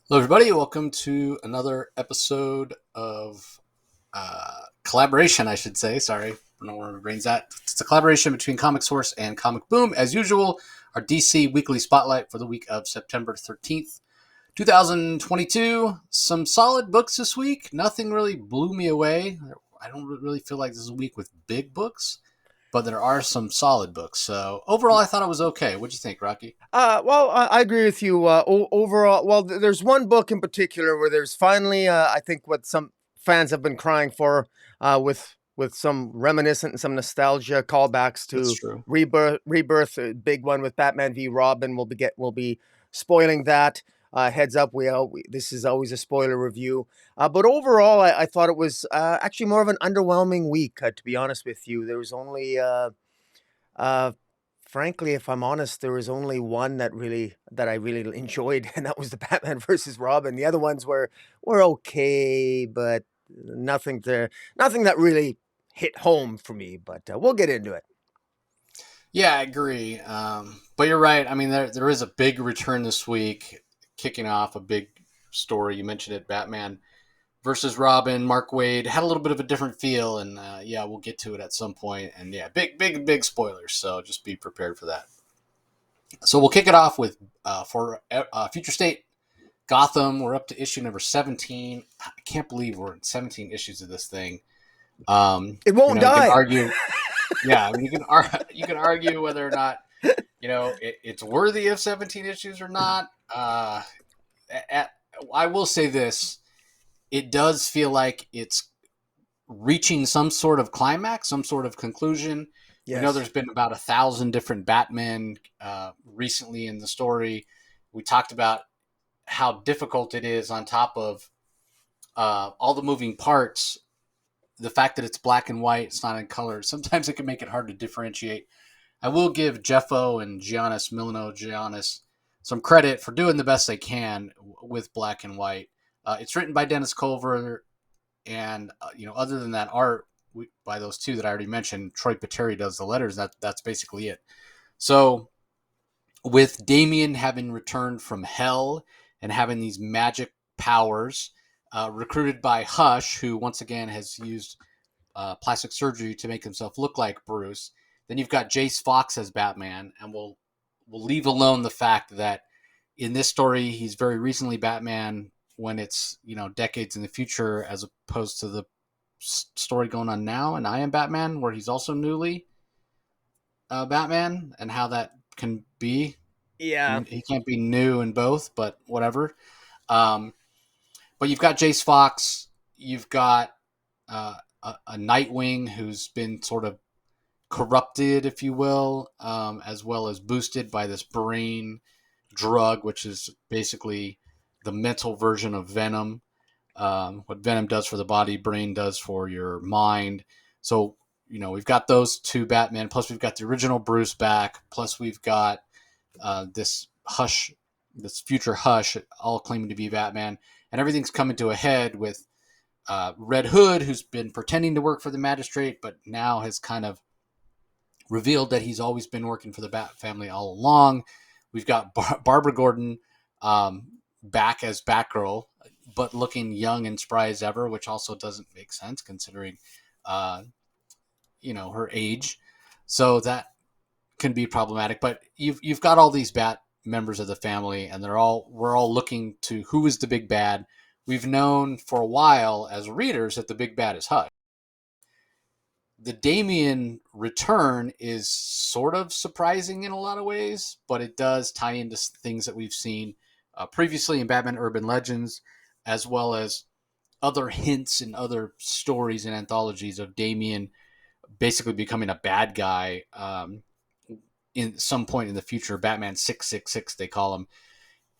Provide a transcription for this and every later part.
Hello, everybody. Welcome to another episode of collaboration, I should say. Sorry, I don't know where my brain's at. It's a collaboration between Comic Source and Comic Boom. As usual, our DC Weekly Spotlight for the week of September 13th, 2022. Some solid books this week. Nothing really blew me away. I don't really feel like this is a week with big books, but there are some solid books. So overall, I thought it was okay. What'd you think, Rocky? I agree with you. Overall, there's one book in particular where there's finally, I think, what some fans have been crying for, with some reminiscent and some nostalgia callbacks That's to true. Rebirth, a big one with Batman v Robin. We'll be spoiling that. Heads up, this is always a spoiler review. But overall, I thought it was actually more of an underwhelming week. To be honest with you, there was only uh, frankly, if I'm honest, there was only one that I really enjoyed, and that was the Batman versus Robin. The other ones were okay, but nothing that really hit home for me. But we'll get into it. Yeah, I agree. But you're right. I mean, there is a big return this week, kicking off a big story. You mentioned it, Batman versus Robin. Mark Wade had a little bit of a different feel, and yeah, we'll get to it at some point. And yeah, big spoilers. So just be prepared for that. So we'll kick it off with for Future State Gotham. We're up to issue number 17. I can't believe we're in 17 issues of this thing. It won't You can die. argue. Yeah, I mean, you can argue whether or not it's worthy of 17 issues or not. At, I will say this: it does feel like it's reaching some sort of climax, some sort of conclusion. We know Yes. there's been about 1,000 different Batmen recently in the story. We talked about how difficult it is on top of all the moving parts. The fact that it's black and white, it's not in color. Sometimes it can make it hard to differentiate. I will give Jeffo and Giannis some credit for doing the best they can with black and white. It's written by Dennis Culver, and other than that art by those two that I already mentioned, Troy Pateri does the letters. That's basically it. So with Damian having returned from hell and having these magic powers, recruited by Hush, who once again has used plastic surgery to make himself look like Bruce. Then you've got Jace Fox as Batman, and we'll leave alone the fact that in this story he's very recently Batman when it's decades in the future, as opposed to the story going on now and I Am Batman, where he's also newly Batman, and how that can be. I Yeah. mean, he can't be new in both, but whatever. Um, but you've got Jace Fox, you've got a Nightwing who's been sort of corrupted, if you will, as well as boosted by this brain drug, which is basically the mental version of Venom. What Venom does for the body, brain does for your mind. So, we've got those two Batman, plus we've got the original Bruce back, plus we've got this Hush, this future Hush, all claiming to be Batman. And everything's coming to a head with Red Hood, who's been pretending to work for the magistrate, but now has kind of revealed that he's always been working for the Bat family all along. We've got Barbara Gordon back as Batgirl, but looking young and spry as ever, which also doesn't make sense considering, uh, her age. So that can be problematic. But you've got all these Bat members of the family, and we're all looking to who is the big bad. We've known for a while as readers that the big bad is Hush. The Damien return is sort of surprising in a lot of ways, but it does tie into things that we've seen previously in Batman Urban Legends, as well as other hints in other stories and anthologies of Damien basically becoming a bad guy in some point in the future. Batman 666, they call him.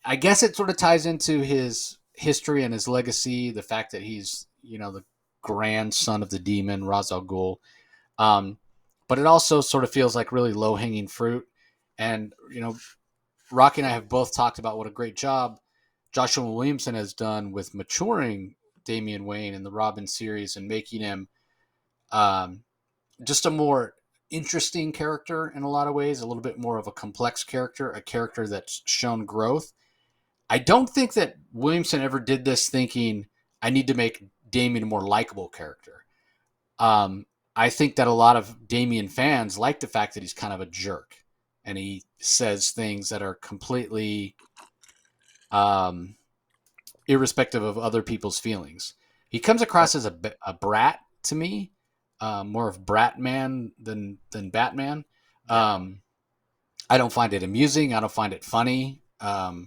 I guess it sort of ties into his history and his legacy, the fact that he's, the grandson of the demon, Ra's al Ghul. Um, but it also sort of feels like really low hanging fruit. And, Rocky and I have both talked about what a great job Joshua Williamson has done with maturing Damian Wayne in the Robin series and making him um, just a more interesting character in a lot of ways, a little bit more of a complex character, a character that's shown growth. I don't think that Williamson ever did this thinking I need to make Damien a more likable character. Um, I think that a lot of Damien fans like the fact that he's kind of a jerk and he says things that are completely um, irrespective of other people's feelings. He comes Right. across as a brat to me, more of brat man than Batman. Yeah. Um, I don't find it amusing. I don't find it funny. To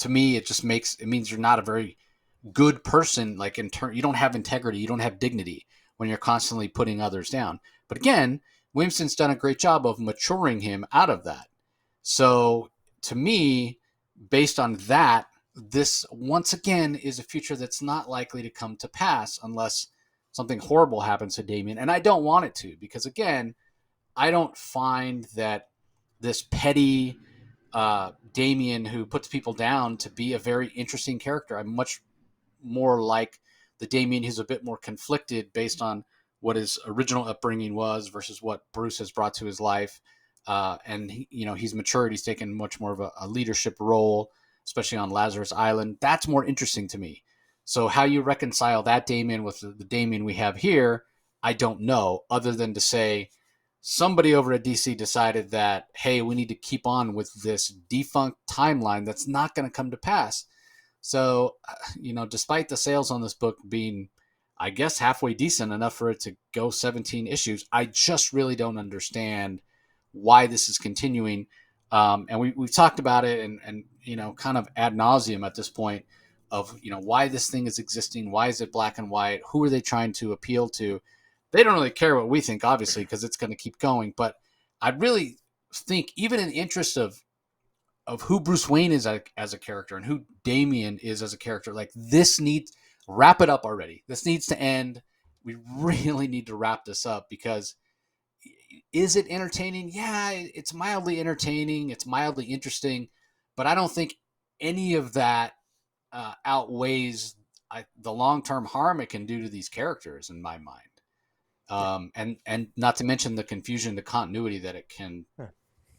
me, it just makes it means you're not a very good person. Like in turn, you don't have integrity. You don't have dignity when you're constantly putting others down. But again, Williamson's done a great job of maturing him out of that. So to me, based on that, this once again is a future that's not likely to come to pass unless something horrible happens to Damien. And I don't want it to, because again, I don't find that this petty Damien who puts people down to be a very interesting character. I'm much more like the Damien who's a bit more conflicted based on what his original upbringing was versus what Bruce has brought to his life. And he's matured. He's taken much more of a leadership role, especially on Lazarus Island. That's more interesting to me. So how you reconcile that Damien with the Damien we have here, I don't know, other than to say somebody over at DC decided that, hey, we need to keep on with this defunct timeline that's not going to come to pass. So, despite the sales on this book being, I guess, halfway decent enough for it to go 17 issues, I just really don't understand why this is continuing. And we've talked about it and kind of ad nauseum at this point of, why this thing is existing. Why is it black and white? Who are they trying to appeal to? They don't really care what we think, obviously, because it's going to keep going. But I really think, even in the interest of who Bruce Wayne is as a character and who Damian is as a character. Like this needs wrap it up already. This needs to end. We really need to wrap this up because is it entertaining? Yeah, it's mildly entertaining. It's mildly interesting, but I don't think any of that outweighs the long term harm it can do to these characters in my mind. And not to mention the confusion, the continuity that it can. Yeah.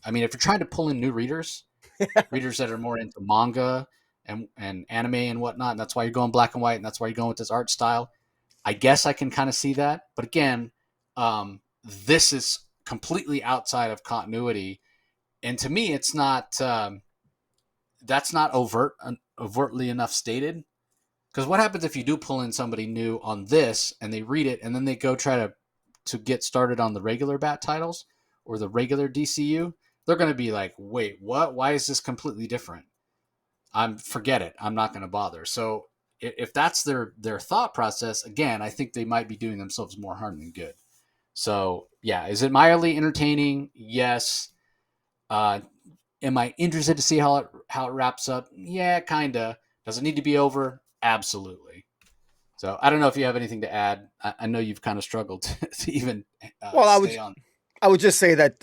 I mean, if you're trying to pull in new readers that are more into manga and anime and whatnot. And that's why you're going black and white, and that's why you're going with this art style. I guess I can kind of see that, but again, this is completely outside of continuity, and to me, it's not. That's not overtly enough stated. Because what happens if you do pull in somebody new on this and they read it and then they go try to get started on the regular Bat titles or the regular DCU? They're going to be like, wait, what? Why is this completely different? Forget it. I'm not going to bother. So if that's their thought process, again, I think they might be doing themselves more harm than good. So yeah, is it mildly entertaining? Yes. Uh, am I interested to see how it wraps up? Yeah, kinda. Does it need to be over? Absolutely. So I don't know if you have anything to add. I know you've kind of struggled to even Well, stay on. I would just say that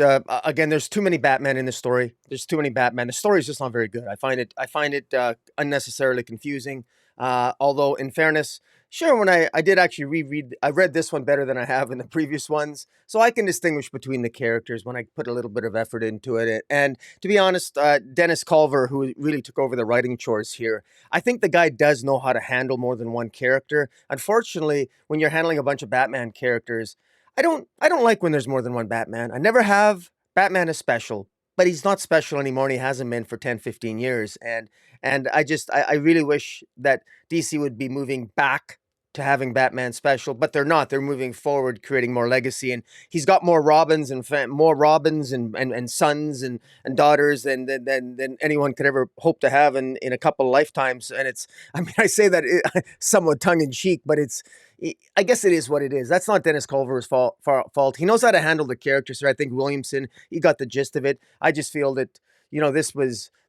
again, there's too many Batman in the story. There's too many Batman. The story is just not very good. I find it unnecessarily confusing. Although, in fairness, sure, when I did actually reread, I read this one better than I have in the previous ones, so I can distinguish between the characters when I put a little bit of effort into it. And to be honest, Dennis Culver, who really took over the writing chores here, I think the guy does know how to handle more than one character. Unfortunately, when you're handling a bunch of Batman characters, I don't like when there's more than one Batman. I never have. Batman is special, but he's not special anymore and he hasn't been for 10, 15 years. And I really wish that DC would be moving back to having Batman special, but they're not. They're moving forward, creating more legacy, and he's got more Robins and more Robins and sons and daughters than anyone could ever hope to have in a couple of lifetimes. And it's, I mean, I say that somewhat tongue in cheek, but I guess it is what it is. That's not Dennis Culver's fault. He knows how to handle the characters. So I think Williamson, he got the gist of it. I just feel that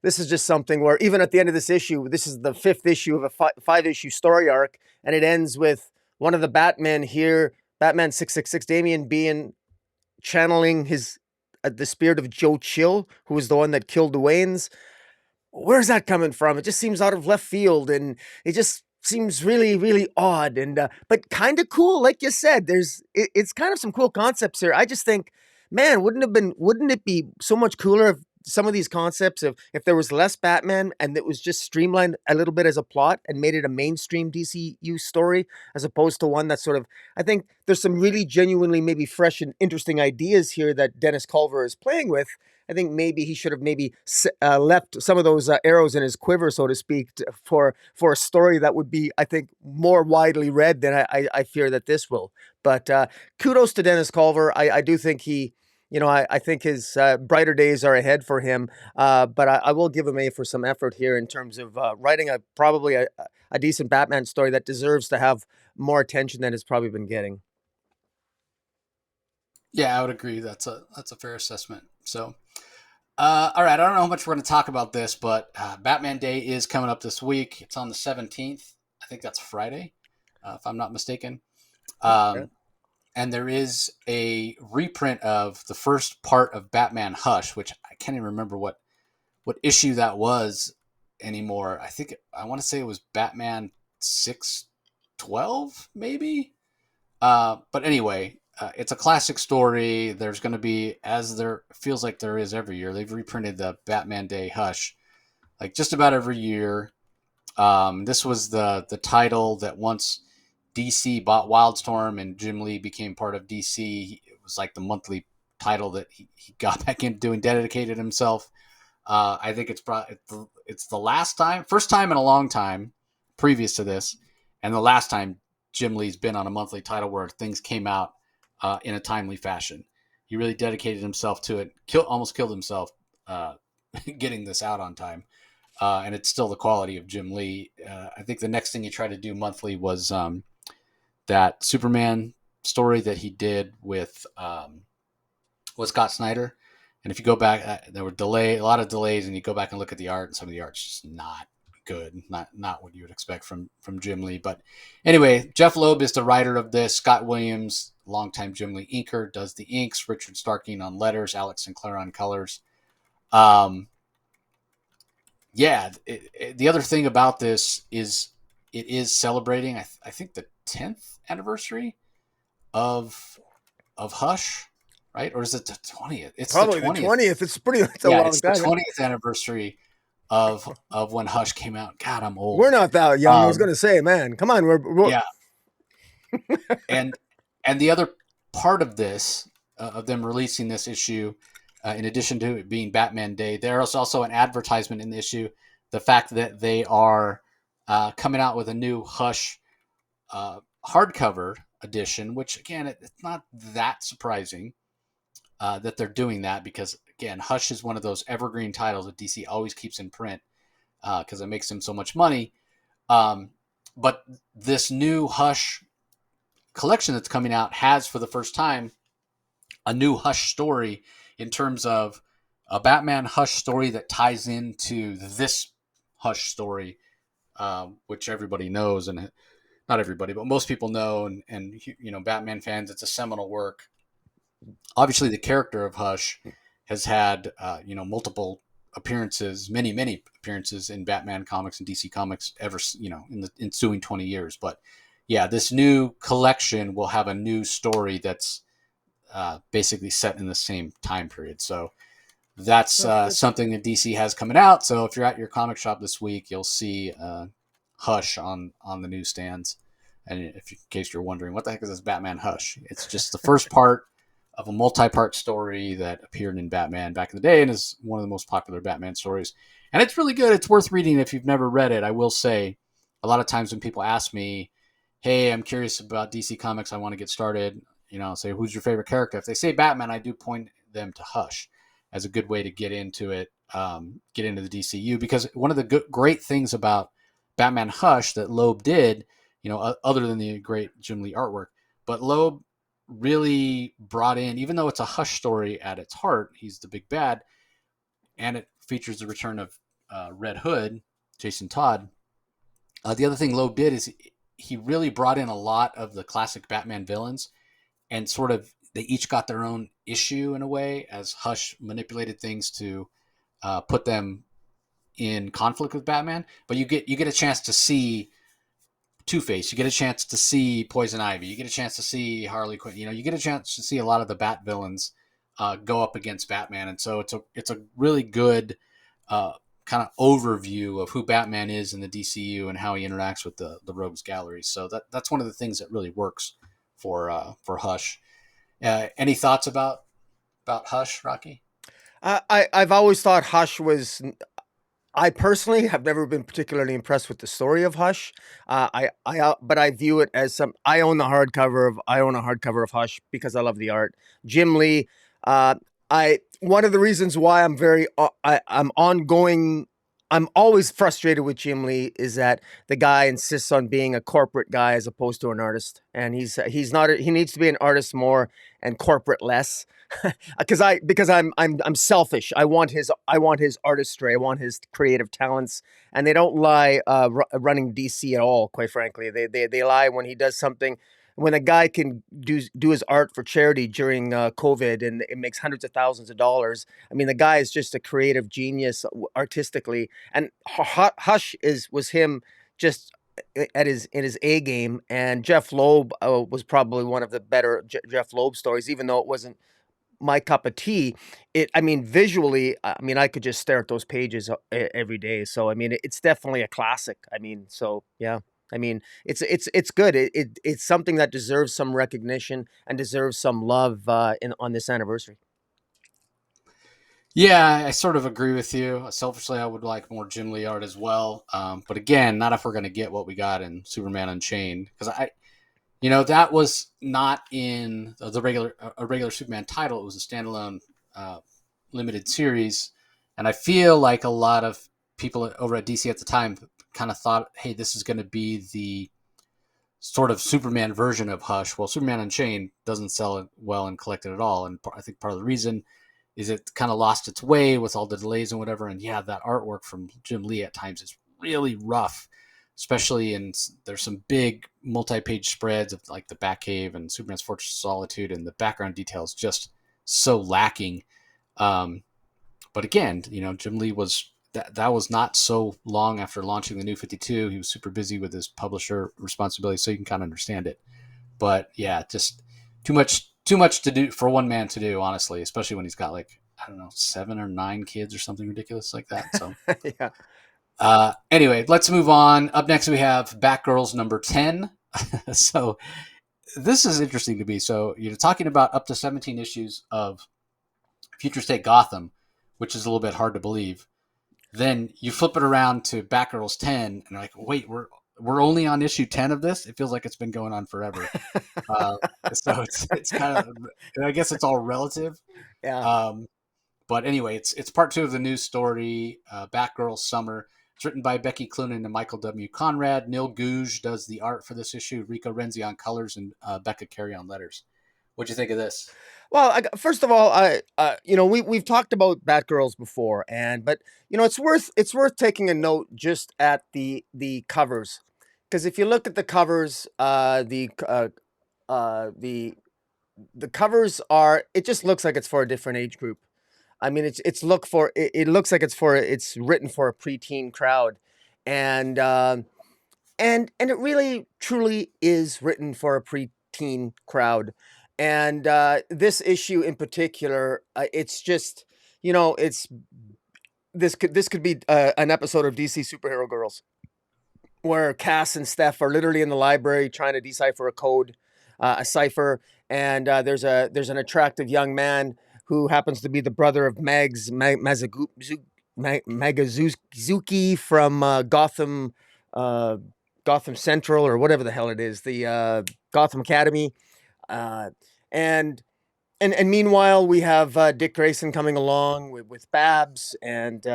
this is just something where even at the end of this issue, this is the fifth issue of a five issue story arc, and it ends with one of the Batmen here, Batman 666, Damian being channeling his the spirit of Joe Chill, who was the one that killed the Waynes. Where's that coming from? It just seems out of left field, and it just seems really, really odd, and but kind of cool. Like you said, it's kind of some cool concepts here. I just think, man, wouldn't it be so much cooler if some of these concepts of if there was less Batman and it was just streamlined a little bit as a plot and made it a mainstream DCU story as opposed to one that's sort of, I think there's some really genuinely maybe fresh and interesting ideas here that Dennis Culver is playing with. I think maybe he should have maybe left some of those arrows in his quiver, so to speak, for a story that would be, I think, more widely read than I fear that this will. But kudos to Dennis Culver. I do think he, I think his brighter days are ahead for him. But I will give him A for some effort here in terms of writing probably a decent Batman story that deserves to have more attention than it's probably been getting. Yeah, I would agree. That's a fair assessment. So, all right. I don't know how much we're going to talk about this, but Batman Day is coming up this week. It's on the 17th. I think that's Friday, if I'm not mistaken. Okay. Um, and there is a reprint of the first part of Batman Hush, which I can't even remember what issue that was anymore. I want to say it was Batman 612, maybe. But anyway, it's a classic story. There's going to be, as there feels like there is every year, they've reprinted the Batman Day Hush like just about every year. This was the title that once DC bought Wildstorm and Jim Lee became part of DC, it was like the monthly title that he got back into doing, dedicated himself. I think it's the last time, first time in a long time previous to this, and the last time Jim Lee's been on a monthly title where things came out in a timely fashion. He really dedicated himself to it. Almost killed himself getting this out on time, and it's still the quality of Jim Lee. I think the next thing he tried to do monthly was that Superman story that he did with Scott Snyder. And if you go back, there were a lot of delays, and you go back and look at the art, and some of the art's just not good, not what you would expect from Jim Lee. But anyway, Jeff Loeb is the writer of this. Scott Williams, longtime Jim Lee inker, does the inks. Richard Starking on letters. Alex Sinclair on colors. Um, yeah, the other thing about this is it is celebrating, I think, the 10th anniversary of Hush, right? Or is it the 20th? It's the Probably the 20th. 20th. It's a Yeah, long it's the time. 20th anniversary of when Hush came out. God, I'm We're old. not that young. I was Um, going to say, man, come on. We're yeah, and the other part of this, of them releasing this issue, in addition to it being Batman Day, there is also an advertisement in the issue. The fact that they are coming out with a new Hush hardcover edition, which again, it's not that surprising that they're doing that, because again, Hush is one of those evergreen titles that DC always keeps in print because it makes them so much money. Um, but this new Hush collection that's coming out has, for the first time, a new Hush story in terms of a Batman Hush story that ties into this Hush story, which everybody knows, and not everybody, but most people know, and Batman fans, it's a seminal work. Obviously, the character of Hush has had multiple appearances, many appearances in Batman comics and DC comics ever in the ensuing 20 years. But yeah, this new collection will have a new story that's basically set in the same time period. So that's something that DC has coming out. So if you're at your comic shop this week, you'll see Hush on the newsstands. And in case you're wondering, what the heck is this Batman Hush? It's just the first part of a multi-part story that appeared in Batman back in the day and is one of the most popular Batman stories. And it's really good. It's worth reading if you've never read it. I will say, a lot of times when people ask me, "Hey, I'm curious about DC Comics. I want to get started," I'll say, "Who's your favorite character?" If they say Batman, I do point them to Hush as a good way to get into it, get into the DCU. Because one of the great things about Batman Hush that Loeb did, other than the great Jim Lee artwork, but Loeb really brought in, even though it's a Hush story at its heart, he's the big bad, and it features the return of Red Hood, Jason Todd. The other thing Loeb did is he really brought in a lot of the classic Batman villains, and sort of they each got their own issue in a way, as Hush manipulated things to put them in conflict with Batman. But you get a chance to see Two-Face, you get a chance to see Poison Ivy, you get a chance to see Harley Quinn. You get a chance to see a lot of the Bat villains go up against Batman, and so it's a really good uh, kind of overview of who Batman is in the DCU and how he interacts with the Rogues Gallery. So that's one of the things that really works for Hush. Any thoughts about Hush, Rocky? I've always thought Hush was. I personally have never been particularly impressed with the story of Hush. But I view it as some. I own a hardcover of Hush because I love the art. Jim Lee. Uh, I one of the reasons why I'm ongoing. I'm always frustrated with Jim Lee is that the guy insists on being a corporate guy as opposed to an artist, and he's not. He needs to be an artist more and corporate less. Because I'm selfish. I want his artistry. I want his creative talents, and they don't lie running DC at all. Quite frankly, they lie when he does something. When a guy can do his art for charity during COVID and it makes hundreds of thousands of dollars, I mean the guy is just a creative genius artistically. And Hush is was him just at his in his A game. And Jeff Loeb was probably one of the better Jeff Loeb stories, even though it wasn't my cup of tea. I mean, visually, I mean, I could just stare at those pages every day. So, I mean, it's definitely a classic. I mean, so yeah. I mean, it's good. It's something that deserves some recognition and deserves some love in on this anniversary. Yeah, I sort of agree with you. Selfishly, I would like more Jim Lee art as well. But again, not if we're going to get what we got in Superman Unchained, because that was not in the regular a regular Superman title. It was a standalone uh, limited series, and I feel like a lot of people over at DC at the time kind of thought, "Hey, this is going to be the sort of Superman version of Hush." Well, Superman Unchained doesn't sell well and collected at all, and I think part of the reason is it kind of lost its way with all the delays and whatever. And yeah, that artwork from Jim Lee at times is really rough, especially in there's some big multi-page spreads of like the Batcave and Superman's Fortress of Solitude, and the background details just so lacking. Um, but again, Jim Lee was that was not so long after launching the New 52. He was super busy with his publisher responsibility, so you can kind of understand it. But yeah, just too much to do for one man to do, honestly, especially when he's got like I don't know 7 or 9 kids or something ridiculous like that. So Yeah. anyway, let's move on. Up next, we have Batgirls number 10. So this is interesting to me. So you're talking about up to 17 issues of Future State Gotham, which is a little bit hard to believe. Then you flip it around to Batgirls 10, and you're like, wait, we're only on issue 10 of this. It feels like it's been going on forever. Uh, so it's kind of, I guess it's all relative. Yeah. Um, but anyway, it's part two of the news story, Batgirl Summer. It's written by Becky Cloonan and Michael W. Conrad. Neil Gouge does the art for this issue. Rico Renzi on colors, and Becca Carey on letters. What'd you think of this? Well, first of all, we've talked about Batgirls before, but it's worth taking a note just at the covers, because if you look at the covers, the covers are it just looks like it's for a different age group. I mean, it looks like it's written for a preteen crowd, and and it really truly is written for a preteen crowd. And this issue in particular, it's just it's this could be an episode of DC Superhero Girls where Cass and Steph are literally in the library trying to decipher a code, a cipher, and there's an attractive young man who happens to be the brother of Magazuki from uh, Gotham Central or whatever the hell it is, the Gotham Academy, uh, and and meanwhile we have Dick Grayson coming along with Babs and.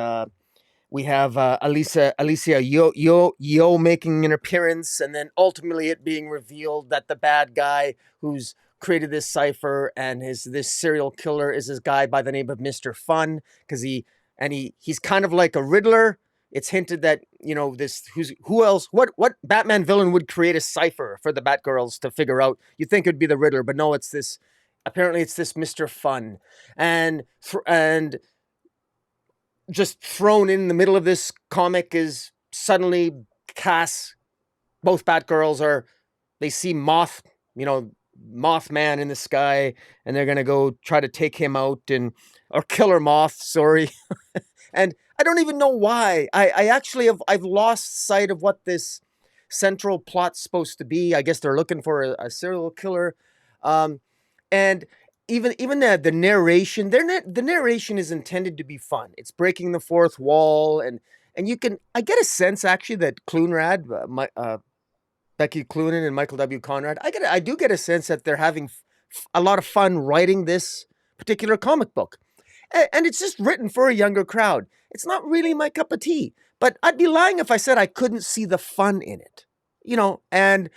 We have Alicia Yo making an appearance, and then ultimately it being revealed that the bad guy who's created this cipher and this serial killer is this guy by the name of Mr. Fun, because he's kind of like a Riddler. It's hinted that this who else what Batman villain would create a cipher for the Batgirls to figure out. You'd think it'd be the Riddler, but no, it's this. Apparently, it's this Mr. Fun, and just thrown in the middle of this comic is suddenly Cass. Both Batgirls they see Moth, Mothman in the sky, and they're gonna go try to take him out, and or Killer Moth, sorry. And I don't even know why. I actually I've lost sight of what this central plot's supposed to be. I guess they're looking for a serial killer. Um, and even the narration, the narration is intended to be fun. It's breaking the fourth wall, and you can I get a sense actually that Clunrad, Becky Cloonan and Michael W. Conrad, I do get a sense that they're having a lot of fun writing this particular comic book, and it's just written for a younger crowd. It's not really my cup of tea, but I'd be lying if I said I couldn't see the fun in it. And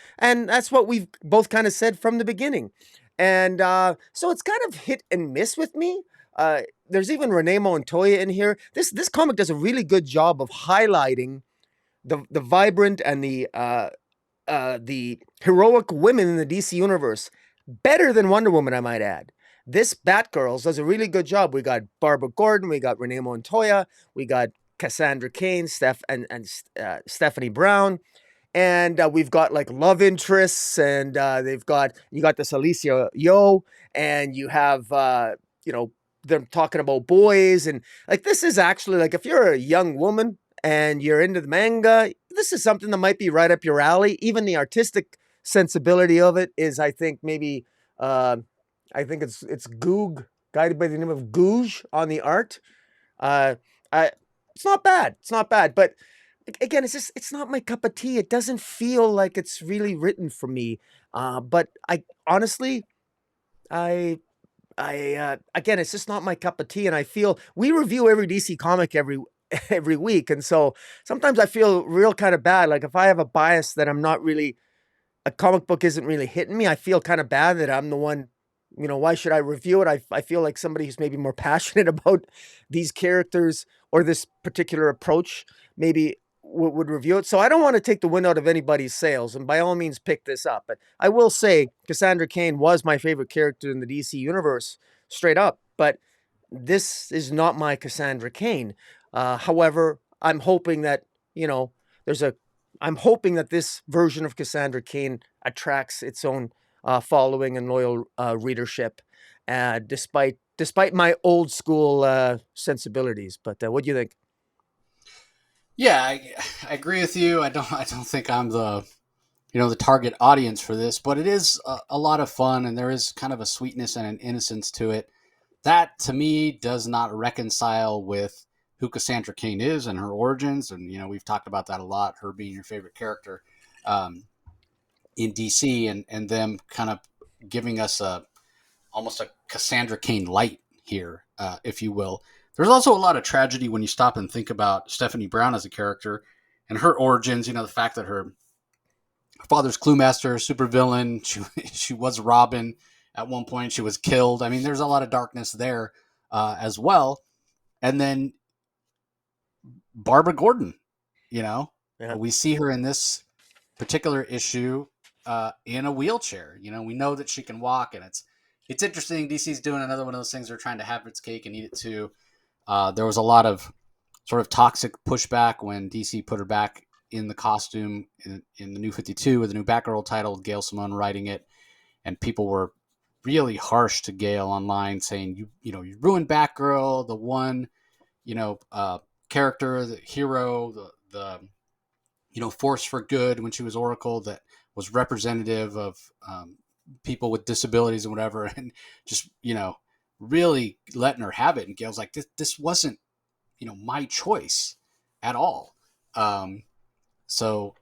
that's what we've both kind of said from the beginning. And so it's kind of hit and miss with me. There's even Renee Montoya in here. This comic does a really good job of highlighting the vibrant and the heroic women in the DC universe better than Wonder Woman, I might add. This Batgirls does a really good job. We got Barbara Gordon, we got Renee Montoya, we got Cassandra Cain, Stephanie Brown, and we've got like love interests, and you got this Alicia Yo, and you have them talking about boys, and like this is actually like if you're a young woman and you're into the manga, this is something that might be right up your alley. Even the artistic sensibility of it is, I think, maybe I think it's Goog, guided by the name of Gooj on the art. Uh, I, it's not bad. It's not bad, but again, it's not my cup of tea. It doesn't feel like it's really written for me. But I honestly, I again, it's just not my cup of tea, and I feel we review every DC comic every week, and so sometimes I feel real kind of bad. Like if I have a bias that I'm not really a comic book isn't really hitting me, I feel kind of bad that I'm the one. Why should I review it? I feel like somebody who's maybe more passionate about these characters or this particular approach maybe would review it. So I don't want to take the wind out of anybody's sails, and by all means pick this up. But I will say Cassandra Cain was my favorite character in the DC universe, straight up. But this is not my Cassandra Cain. However, I'm hoping that there's a. I'm hoping that this version of Cassandra Cain attracts its own following and loyal readership, despite my old school sensibilities. But what do you think? Yeah, I agree with you. I don't think I'm the target audience for this, but it is a lot of fun, and there is kind of a sweetness and an innocence to it that to me does not reconcile with who Cassandra Cain is and her origins. And we've talked about that a lot, her being your favorite character um, in DC, and them kind of giving us almost a Cassandra Cain light here, if you will. There's also a lot of tragedy when you stop and think about Stephanie Brown as a character and her origins. The fact that her father's Cluemaster, supervillain. She was Robin at one point. She was killed. I mean, there's a lot of darkness there as well. And then Barbara Gordon. You know, Yeah. we see her in this particular issue in a wheelchair. We know that she can walk, and it's interesting. DC's doing another one of those things. They're trying to have its cake and eat it too. There was a lot of sort of toxic pushback when DC put her back in the costume in the New 52 with the new Batgirl title, Gail Simone writing it, and people were really harsh to Gail online, saying you ruined Batgirl, the one character, the hero, the force for good when she was Oracle that was representative of people with disabilities and whatever, and just really letting her have it. And Gail's like, this wasn't my choice at all. So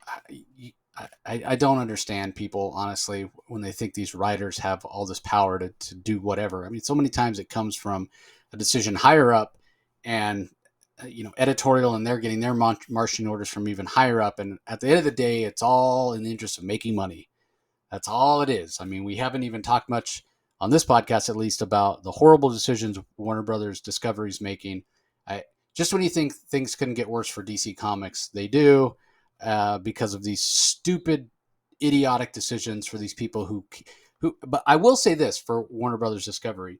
I don't understand people, honestly, when they think these writers have all this power to do whatever. I mean, so many times it comes from a decision higher up, and editorial, and they're getting their marching orders from even higher up. And at the end of the day, it's all in the interest of making money. That's all it is. I mean, we haven't even talked much on this podcast, at least, about the horrible decisions Warner Brothers Discovery's making. Just when you think things couldn't get worse for DC Comics, they do, because of these stupid, idiotic decisions for these people who. But I will say this for Warner Brothers Discovery,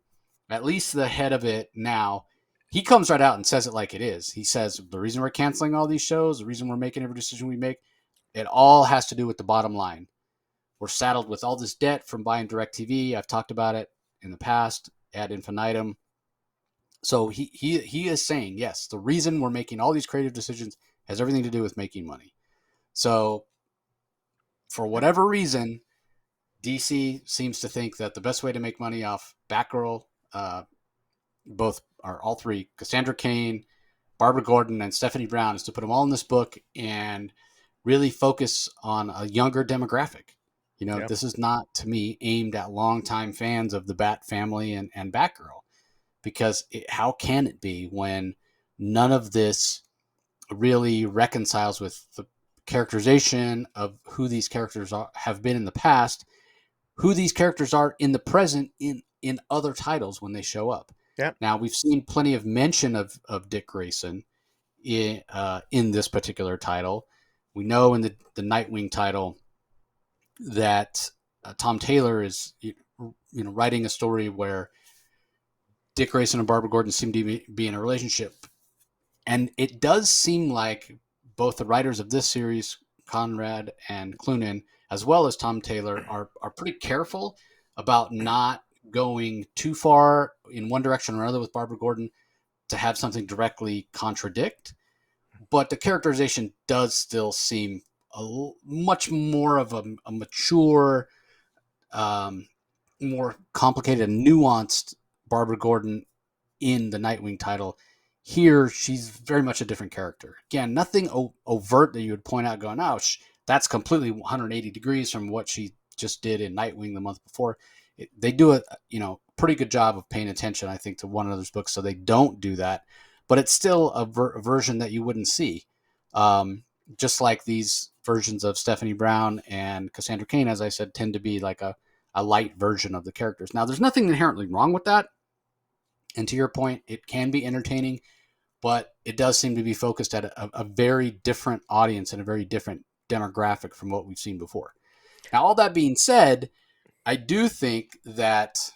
at least the head of it now, he comes right out and says it like it is. He says the reason we're canceling all these shows, the reason we're making every decision we make, it all has to do with the bottom line. we're saddled with all this debt from buying DirecTV. I've talked about it in the past ad infinitum. So he is saying, yes, the reason we're making all these creative decisions has everything to do with making money. So for whatever reason, DC seems to think that the best way to make money off Batgirl, both are all three, Cassandra Cain, Barbara Gordon, and Stephanie Brown, is to put them all in this book and really focus on a younger demographic. Yeah. This is not, to me, aimed at longtime fans of the Bat family and Batgirl, because how can it be when none of this really reconciles with the characterization of who these characters have been in the past, who these characters are in the present in other titles when they show up. Yeah. Now, we've seen plenty of mention of Dick Grayson in this particular title. We know in the Nightwing title that Tom Taylor is writing a story where Dick Grayson and Barbara Gordon seem to be in a relationship, and it does seem like both the writers of this series, Conrad and Clunan, as well as Tom Taylor, are pretty careful about not going too far in one direction or another with Barbara Gordon to have something directly contradict. But the characterization does still seem much more of a mature, um, more complicated and nuanced Barbara Gordon in the Nightwing title. Here, she's very much a different character. Again, nothing overt that you would point out going, oh, that's completely 180 degrees from what she just did in Nightwing the month before. They do a pretty good job of paying attention, I think, to one another's books, so they don't do that. But it's still a version that you wouldn't see. Just like these versions of Stephanie Brown and Cassandra Cain, as I said, tend to be like a light version of the characters. Now, there's nothing inherently wrong with that. And to your point, it can be entertaining, but it does seem to be focused at a very different audience and a very different demographic from what we've seen before. Now, all that being said, I do think that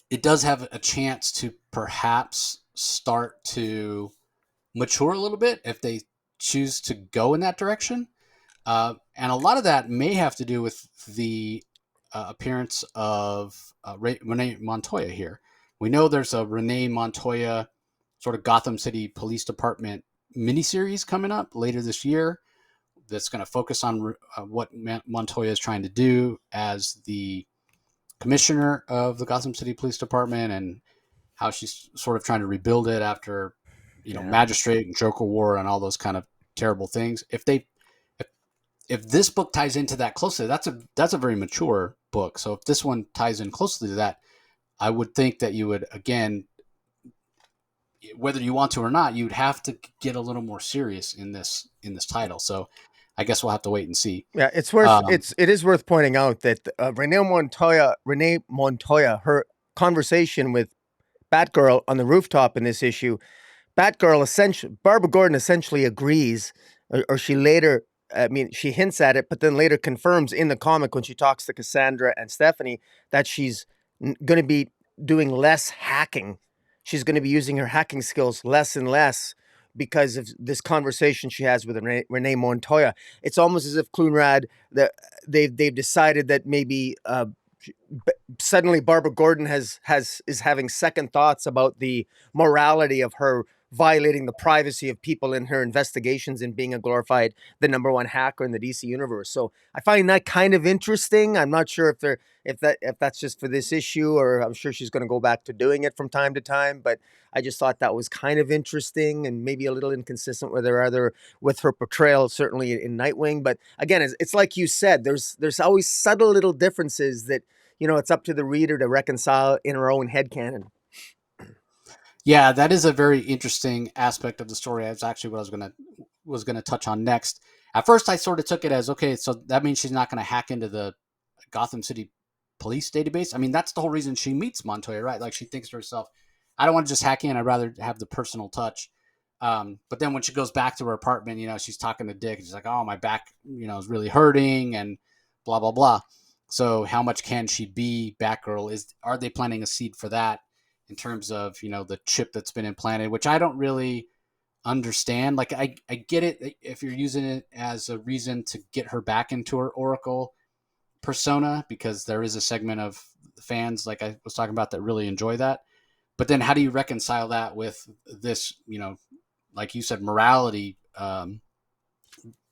it does have a chance to perhaps start to mature a little bit if they choose to go in that direction. And a lot of that may have to do with the appearance of Renee Montoya here. We know there's a Renee Montoya sort of Gotham City Police Department miniseries coming up later this year that's going to focus on what Montoya is trying to do as the commissioner of the Gotham City Police Department and how she's sort of trying to rebuild it after, Yeah. Magistrate and Joker War and all those kind of terrible things. If this book ties into that closely, that's a very mature book. So if this one ties in closely to that, I would think that you would, again, whether you want to or not, you'd have to get a little more serious in this title. So I guess we'll have to wait and see. Yeah, Um, it is worth pointing out that Renee Montoya, her conversation with Batgirl on the rooftop in this issue, Barbara Gordon essentially agrees, or she later, I mean, she hints at it, but then later confirms in the comic when she talks to Cassandra and Stephanie that she's going to be doing less hacking. She's going to be using her hacking skills less and less because of this conversation she has with Renee Montoya. It's almost as if Clunrad, that they've decided that maybe suddenly Barbara Gordon is having second thoughts about the morality of her violating the privacy of people in her investigations and being a glorified the number one hacker in the DC universe. So I find that kind of interesting. I'm not sure if that's just for this issue, or I'm sure she's going to go back to doing it from time to time, but I just thought that was kind of interesting and maybe a little inconsistent with her portrayal, certainly in Nightwing. But again, it's like you said, there's always subtle little differences that it's up to the reader to reconcile in her own headcanon. yeah, that is a very interesting aspect of the story. That's actually what I was gonna touch on next. At first, I sort of took it as, okay, so that means she's not going to hack into the Gotham City police database. I mean, that's the whole reason she meets Montoya, right? Like, she thinks to herself, I don't want to just hack in. I'd rather have the personal touch. But then when she goes back to her apartment, she's talking to Dick. She's like, oh, my back, is really hurting and blah, blah, blah. So how much can she be Batgirl? Are they planting a seed for that in terms of, the chip that's been implanted, which I don't really understand. Like I get it if you're using it as a reason to get her back into her Oracle persona, because there is a segment of fans, like I was talking about, that really enjoy that. But then how do you reconcile that with this, like you said, morality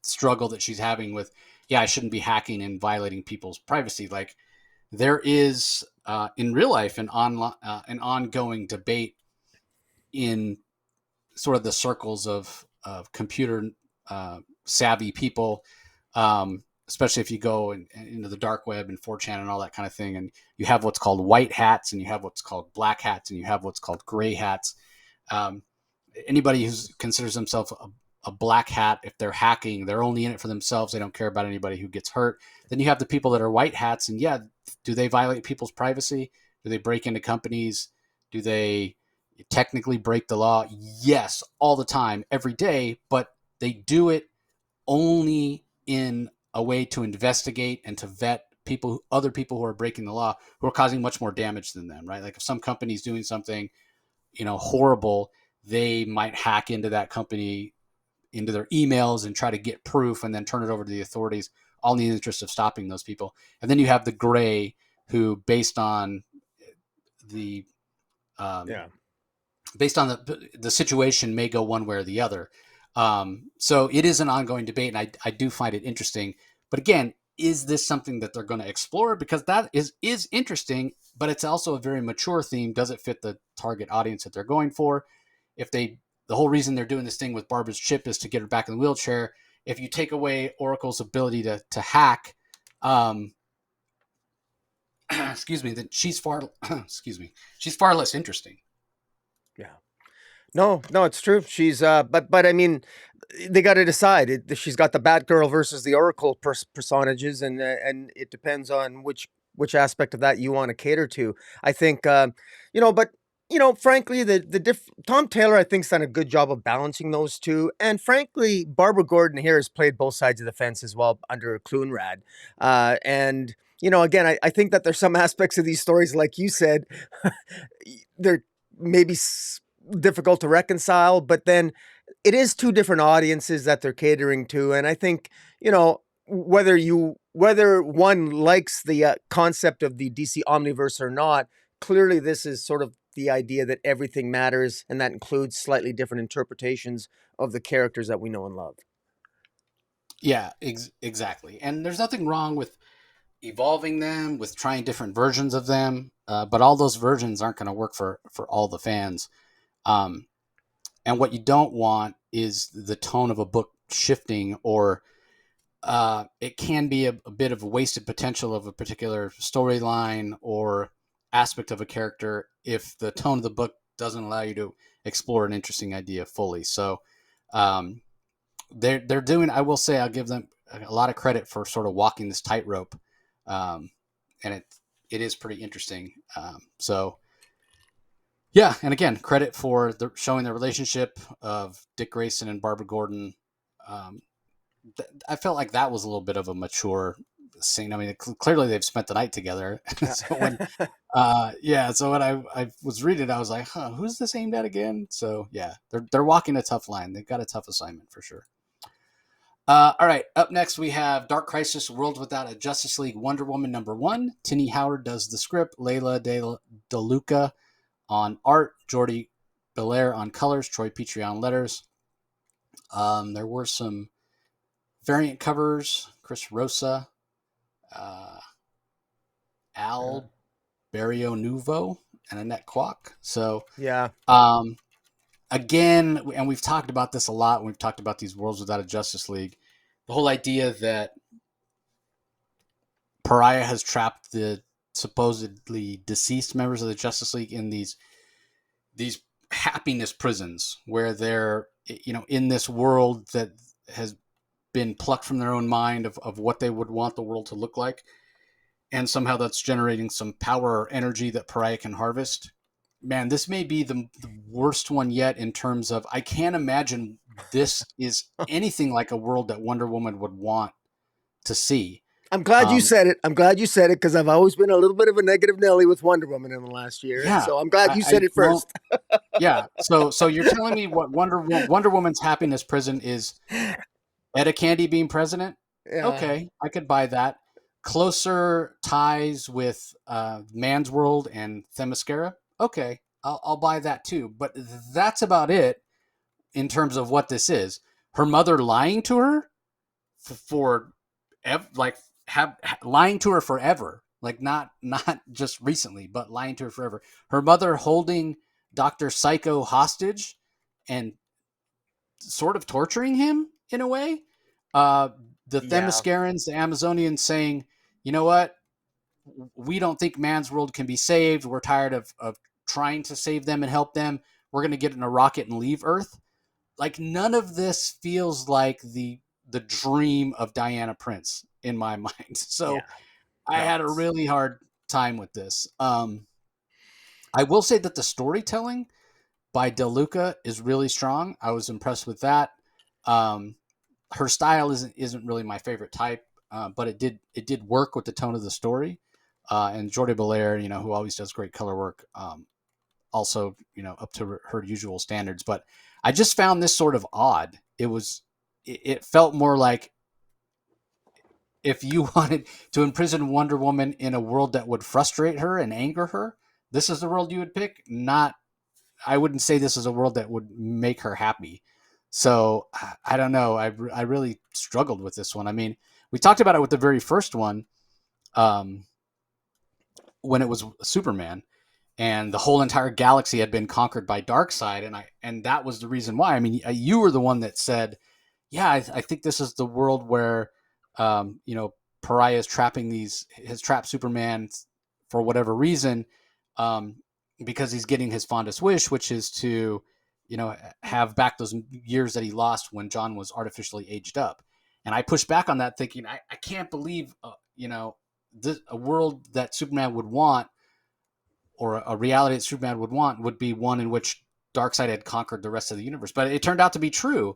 struggle that she's having with, yeah, I shouldn't be hacking and violating people's privacy. Like there is in real life an ongoing debate in sort of the circles of computer savvy people, especially if you go into the dark web and 4chan and all that kind of thing. And you have what's called white hats, and you have what's called black hats, and you have what's called gray hats. Um, Anybody who considers themselves a black hat, if they're hacking, they're only in it for themselves. They don't care about anybody who gets hurt. Then you have the people that are white hats, and yeah, do they violate people's privacy? Do they break into companies? Do they technically break the law? Yes, all the time, every day, but they do it only in a way to investigate and to vet other people who are breaking the law, who are causing much more damage than them, right? Like if some company's doing something, horrible, they might hack into that company, into their emails, and try to get proof and then turn it over to the authorities, all in the interest of stopping those people. And then you have the gray, who the um, Yeah. based on the situation, may go one way or the other. So it is an ongoing debate, and I do find it interesting. But again, is this something that they're going to explore? Because that is interesting, but it's also a very mature theme. Does it fit the target audience that they're going for? If the whole reason they're doing this thing with Barbara's chip is to get her back in the wheelchair. If you take away Oracle's ability to hack, excuse me, then she's far excuse me, she's far less interesting. Yeah. No, no, it's true. She's but I mean, they got to decide. She's got the Batgirl versus the Oracle personages, and it depends on which aspect of that you want to cater to. I think, but frankly, Tom Taylor, I think's done a good job of balancing those two, and frankly, Barbara Gordon here has played both sides of the fence as well under Clunrad, and. Again, I think that there's some aspects of these stories, like you said, they're maybe difficult to reconcile, but then it is two different audiences that they're catering to. And I think, whether one likes the concept of the DC Omniverse or not, clearly this is sort of the idea that everything matters, and that includes slightly different interpretations of the characters that we know and love. Yeah, exactly. And there's nothing wrong with evolving them, with trying different versions of them, but all those versions aren't going to work for all the fans. Um, and what you don't want is the tone of a book shifting, or it can be a bit of a wasted potential of a particular storyline or aspect of a character if the tone of the book doesn't allow you to explore an interesting idea fully. So um, they're doing. I will say I'll give them a lot of credit for sort of walking this tightrope, um, and it is pretty interesting. So yeah, and again, credit for showing the relationship of Dick Grayson and Barbara Gordon. Um, I felt like that was a little bit of a mature scene. I mean, clearly they've spent the night together. So when, Yeah. so when I was reading, I was like, huh, who's this aimed at again? So yeah, they're walking a tough line. They've got a tough assignment for sure. All right, up next we have Dark Crisis: World Without a Justice League Wonder Woman #1. Tinny Howard does the script. Layla De Luca on art. Jordi Belair on colors. Troy Petrie on letters. There were some variant covers. Chris Rosa, uh, Yeah. Al Barrio Nuvo, and Annette Kwok. So Yeah. um, again, and we've talked about this a lot when we've talked about these Worlds Without a Justice League. The whole idea that Pariah has trapped the supposedly deceased members of the Justice League in these happiness prisons where they're in this world that has been plucked from their own mind of what they would want the world to look like, and somehow that's generating some power or energy that Pariah can harvest. Man, this may be the worst one yet in terms of, I can't imagine this is anything like a world that Wonder Woman would want to see. I'm glad you Um, said it. I'm glad you said it because I've always been a little bit of a negative Nelly with Wonder Woman in the last year. yeah, So I'm glad you I said it don't. first. Yeah, so you're telling me what Wonder Woman's happiness prison is Etta Candy being president? Yeah. Okay, I could buy that. Closer ties with Man's World and Themyscira? Okay, I'll buy that too. But that's about it in terms of what this is. Her mother lying to her for like lying to her forever, like not just recently, but lying to her forever. Her mother holding Dr. Psycho hostage and sort of torturing him in a way. Uh, the Yeah. Themyscirans, the Amazonians saying, you know what, we don't think man's world can be saved. We're tired of trying to save them and help them. We're going to get in a rocket and leave Earth. Like none of this feels like the dream of Diana Prince in my mind. Yeah. So I No, had a it's really hard time with this. I will say that the storytelling by DeLuca is really strong. I was impressed with that. Um, Her style isn't really my favorite type, but it did work with the tone of the story. And Jordi Belair, who always does great color work, also up to her usual standards. But I just found this sort of odd. It felt more like if you wanted to imprison Wonder Woman in a world that would frustrate her and anger her, this is the world you would pick. Not I wouldn't say this is a world that would make her happy. So I don't know. I really struggled with this one. I mean, we talked about it with the very first one um, when it was Superman, and the whole entire galaxy had been conquered by Darkseid, and that was the reason why. I mean, you were the one that said, "Yeah, I think this is the world where, Pariah is trapping has trapped Superman for whatever reason, um, because he's getting his fondest wish, which is to, have back those years that he lost when John was artificially aged up." And I pushed back on that, thinking, I can't believe, a world that Superman would want, or a reality that Superman would want, would be one in which Darkseid had conquered the rest of the universe. But it turned out to be true.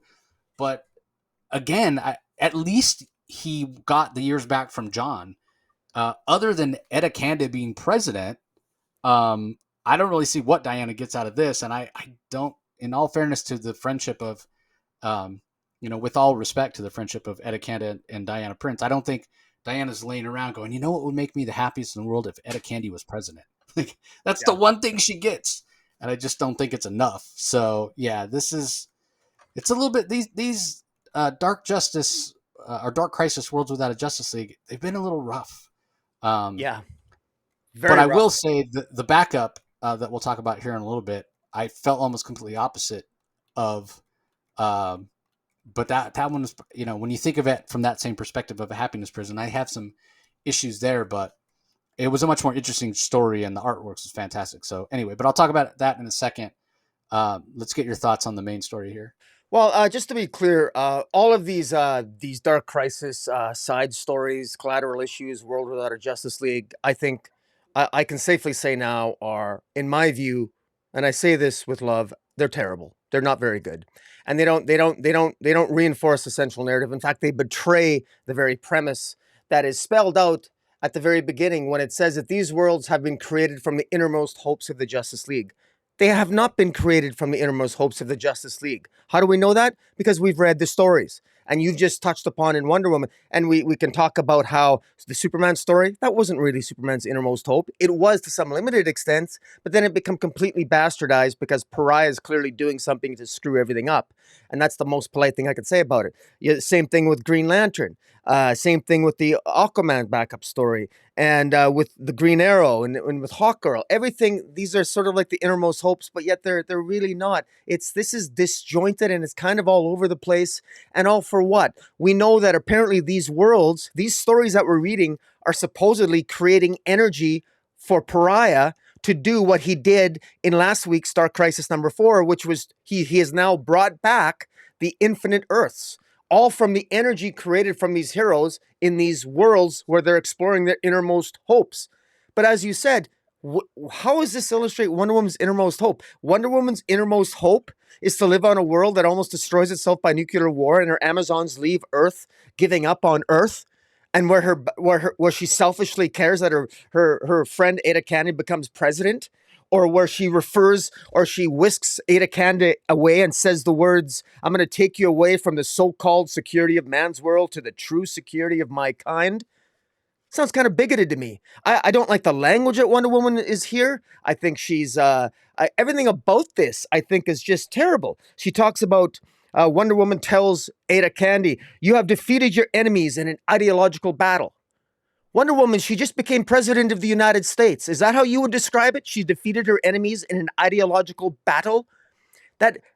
But again, at least he got the years back from John. Other than Etta Canada being president, um, I don't really see what Diana gets out of this. And I don't, in all fairness to the friendship of, um, with all respect to the friendship of Etta Canada and Diana Prince, I don't think Diana's laying around going, what would make me the happiest in the world if Etta Candy was president? Like that's the yeah. one thing she gets, and I just don't think it's enough. So yeah, it's a little bit these Dark Justice or Dark Crisis Worlds Without a Justice League. They've been a little rough. Um, Yeah. but Very I rough. will say the backup that we'll talk about here in a little bit, I felt almost completely opposite of. Um, but that one is, when you think of it from that same perspective of a happiness prison, I have some issues there, but it was a much more interesting story and the artwork was fantastic. So anyway, but I'll talk about that in a second. Let's get your thoughts on the main story here. Well, just to be clear, all of these Dark Crisis side stories, collateral issues, World Without a Justice League, I think I can safely say now are, in my view, and I say this with love, they're terrible. They're not very good, and they don't reinforce the central narrative. In fact, they betray the very premise that is spelled out at the very beginning when it says that these worlds have been created from the innermost hopes of the Justice League. They have not been created from the innermost hopes of the Justice League. How do we know that? Because we've read the stories. And you've just touched upon in Wonder Woman. And we can talk about how the Superman story, that wasn't really Superman's innermost hope. It was to some limited extent, but then it became completely bastardized because Pariah is clearly doing something to screw everything up. And that's the most polite thing I can say about it. Yeah, same thing with Green Lantern. Same thing with the Aquaman backup story and with the Green Arrow and with Hawkgirl. Everything, these are sort of like the innermost hopes, but yet they're really not. This is disjointed and it's kind of all over the place. And all for what? We know that apparently these worlds, these stories that we're reading, are supposedly creating energy for Pariah to do what he did in last week's Dark Crisis number 4, which was he has now brought back the infinite Earths, all from the energy created from these heroes in these worlds where they're exploring their innermost hopes. But as you said, how does this illustrate Wonder Woman's innermost hope? Wonder Woman's innermost hope is to live on a world that almost destroys itself by nuclear war and her Amazons leave Earth, giving up on Earth. and where she selfishly cares that her friend Ada Candy becomes president, or where she refers or she whisks Ada Candy away and says the words, "I'm going to take you away from the so-called security of man's world to the true security of my kind." Sounds kind of bigoted to me. I don't like the language that Wonder Woman is here. I think everything about this, I think, is just terrible. She talks about Wonder Woman tells Ada Candy, "You have defeated your enemies in an ideological battle." Wonder Woman, she just became president of the United States. Is that how you would describe it? She defeated her enemies in an ideological battle?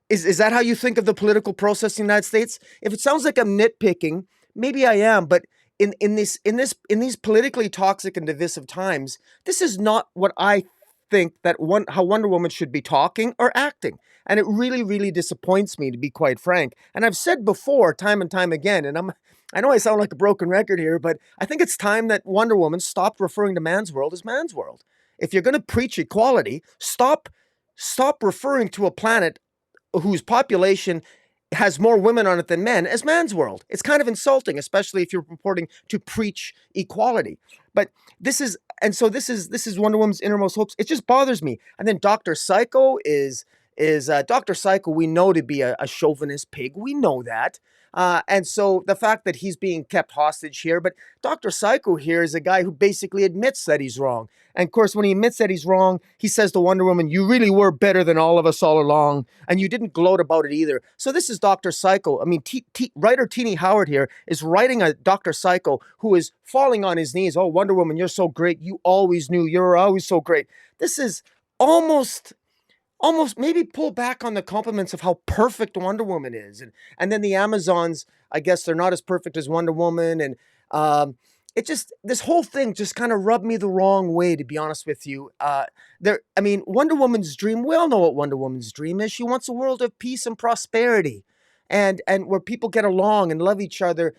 Is that how you think of the political process in the United States? If it sounds like I'm nitpicking, maybe I am, but in these politically toxic and divisive times, this is not what I think that one how Wonder Woman should be talking or acting. And it really, really disappoints me, to be quite frank. And I've said before, time and time again, and I know I sound like a broken record here, but I think it's time that Wonder Woman stopped referring to man's world as man's world. If you're going to preach equality, stop referring to a planet whose population has more women on it than men as man's world. It's kind of insulting, especially if you're purporting to preach equality. But this is Wonder Woman's innermost hopes. It just bothers me. And then Doctor Psycho is Doctor Psycho. We know to be a chauvinist pig. We know that. And so the fact that he's being kept hostage here, but Dr. Psycho here is a guy who basically admits that he's wrong. And of course, when he admits that he's wrong, he says to Wonder Woman, "You really were better than all of us all along, and you didn't gloat about it either." So this is Dr. Psycho. I mean, writer Teenie Howard here is writing a Dr. Psycho who is falling on his knees. "Oh, Wonder Woman, you're so great. You always knew. You're always so great." This is almost maybe pull back on the compliments of how perfect Wonder Woman is. And then the Amazons, I guess they're not as perfect as Wonder Woman. And it just, this whole thing just kind of rubbed me the wrong way, to be honest with you. I mean, Wonder Woman's dream, we all know what Wonder Woman's dream is. She wants a world of peace and prosperity, and where people get along and love each other,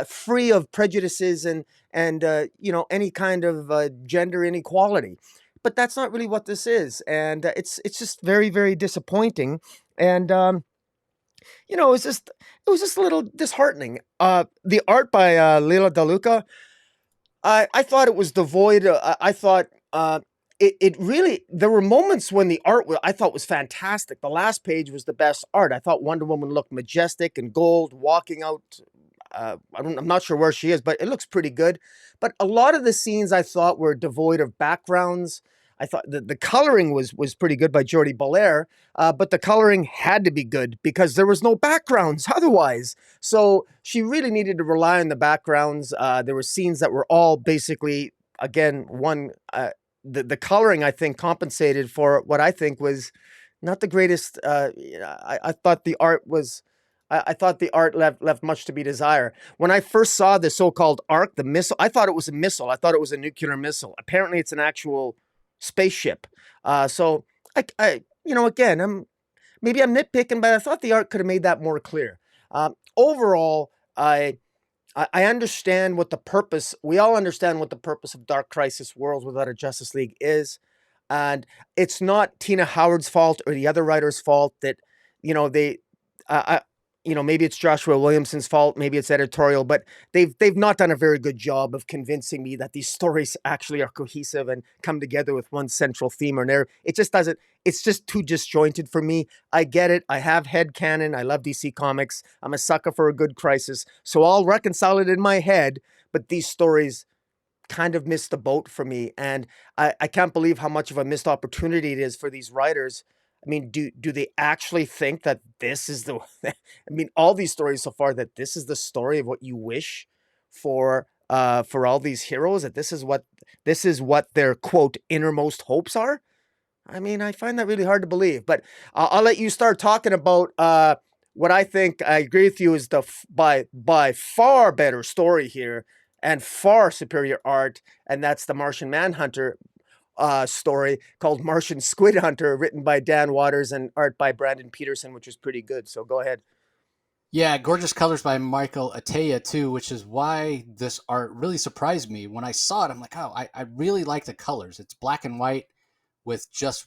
free of prejudices and any kind of gender inequality. But that's not really what this is, and it's just very, very disappointing. And it was just a little disheartening. The art by Leila DeLuca, I thought it was devoid. I thought it really, there were moments when the art I thought was fantastic. The last page was the best art. I thought Wonder Woman looked majestic and gold, walking out. I'm not sure where she is, but it looks pretty good. But a lot of the scenes I thought were devoid of backgrounds. I thought the coloring was pretty good by Jordi Belair, but the coloring had to be good because there was no backgrounds otherwise. So she really needed to rely on the backgrounds. There were scenes that were all basically, again, the coloring, I think, compensated for what I think was not the greatest. I thought the art was. I thought the art left much to be desired. When I first saw the so-called Ark, the missile, I thought it was a missile. I thought it was a nuclear missile. Apparently, it's an actual spaceship. So again, maybe I'm nitpicking, but I thought the art could have made that more clear. Overall, I understand what the purpose. We all understand what the purpose of Dark Crisis Worlds Without a Justice League is, and it's not Tina Howard's fault or the other writers' fault that they. Maybe it's Joshua Williamson's fault, maybe it's editorial, but they've not done a very good job of convincing me that these stories actually are cohesive and come together with one central theme or narrative. It just doesn't. It's just too disjointed for me. I get it. I have headcanon. I love DC Comics. I'm a sucker for a good crisis, so I'll reconcile it in my head. But these stories kind of missed the boat for me, and I can't believe how much of a missed opportunity it is for these writers. I mean, do they actually think that this is the I mean, all these stories so far, that this is the story of what you wish for all these heroes, that this is what their quote innermost hopes are? I mean, I find that really hard to believe, but I'll let you start talking about what I think. I agree with you is by far better story here and far superior art, and that's the Martian Manhunter story called Martian Squid Hunter, written by Dan Waters and art by Brandon Peterson, which was pretty good. So go ahead. Yeah, gorgeous colors by Michael Ataya too, which is why this art really surprised me when I saw it. I'm like, oh, I really like the colors. It's black and white with just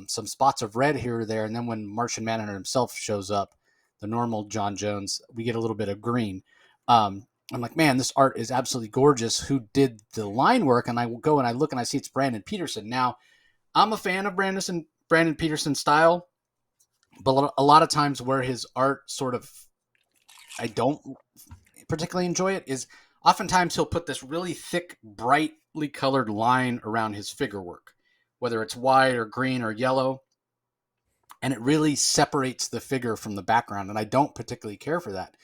some spots of red here or there, and then when Martian Manhunter himself shows up, the normal John Jones, we get a little bit of green. I'm like, man, this art is absolutely gorgeous. Who did the line work? And I go and I look and I see it's Brandon Peterson. Now, I'm a fan of Brandon Peterson's style, but a lot of times where his art sort of I don't particularly enjoy it is oftentimes he'll put this really thick, brightly colored line around his figure work, whether it's white or green or yellow, and it really separates the figure from the background. And I don't particularly care for that.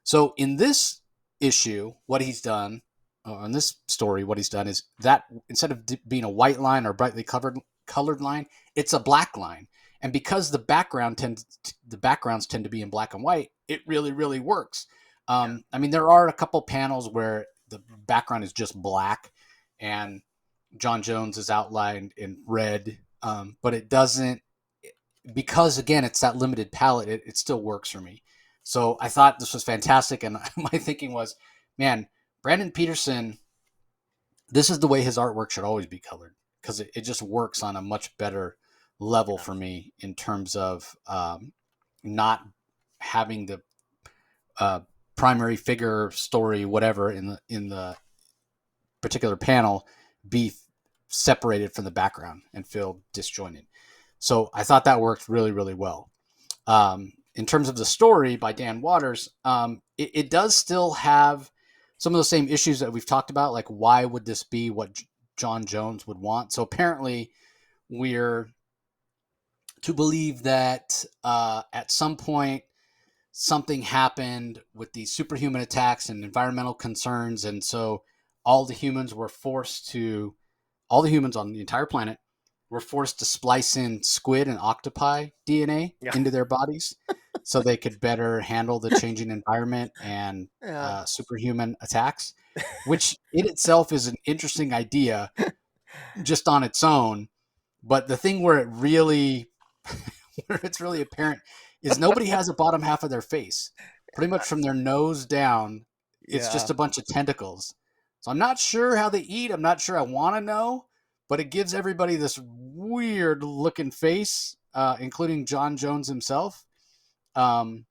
So in this issue, what he's done, in this story, what he's done is that instead of being a white line or brightly colored line, it's a black line. And because the backgrounds tend to be in black and white, it really, really works. I mean, there are a couple panels where the background is just black and John Jones is outlined in red, but it doesn't, because again, it's that limited palette, it still works for me. So I thought this was fantastic. And my thinking was, man, Brandon Peterson, this is the way his artwork should always be colored because it just works on a much better level for me in terms of not having the uh, primary figure story, whatever, in the particular panel be separated from the background and feel disjointed. So I thought that worked really, really well. In terms of the story by Dan Waters, it does still have some of the same issues that we've talked about. Like, why would this be what John Jones would want? So apparently, we're to believe that at some point something happened with these superhuman attacks and environmental concerns, and so all the humans were forced to all the humans on the entire planet were forced to splice in squid and octopi DNA Yeah. into their bodies so they could better handle the changing environment and Yeah. superhuman attacks, which in itself is an interesting idea just on its own. But the thing where it really, where it's really apparent is nobody has a bottom half of their face. Pretty much from their nose down, it's just Yeah. a bunch of tentacles. So I'm not sure how they eat. I'm not sure I want to know, but it gives everybody this weird looking face, including John Jones himself. Um,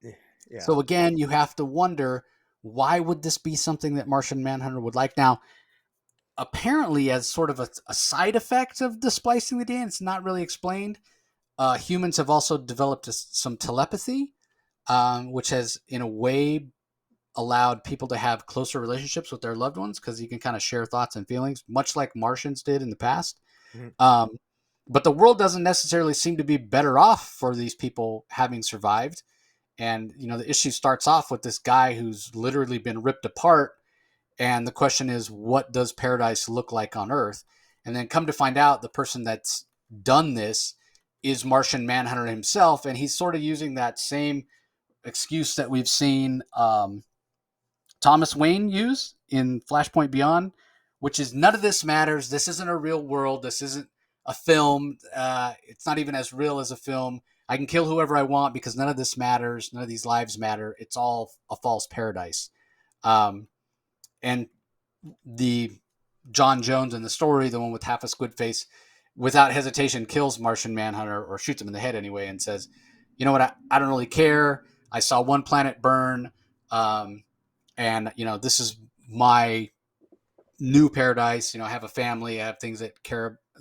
Yeah. so again, you have to wonder, why would this be something that Martian Manhunter would like? Now, apparently, as sort of a side effect of the splicing the DNA, it's not really explained. Humans have also developed some telepathy, which has, in a way, allowed people to have closer relationships with their loved ones because you can kind of share thoughts and feelings, much like Martians did in the past. Mhm. Um, but the world doesn't necessarily seem to be better off for these people having survived. And, the issue starts off with this guy who's literally been ripped apart. And the question is, what does paradise look like on Earth? And then come to find out, the person that's done this is Martian Manhunter himself. And he's sort of using that same excuse that we've seen Thomas Wayne use in Flashpoint Beyond, which is none of this matters. This isn't a real world. This isn't a film. It's not even as real as a film. I can kill whoever I want because none of this matters. None of these lives matter. It's all a false paradise. Um, and the John Jones in the story, the one with half a squid face, without hesitation kills Martian Manhunter, or shoots him in the head anyway, and says, "You know what? I don't really care. I saw one planet burn, and this is my new paradise. I have a family. I have things that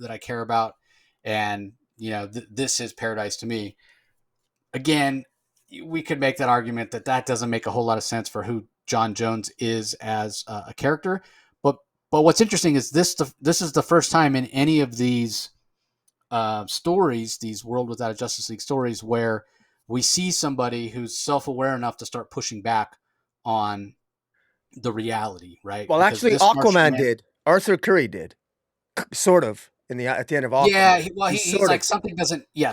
I care about, and this is paradise to me." Again, we could make that argument that doesn't make a whole lot of sense for who John Jones is as a character. But what's interesting is this is the first time in any of these stories, these World Without a Justice League stories, where we see somebody who's self-aware enough to start pushing back on the reality, right? Well, Because actually, this Martian Aquaman Man, did. Arthur Curry did, sort of, at the end of yeah, Aquaman. He he's sort of, like,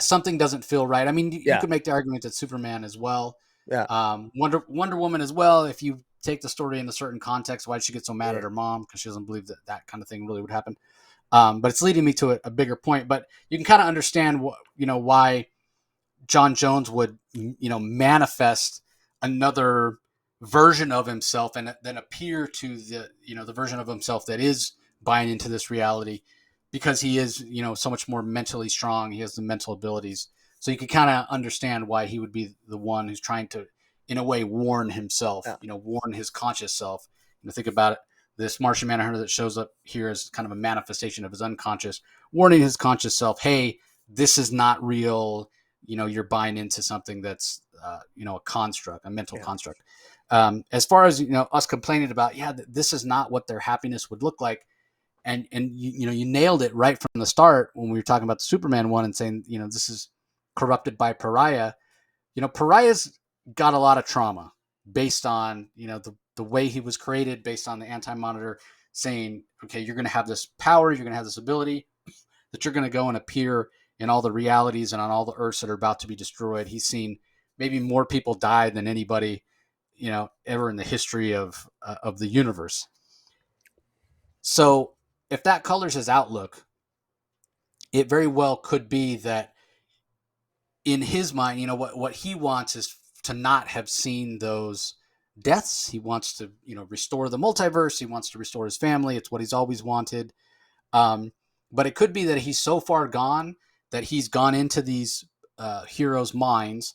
something doesn't feel right. I mean, you yeah, could make the argument that Superman as well, yeah, Wonder Woman as well. If you take the story in a certain context, why did she get so mad at yeah. her mom because she doesn't believe that kind of thing really would happen? But it's leading me to a bigger point. But you can kind of understand why John Jones would manifest another version of himself and then appear to the version of himself that is buying into this reality, because he is so much more mentally strong. He has the mental abilities, so you can kind of understand why he would be the one who's trying to in a way, warn himself, Yeah. warn his conscious self. Think about it. This Martian Manhunter that shows up here is kind of a manifestation of his unconscious, warning his conscious self, hey, this is not real. You're buying into something that's, a construct, a mental Yeah. construct. As far as, us complaining about, yeah, this is not what their happiness would look like. And you nailed it right from the start when we were talking about the Superman one and saying, this is corrupted by Pariah. Pariah's got a lot of trauma based on, the way he was created, based on the Anti-Monitor saying, okay, you're going to have this power, you're going to have this ability, that you're going to go and appear in all the realities and on all the Earths that are about to be destroyed. He's seen maybe more people die than anybody, ever in the history of the universe. So if that colors his outlook, it very well could be that in his mind, what he wants is to not have seen those deaths. He wants to, restore the multiverse. He wants to restore his family. It's what he's always wanted. But it could be that he's so far gone that he's gone into these heroes' minds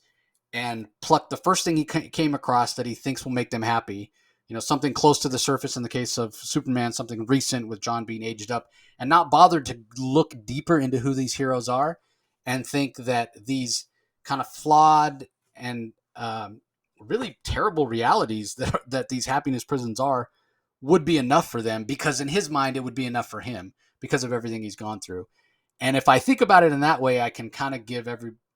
and plucked the first thing he came across that he thinks will make them happy. Something close to the surface in the case of Superman, something recent with John being aged up, and not bothered to look deeper into who these heroes are and think that these kind of flawed and really terrible realities that these happiness prisons are would be enough for them, because in his mind it would be enough for him because of everything he's gone through. And if I think about it in that way, I can kind of give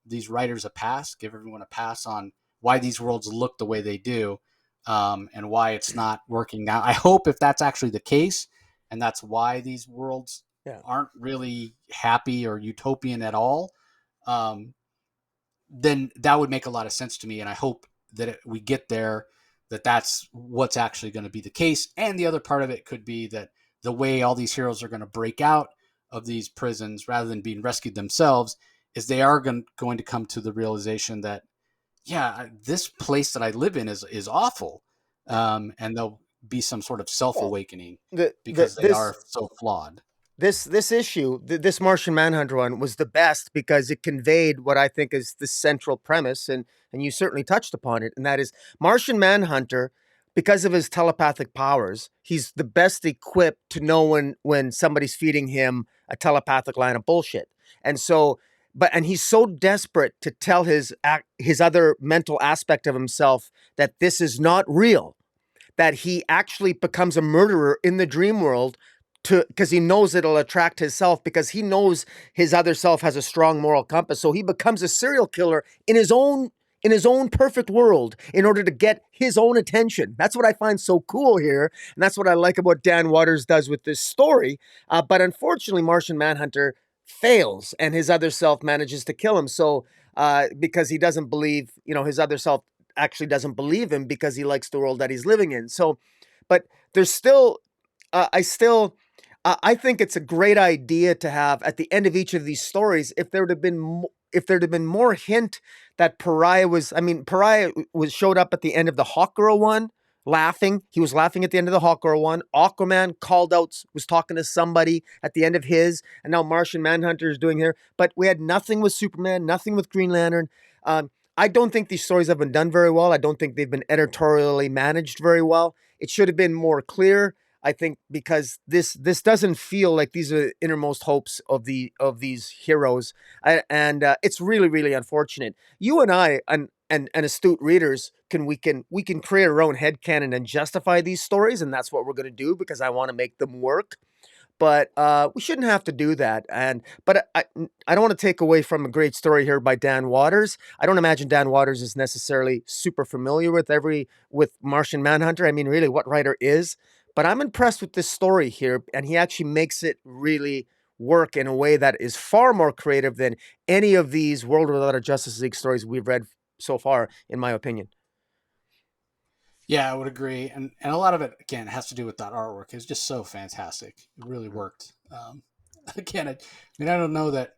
these writers a pass, give everyone a pass on why these worlds look the way they do, and why it's not working out. I hope if that's actually the case, and that's why these worlds Yeah. aren't really happy or utopian at all, um, then that would make a lot of sense to me. And I hope that we get there, that's what's actually going to be the case. And the other part of it could be that the way all these heroes are going to break out of these prisons rather than being rescued themselves is they are going to come to the realization that, yeah, this place that I live in is awful. Yeah. And there'll be some sort of Well, self-awakening the because they this are so flawed. this issue, this Martian Manhunter one was the best because it conveyed what I think is the central premise, and you certainly touched upon it, and that is Martian Manhunter, because of his telepathic powers, he's the best equipped to know when somebody's feeding him a telepathic line of bullshit. And so, and he's so desperate to tell his other mental aspect of himself that this is not real, that he actually becomes a murderer in the dream world, to because he knows it'll attract his self, because he knows his other self has a strong moral compass. So he becomes a serial killer in his own perfect world in order to get his own attention. That's what I find so cool here, and that's what I like about Dan Waters does with this story. But unfortunately, Martian Manhunter fails, and his other self manages to kill him. So because he doesn't believe, his other self actually doesn't believe him because he likes the world that he's living in. So, but there's still, I still, I think it's a great idea to have at the end of each of these stories, if there'd have been, if there'd have been more hint that Pariah was, I mean, Pariah was showed up at the end of the Hawkgirl one, laughing. He was laughing at the end of the Hawkgirl one. Aquaman called out, was talking to somebody at the end of his, and now Martian Manhunter is doing here. But we had nothing with Superman, nothing with Green Lantern. I don't think these stories have been done very well. I don't think they've been editorially managed very well. It should have been more clear, I think, because this doesn't feel like these are the innermost hopes of these heroes, and it's really, really unfortunate. You and I and astute readers we can create our own headcanon and justify these stories, and that's what we're going to do because I want to make them work. But we shouldn't have to do that. But I don't want to take away from a great story here by Dan Waters. I don't imagine Dan Waters is necessarily super familiar with Martian Manhunter. I mean, really, what writer is? But I'm impressed with this story here, and he actually makes it really work in a way that is far more creative than any of these World Without a Justice League stories we've read so far, in my opinion. Yeah, I would agree, and a lot of it again has to do with that artwork. It's just so fantastic. It really worked. Again, I mean, I don't know that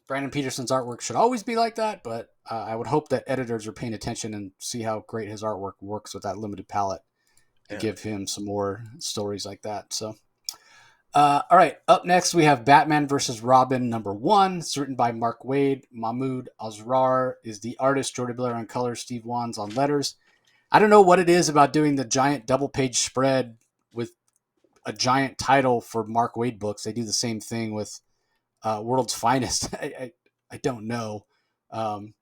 Brandon Peterson's artwork should always be like that, but I would hope that editors are paying attention and see how great his artwork works with that limited palette, and Yeah. give him some more stories like that. So, all right, up next we have Batman versus Robin #1. It's written by Mark Waid. Mahmoud Asrar is the artist. Jordi Belair on colors. Steve Wands on letters. I don't know what it is about doing the giant double page spread with a giant title for Mark Waid books. They do the same thing with World's Finest. I don't know. Um,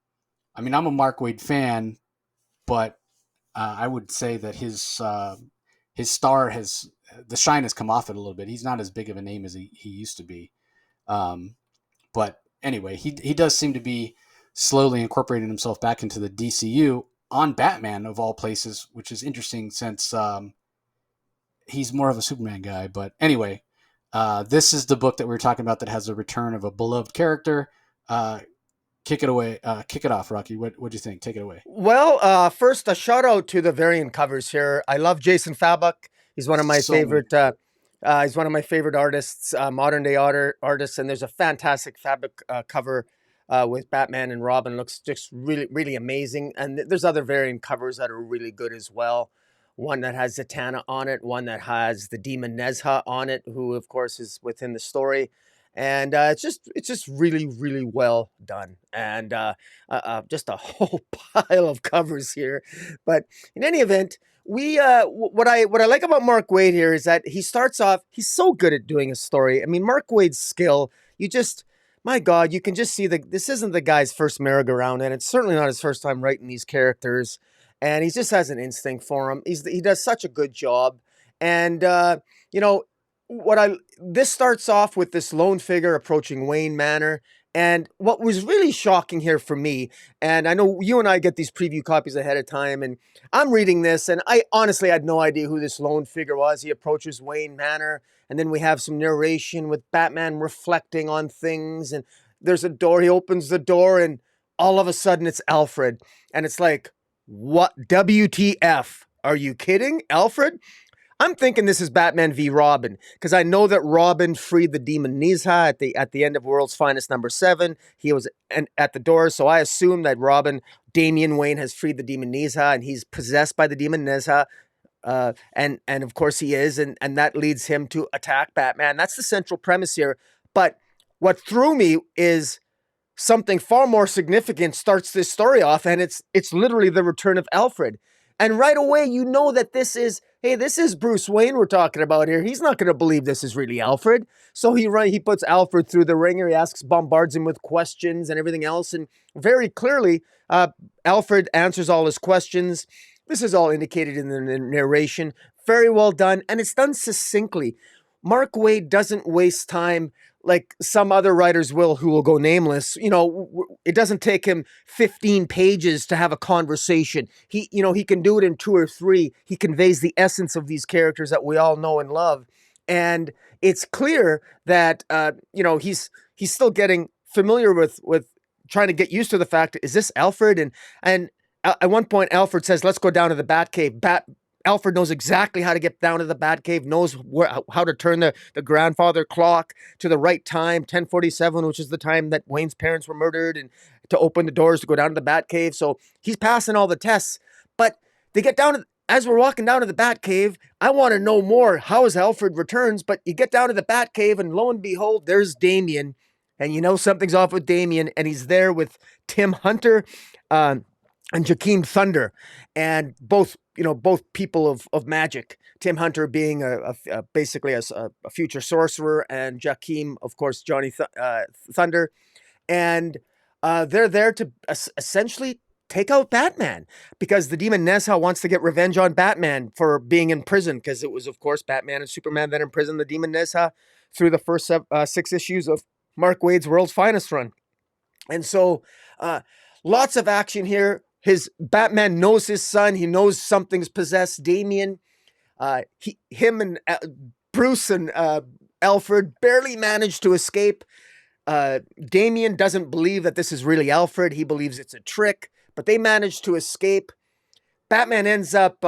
I mean, I'm a Mark Waid fan, but I would say that his star has the shine has come off it a little bit. He's not as big of a name as he used to be. Um, but anyway, he does seem to be slowly incorporating himself back into the DCU on Batman of all places, which is interesting since he's more of a Superman guy. But anyway, this is the book that we were talking about that has a return of a beloved character. Uh, kick it away. Kick it off, Rocky. What do you think? Take it away. Well, first a shout out to the variant covers here. I love Jason Fabok. He's one of my So favorite. He's one of my favorite artists, modern day artists, and there's a fantastic Fabok cover with Batman and Robin. Looks just really, really amazing. And there's other variant covers that are really good as well. One that has Zatanna on it, one that has the demon Nezha on it, who of course is within the story. And it's just really, really well done. And just a whole pile of covers here. But in any event, what I like about Mark Waid here is that he starts off. He's so good at doing a story. I mean, Mark Waid's skill. You just, my God, you can just see that this isn't the guy's first merry-go-round, and it's certainly not his first time writing these characters. And he just has an instinct for him. He does such a good job. And you know what I this starts off with this lone figure approaching Wayne Manor. And what was really shocking here for me, and I know you and I get these preview copies ahead of time, and I'm reading this, and I honestly had no idea who this lone figure was. He approaches Wayne Manor, and then we have some narration with Batman reflecting on things, and there's a door. He opens the door, and all of a sudden it's Alfred. And it's like, what? WTF? Are you kidding? Alfred? I'm thinking this is Batman v Robin because I know that Robin freed the demon Nizha at the end of World's Finest #7. He was at the door, so I assume that Damian Wayne has freed the demon Nizha and he's possessed by the demon Nizha. And of course he is, and that leads him to attack Batman. That's the central premise here. But what threw me is something far more significant starts this story off, and it's literally the return of Alfred. And right away, you know that this is Bruce Wayne we're talking about here. He's not going to believe this is really Alfred. So he puts Alfred through the ringer. He bombards him with questions and everything else. And very clearly, Alfred answers all his questions. This is all indicated in the narration. Very well done. And it's done succinctly. Mark Waid doesn't waste time like some other writers who will go nameless. It doesn't take him 15 pages to have a conversation. He can do it in 2 or 3. He conveys the essence of these characters that we all know and love. And it's clear that, he's still getting familiar with trying to get used to the fact, is this Alfred? And at one point, Alfred says, let's go down to the Batcave. Alfred knows exactly how to get down to the Batcave, knows how to turn the grandfather clock to the right time, 10:47, which is the time that Wayne's parents were murdered, and to open the doors to go down to the Batcave. So he's passing all the tests. But they get down as we're walking down to the Batcave, I want to know more. How is Alfred returns? But you get down to the Batcave, and lo and behold, there's Damian. And you know something's off with Damian, and he's there with Tim Hunter and Jakeem Thunder, and both people of magic. Tim Hunter being basically a future sorcerer, and Jakeem, of course, Johnny Thunder, and they're there to essentially take out Batman because the demon Nezha wants to get revenge on Batman for being in prison, because it was, of course, Batman and Superman that imprisoned the demon Nezha through the first 6 issues of Mark Waid's World's Finest run. And so lots of action here. His Batman knows his son. He knows something's possessed Damian. Him and Bruce and Alfred barely managed to escape. Damian doesn't believe that this is really Alfred. He believes it's a trick, but they managed to escape. Batman ends up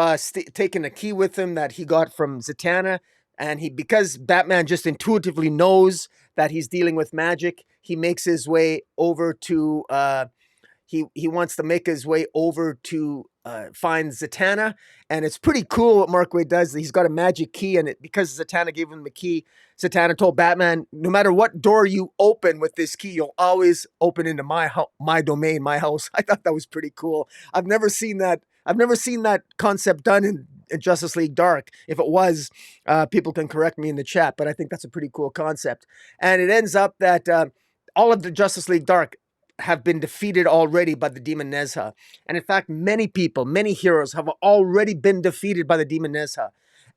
taking a key with him that he got from Zatanna, and because Batman just intuitively knows that he's dealing with magic, he makes his way over to he wants to make his way over to find Zatanna. And it's pretty cool what Mark Waid does. He's got a magic key, and because Zatanna gave him the key, Zatanna told Batman, no matter what door you open with this key, you'll always open into my domain, my house. I thought that was pretty cool. I've never seen that I've never seen that concept done in Justice League Dark. If it was, people can correct me in the chat, but I think that's a pretty cool concept. And it ends up that all of the Justice League Dark have been defeated already by the Demon Nezha. And in fact, many people, many heroes have already been defeated by the Demon Nezha.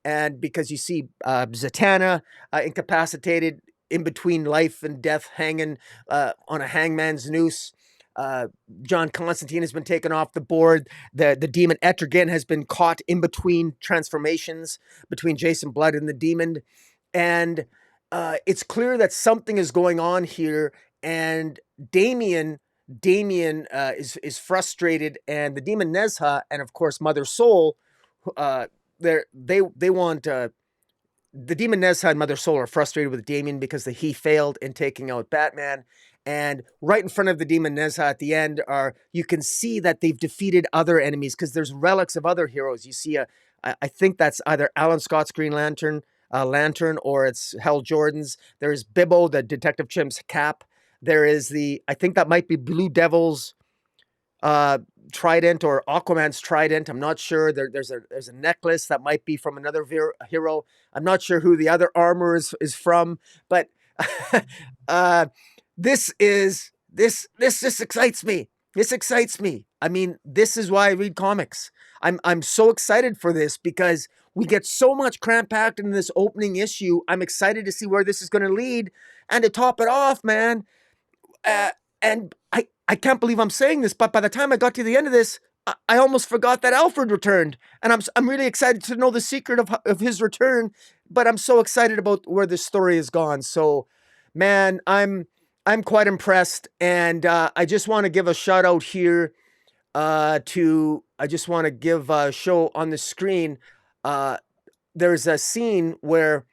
And because you see Zatanna incapacitated in between life and death, hanging on a hangman's noose. Uh, John Constantine has been taken off the board. The demon Etrigan has been caught in between transformations between Jason Blood and the demon. And it's clear that something is going on here. And Damien is frustrated, and the demon Nezha, and of course Mother Soul, uh, they want the demon Nezha and Mother Soul are frustrated with Damien because he failed in taking out Batman. And right in front of the demon Nezha at the end you can see that they've defeated other enemies because there's relics of other heroes. You see I think that's either Alan Scott's Green Lantern, or it's Hal Jordan's. There's Bibbo, the Detective Chimps cap. There is I think that might be Blue Devil's trident or Aquaman's trident. I'm not sure. There's a necklace that might be from another hero. I'm not sure who the other armor is from, but this just excites me. This excites me. I mean, this is why I read comics. I'm so excited for this because we get so much cram packed in this opening issue. I'm excited to see where this is going to lead, and to top it off, man. And I can't believe I'm saying this, but by the time I got to the end of this, I almost forgot that Alfred returned, and I'm really excited to know the secret of his return. But I'm so excited about where this story has gone. So, man, I'm quite impressed, and I just want to give a shout out here to I just want to give a show on the screen. There's a scene where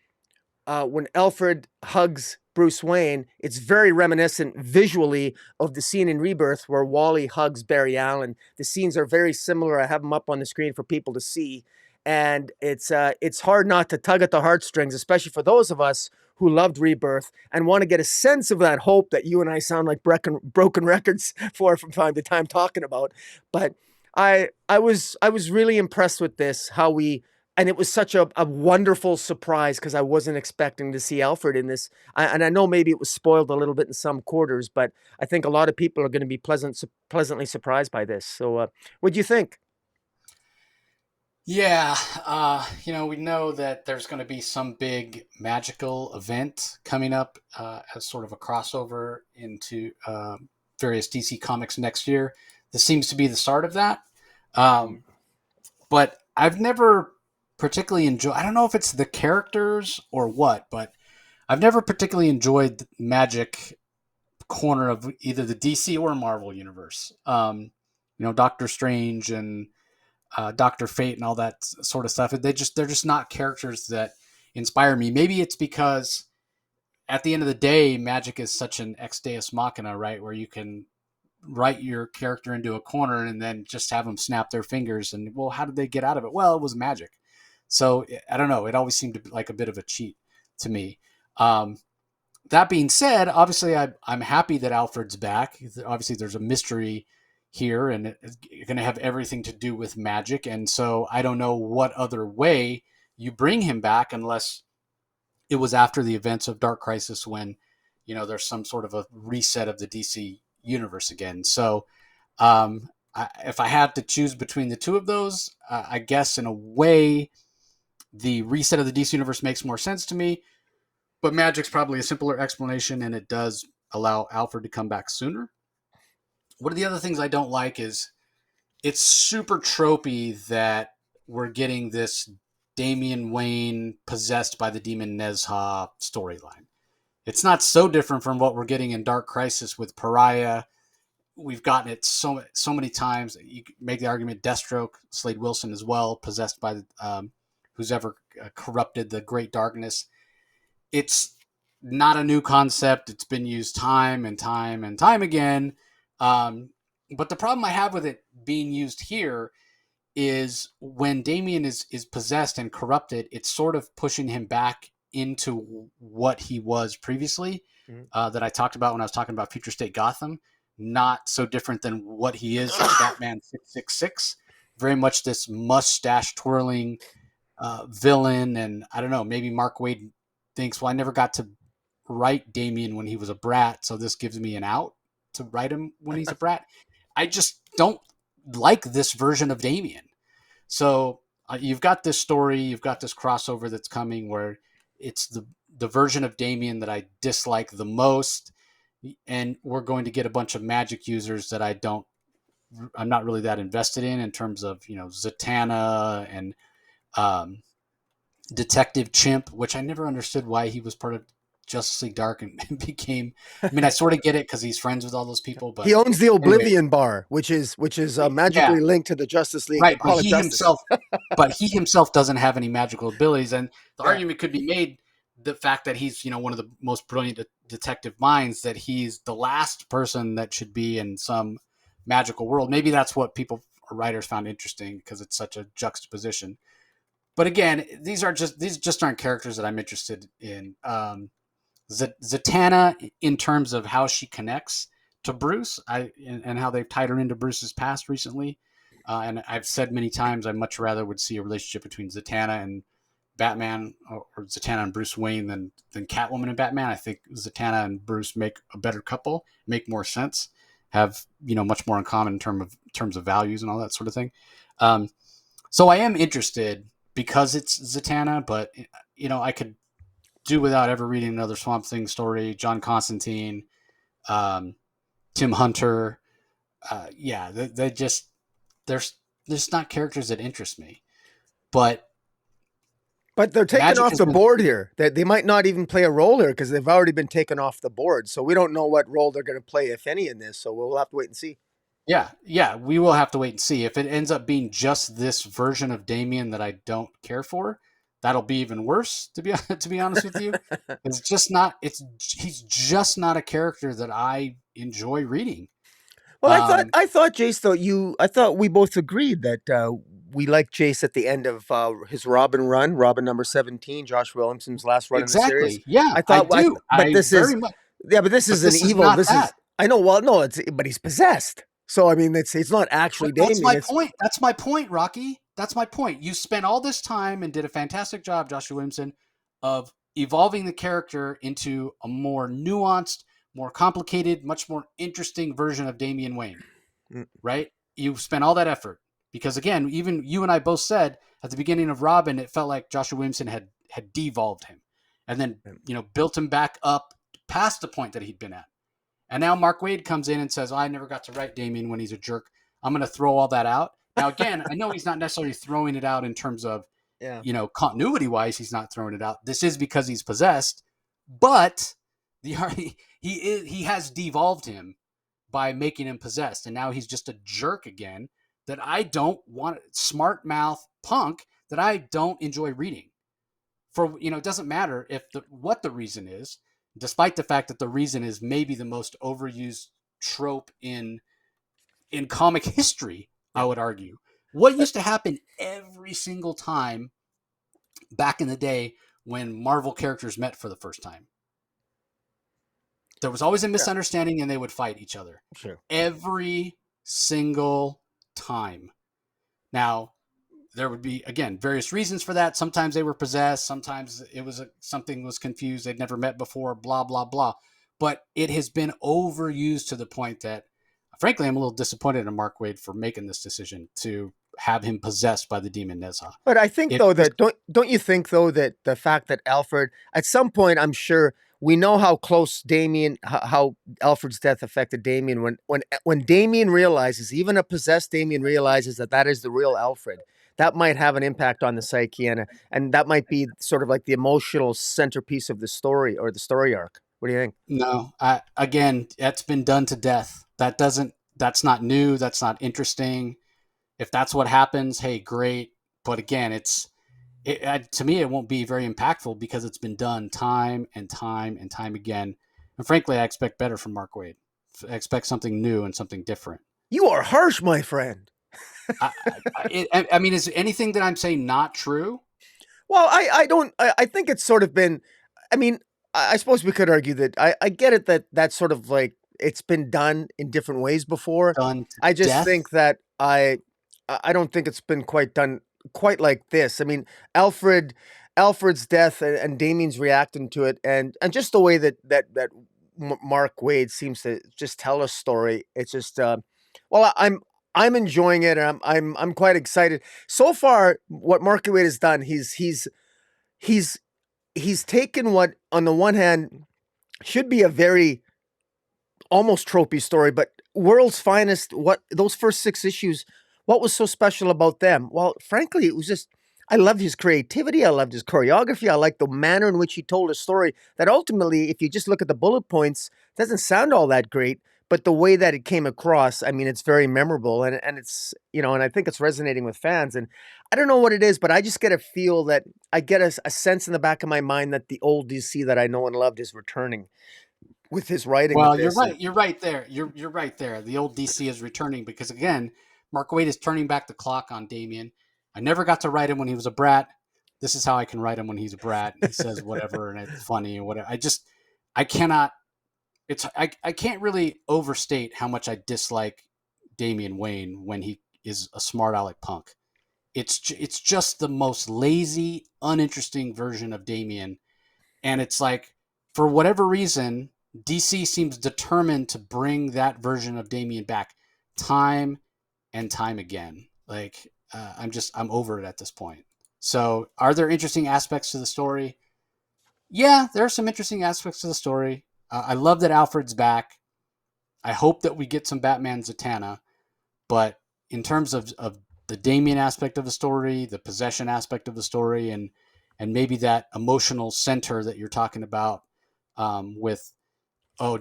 when Alfred hugs Bruce Wayne, it's very reminiscent visually of the scene in Rebirth where Wally hugs Barry Allen. The scenes are very similar. I have them up on the screen for people to see, and it's hard not to tug at the heartstrings, especially for those of us who loved Rebirth and want to get a sense of that hope that you and I sound like broken records for from time to time talking about. But I was really impressed with this, how we and it was such a wonderful surprise because I wasn't expecting to see Alfred in this. And I know maybe it was spoiled a little bit in some quarters, but I think a lot of people are going to be pleasantly surprised by this. So, what do you think? Yeah, we know that there's going to be some big magical event coming up as sort of a crossover into various DC comics next year. This seems to be the start of that. Um, but I've never particularly enjoyed. I don't know if it's the characters or what, but I've never particularly enjoyed the Magic corner of either the DC or Marvel universe. Doctor Strange and Doctor Fate and all that sort of stuff. They're just not characters that inspire me. Maybe it's because at the end of the day, Magic is such an ex deus machina, right? Where you can write your character into a corner and then just have them snap their fingers. And well, how did they get out of it? Well, it was magic. So I don't know. It always seemed to be like a bit of a cheat to me. Um, that being said, obviously I'm happy that Alfred's back. Obviously, there's a mystery here, and it's going to have everything to do with magic. And so I don't know what other way you bring him back unless it was after the events of Dark Crisis when there's some sort of a reset of the DC universe again. So if I had to choose between the two of those, I guess in a way the reset of the DC universe makes more sense to me. But Magic's probably a simpler explanation, and it does allow Alfred to come back sooner. One of the other things I don't like is it's super tropey that we're getting this Damian Wayne possessed by the demon Nezha storyline. It's not so different from what we're getting in Dark Crisis with Pariah. We've gotten it so many times. You can make the argument Deathstroke, Slade Wilson as well, possessed by who's ever corrupted the Great Darkness. It's not a new concept. It's been used time and time and time again. But the problem I have with it being used here is when Damien is possessed and corrupted, it's sort of pushing him back into what he was previously, that I talked about when I was talking about Future State Gotham. Not so different than what he is in Batman 666. very much this mustache twirling villain. And I don't know, maybe Mark Waid thinks, well, I never got to write Damien when he was a brat, so this gives me an out to write him when he's a brat. I just don't like this version of Damien. So you've got this story, you've got this crossover that's coming where it's the version of Damien that I dislike the most, and we're going to get a bunch of magic users that I'm not really that invested in terms of Zatanna and um, Detective Chimp, which I never understood why he was part of Justice League Dark and became. I mean, I sort of get it because he's friends with all those people, He but owns the anyway, Oblivion Bar, which is yeah, magically linked to the Justice League right. Hall of Justice. But he himself doesn't have any magical abilities, and the Yeah. argument could be made the fact that he's one of the most brilliant detective minds, that he's the last person that should be in some magical world. Maybe that's what people or writers found interesting because it's such a juxtaposition. But again, these just aren't characters that I'm interested in. Zatanna, in terms of how she connects to Bruce, and how they've tied her into Bruce's past recently. And I've said many times I much rather would see a relationship between Zatanna and Batman, or Zatanna and Bruce Wayne, than Catwoman and Batman. I think Zatanna and Bruce make a better couple, make more sense, have much more in common in terms of values and all that sort of thing. So I am interested because it's Zatanna, but I could do without ever reading another Swamp Thing story. John Constantine, um, Tim Hunter, yeah, they just there's not characters that interest me. But But they're taken Magic off has the been, board here. They might not even play a role here because they've already been taken off the board. So we don't know what role they're going to play, if any, in this. So we'll have to wait and see. yeah. We will have to wait and see if it ends up being just this version of Damien that I don't care for. That'll be even worse, to be to be honest with you. It's just not. He's just not a character that I enjoy reading. Well, Um, I thought Jace, though I thought we both agreed that we liked Jace at the end of his Robin run, Robin number 17, Josh Williamson's last run in the series. exactly. Yeah, I I thought, do. but I this very is, much. yeah, but this But is an this is evil. not This is, that. I know. Well, no, but he's possessed. So I mean, it's not But actually that's Damien. my It's point. That's my point, Rocky. That's my point. You spent all this time and did a fantastic job, Joshua Williamson, of evolving the character into a more nuanced, more complicated, much more interesting version of Damian Wayne, mm, right? You spent all that effort because, again, even you and I both said at the beginning of Robin, it felt like Joshua Williamson had devolved him, and then mm. built him back up past the point that he'd been at. And now Mark Waid comes in and says, oh, I never got to write Damien when he's a jerk. I'm going to throw all that out. Now, again, I know he's not necessarily throwing it out in terms of, Yeah. continuity wise, he's not throwing it out. This is because he's possessed, but he has devolved him by making him possessed. And now he's just a jerk again that I don't want, smart mouth punk that I don't enjoy reading. It doesn't matter what the reason is, despite the fact that the reason is maybe the most overused trope in comic history. I Yeah. would argue. What used to happen every single time back in the day when Marvel characters met for the first time? There was always a Yeah. misunderstanding and they would fight each other Sure. every single time. Now, there would be, again, various reasons for that. Sometimes they were possessed, sometimes it was something was confused, they'd never met before, blah blah blah. But it has been overused to the point that, frankly, I'm a little disappointed in Mark Waid for making this decision to have him possessed by the demon Nezha. But I think It though just that don't you think though that the fact that Alfred at some point, I'm sure we know how close Damien, how Alfred's death affected Damien, when Damien realizes, even a possessed Damien realizes that that is the real Alfred, that might have an impact on the psyche, and that might be sort of like the emotional centerpiece of the story or the story arc. What do you think? no. Again, that's been done to death. That's not new. That's not interesting. If that's what happens, hey, great. But again, to me, it won't be very impactful because it's been done time and time and time again. And frankly, I expect better from Mark Waid. I expect something new and something different. You are harsh, my friend. I mean, is anything that I'm saying not true? Well, I don't. I think it's sort of been. I mean, I suppose we could argue that I get it that that's sort of like it's been done in different ways before. Done to I just death? think that I don't think it's been quite done quite like this. I mean, Alfred Alfred's death and Damien's reacting to it, and just the way that Mark Wade seems to just tell a story. It's just well, I'm enjoying it, and I'm quite excited. So far, what Mark Wade has done, he's he's taken what on the one hand should be a very almost tropey story, but World's Finest, what those first 6 issues, what was so special about them? Well, frankly, it was just I loved his creativity, I loved his choreography, I liked the manner in which he told a story that ultimately, if you just look at the bullet points, doesn't sound all that great, but the way that it came across, I mean, it's very memorable and it's, and I think it's resonating with fans. And I don't know what it is, but I just get a feel that I get a sense in the back of my mind that the old DC that I know and loved is returning with his writing with Well, you're this. And right. You're right there. You're right there. The old DC is returning because again, Mark Waid is turning back the clock on Damien. I never got to write him when he was a brat. This is how I can write him when he's a brat. He says whatever and it's funny and whatever. I cannot. I can't really overstate how much I dislike Damian Wayne when he is a smart aleck punk. It's just the most lazy, uninteresting version of Damian, and it's like for whatever reason, DC seems determined to bring that version of Damian back time and time again. Like I'm over it at this point. So, are there interesting aspects to the story? Yeah, there are some interesting aspects to the story. I love that Alfred's back. I hope that we get some Batman Zatanna, but in terms of the Damien aspect of the story, the possession aspect of the story, and maybe that emotional center that you're talking about with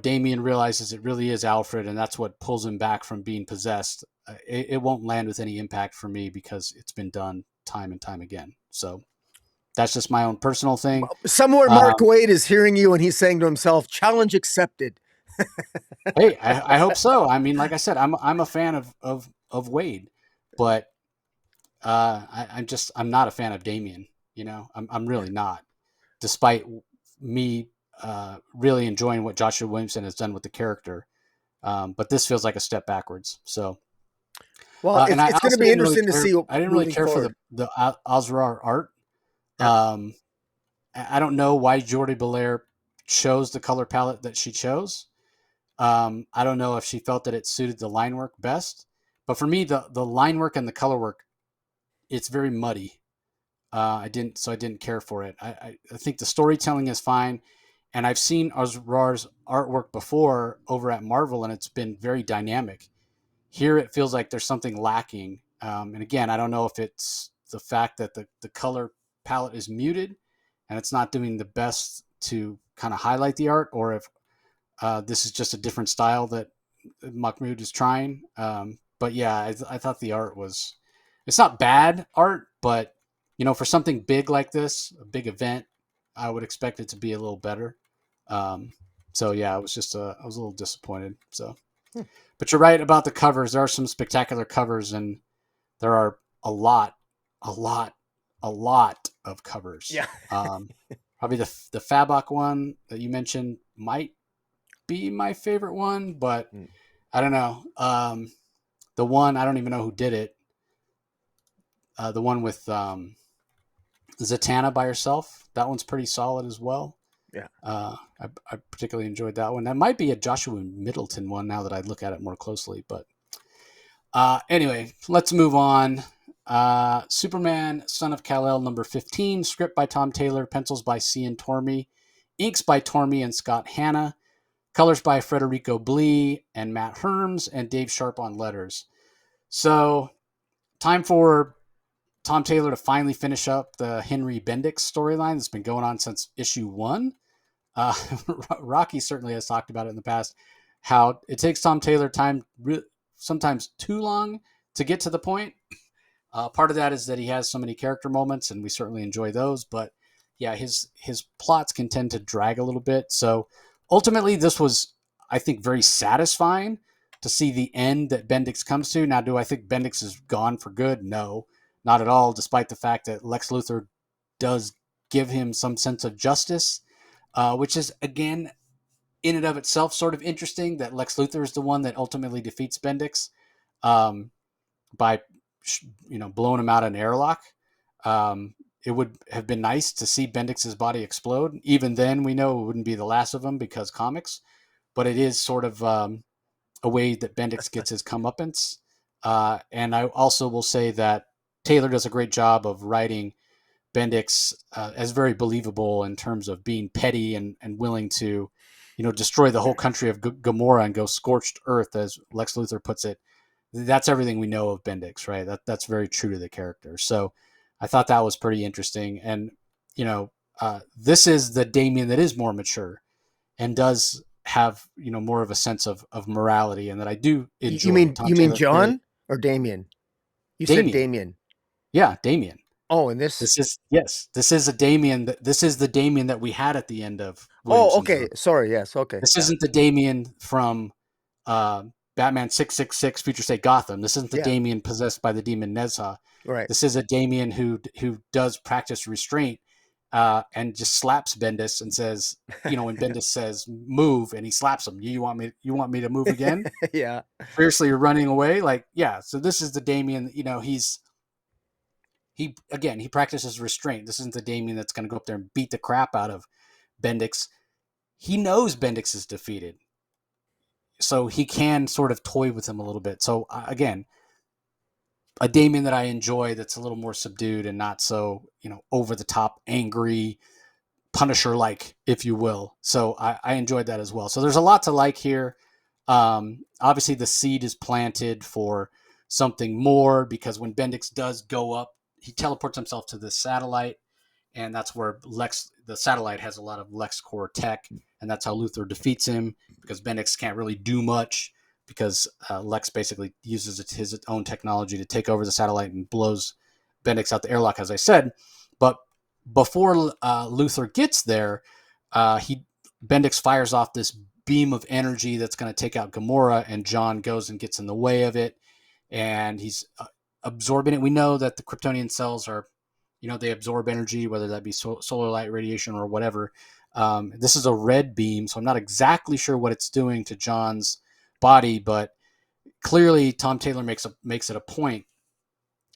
Damien realizes it really is Alfred, and that's what pulls him back from being possessed. It won't land with any impact for me because it's been done time and time again. So that's just my own personal thing. somewhere Mark Um, Wade is hearing you and he's saying to himself, challenge accepted. hey, I hope so. I mean, like I said, I'm a fan of Wade, but I'm not a fan of Damien. I'm really not. Despite me really enjoying what Joshua Williamson has done with the character, but this feels like a step backwards. So, Well, and I it's going to also be didn't really interesting to care. see I didn't really moving care for forward. the Osrar art. Yeah. Um, I don't know why Jordi Belair chose the color palette that she chose. I don't know if she felt that it suited the line work best, but for me, the line work and the color work, it's very muddy. I didn't care for it. I think the storytelling is fine, and I've seen Osrar's artwork before over at Marvel, and it's been very dynamic. Here, it feels like there's something lacking, and again, I don't know if it's the fact that the color palette is muted, and it's not doing the best to kind of highlight the art, or if this is just a different style that Mahmoud is trying. But yeah, I thought the art was, it's not bad art, but for something big like this, a big event, I would expect it to be a little better. Um, so yeah, I was a little disappointed. So, Hmm. but you're right about the covers. There are some spectacular covers, and there are a lot, a lot, a lot of covers. Yeah. Probably the Fabok one that you mentioned might be my favorite one, but Mm. I don't know. The one I don't even know who did it. The one with Zatanna by herself. That one's pretty solid as well. Yeah. I particularly enjoyed that one. That might be a Joshua Middleton one now that I look at it more closely. But anyway, let's move on. Superman, Son of Kal-El, number 15. Script by Tom Taylor. Pencils by Cian Tormey. Inks by Tormey and Scott Hanna. Colors by Federico Blee and Matt Herms and Dave Sharp on letters. So, time for Tom Taylor to finally finish up the Henry Bendix storyline that's been going on since issue 1. Uh, Rocky certainly has talked about it in the past, how it takes Tom Taylor time, sometimes too long, to get to the point. Part of that is that he has so many character moments, and we certainly enjoy those. But yeah, his plots can tend to drag a little bit. So ultimately, this was, I think, very satisfying to see the end that Bendix comes to. Now, do I think Bendix is gone for good? No, not at all. Despite the fact that Lex Luthor does give him some sense of justice, which is again in and of itself sort of interesting that Lex Luthor is the one that ultimately defeats Bendix. By blown him out of an airlock. Um, it would have been nice to see Bendix's body explode. Even then, we know it wouldn't be the last of him because comics, but it is sort of a way that Bendix gets his comeuppance. And I also will say that Taylor does a great job of writing Bendix as very believable in terms of being petty and willing to, destroy the whole country of Gamora and go scorched earth, as Lex Luthor puts it. That's everything we know of Bendix, right? That's very true to the character. So I thought that was pretty interesting. And, this is the Damian that is more mature and does have, more of a sense of morality, and that I do You enjoy. mean Tom you mean Taylor clearly. John or Damien? You said Damien. Damien. Yeah, Damien. Oh, and this. This is a Damien. This is the Damien that we had at the end of Oh, Williamson's okay. run. Sorry. Yes. Okay. This Yeah. isn't the Damien from uh, Batman 666 Future State Gotham. This isn't the Yeah. Damien possessed by the demon Nezha. Right. This is a Damien who does practice restraint and just slaps Bendis and says, when Bendis says move and he slaps him, you want me to move again? Yeah. Seriously, you're running away? Like, yeah. So this is the Damien. He practices restraint. This isn't the Damien that's going to go up there and beat the crap out of Bendix. He knows Bendix is defeated, so he can sort of toy with him a little bit. So again, a Damien that I enjoy, that's a little more subdued and not so over the top, angry, Punisher like, if you will. So I enjoyed that as well. So there's a lot to like here. Obviously, the seed is planted for something more, because when Bendix does go up, he teleports himself to this satellite, and that's where the satellite has a lot of LexCorp tech, and that's how Luthor defeats him, because Bendix can't really do much, because Lex basically uses his own technology to take over the satellite and blows Bendix out the airlock, as I said. But before Luthor gets there, he Bendix fires off this beam of energy that's going to take out Gamora, and John goes and gets in the way of it, and he's absorbing it. We know that the Kryptonian cells are, they absorb energy, whether that be solar light radiation or whatever. This is a red beam, so I'm not exactly sure what it's doing to John's body, but clearly Tom Taylor makes it a point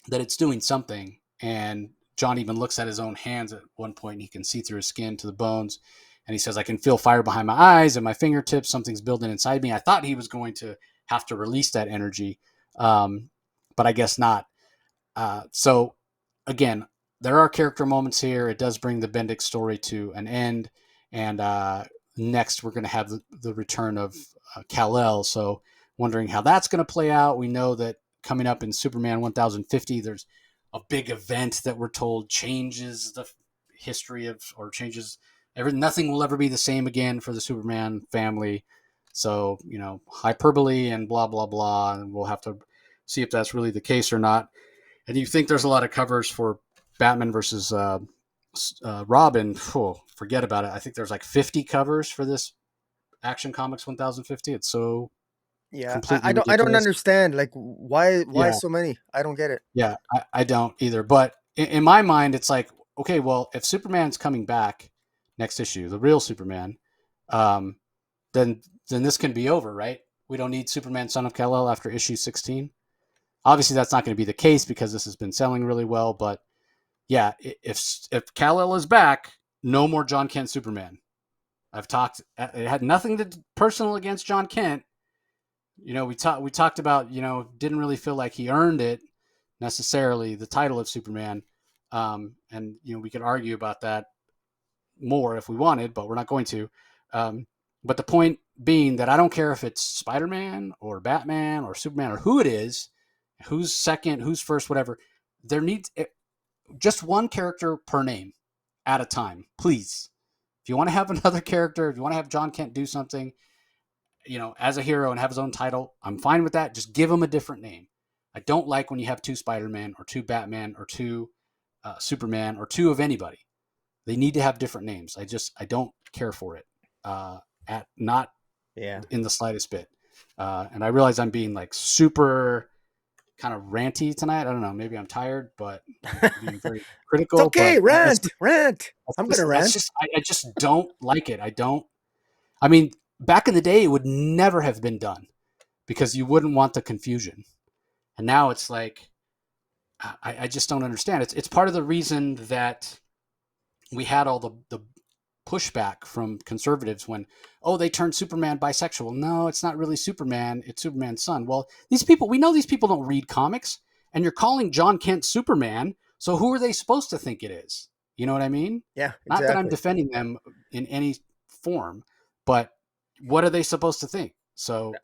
that it's doing something. And John even looks at his own hands at one point, and he can see through his skin to the bones. And he says, I can feel fire behind my eyes and my fingertips. Something's building inside me. I thought he was going to have to release that energy, but I guess not. So, again, there are character moments here. It does bring the Bendix story to an end. And next, we're going to have the return of Kal-El. So, wondering how that's going to play out. We know that coming up in Superman 1050, there's a big event that we're told changes the history of, or changes everything. Nothing will ever be the same again for the Superman family. So, hyperbole and blah, blah, blah. And we'll have to see if that's really the case or not. And you think there's a lot of covers for Batman versus Robin. Forget about it. I think there's like 50 covers for this Action Comics 1050. It's so Yeah. completely I don't ridiculous. understand. Like, why Yeah, so many? I don't get it. yeah, I don't either. But in my mind, it's like, okay, well, if Superman's coming back next issue, the real Superman, um, then this can be over, right? We don't need Superman Son of Kal-El after issue 16. Obviously, that's not going to be the case because this has been selling really well. But yeah, if Kal-El is back, no more John Kent Superman. I've talked. It had nothing to personal against John Kent. We talked about, didn't really feel like he earned it necessarily, the title of Superman. And we could argue about that more if we wanted, but we're not going to. But the point being that I don't care if it's Spider-Man or Batman or Superman or who it is, who's second, who's first, whatever. There needs just one character per name at a time, please. If you want to have another character, if you want to have John Kent do something, as a hero and have his own title, I'm fine with that. Just give him a different name. I don't like when you have two Spider-Man or two Batman or two Superman or two of anybody. They need to have different names. I don't care for it. At not Yeah. in the slightest bit. And I realize I'm being like super kind of ranty tonight. I don't know. Maybe I'm tired, but being very It's critical. okay. But Rant. Rant. I'm gonna that's rant. just I just don't like it. I don't. I mean, back in the day, it would never have been done because you wouldn't want the confusion. And now it's like, I just don't understand. It's part of the reason that we had all the pushback from conservatives when, oh, they turned Superman bisexual. No, it's not really Superman, it's Superman's son. Well, these people, we know these people don't read comics, and you're calling John Kent Superman, so who are they supposed to think it is? You know what I mean? Yeah, Not that I'm exactly. defending them in any form, but what are they supposed to think? So,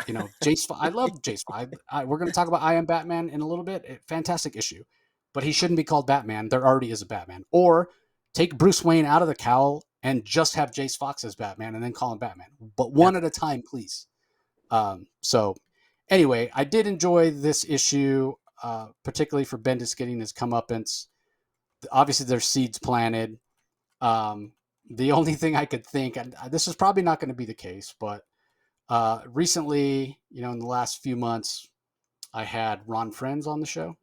Jace, I love Jace. We're going to talk about I Am Batman in a little bit. Fantastic issue. But he shouldn't be called Batman. There already is a Batman. Or take Bruce Wayne out of the cowl and just have Jace Fox as Batman and then call him Batman. But Yeah, one at a time, please. So, anyway, I did enjoy this issue, particularly for Bendis getting his comeuppance. Obviously, there's seeds planted. Um, the only thing I could think, and this is probably not going to be the case, but recently, in the last few months, I had Ron Friends on the show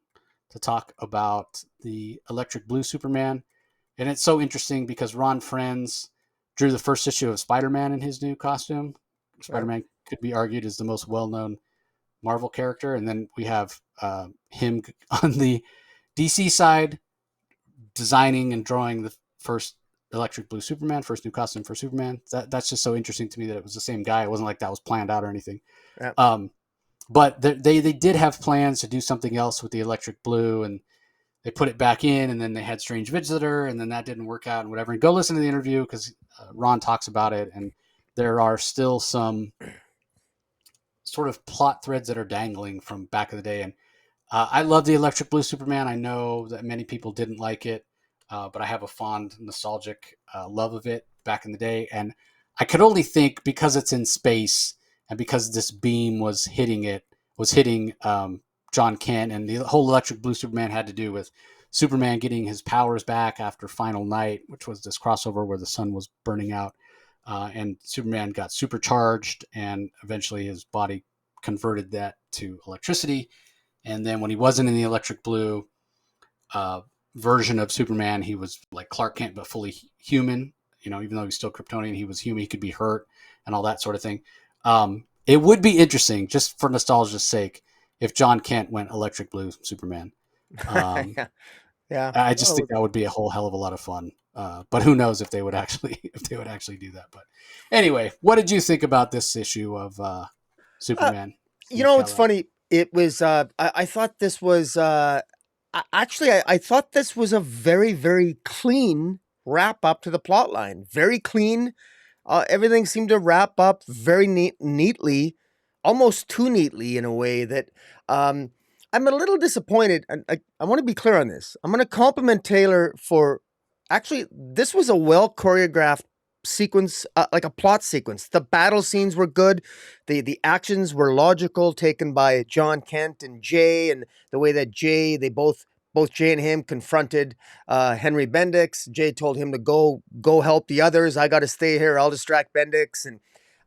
to talk about the Electric Blue Superman. And it's so interesting because Ron Friends drew the first issue of Spider-Man in his new costume. right. Spider-Man could be argued is the most well-known Marvel character. And then we have him on the DC side designing and drawing the first Electric Blue Superman, first new costume for Superman. That's just so interesting to me that it was the same guy. It wasn't like that was planned out or anything. Yeah. Um, but they did have plans to do something else with the Electric Blue, and they put it back in, and then they had Strange Visitor, and then that didn't work out and whatever. And go listen to the interview because Ron talks about it, and there are still some sort of plot threads that are dangling from back in the day. And I love the Electric Blue Superman. I know that many people didn't like it, but I have a fond, nostalgic love of it back in the day. And I could only think because it's in space and because this beam was hitting John Kent, and the whole Electric Blue Superman had to do with Superman getting his powers back after Final Night, which was this crossover where the sun was burning out. And Superman got supercharged, and eventually his body converted that to electricity. And then when he wasn't in the Electric Blue uh, version of Superman, he was like Clark Kent, but fully human. Even though he's still Kryptonian, he was human. He could be hurt and all that sort of thing. It would be interesting, just for nostalgia's sake, if John Kent went Electric Blue Superman. Um, Yeah. Yeah. I just think Oh, that would be a whole hell of a lot of fun. But who knows if they would actually do that? But anyway, what did you think about this issue of uh, Superman? Steve it's Kal-El. funny. It was. I thought this was. Actually, I thought this was a very, very clean wrap up to the plot line. Very clean. Everything seemed to wrap up very neatly, almost too neatly in a way that um, I'm a little disappointed. And I want to be clear on this. I'm going to compliment Taylor for actually, this was a well choreographed sequence, like a plot sequence. The battle scenes were good. The actions were logical, taken by John Kent and Jay, and the way that they both Jay and him confronted Henry Bendix. Jay told him to go help the others. I got to stay here. I'll distract Bendix,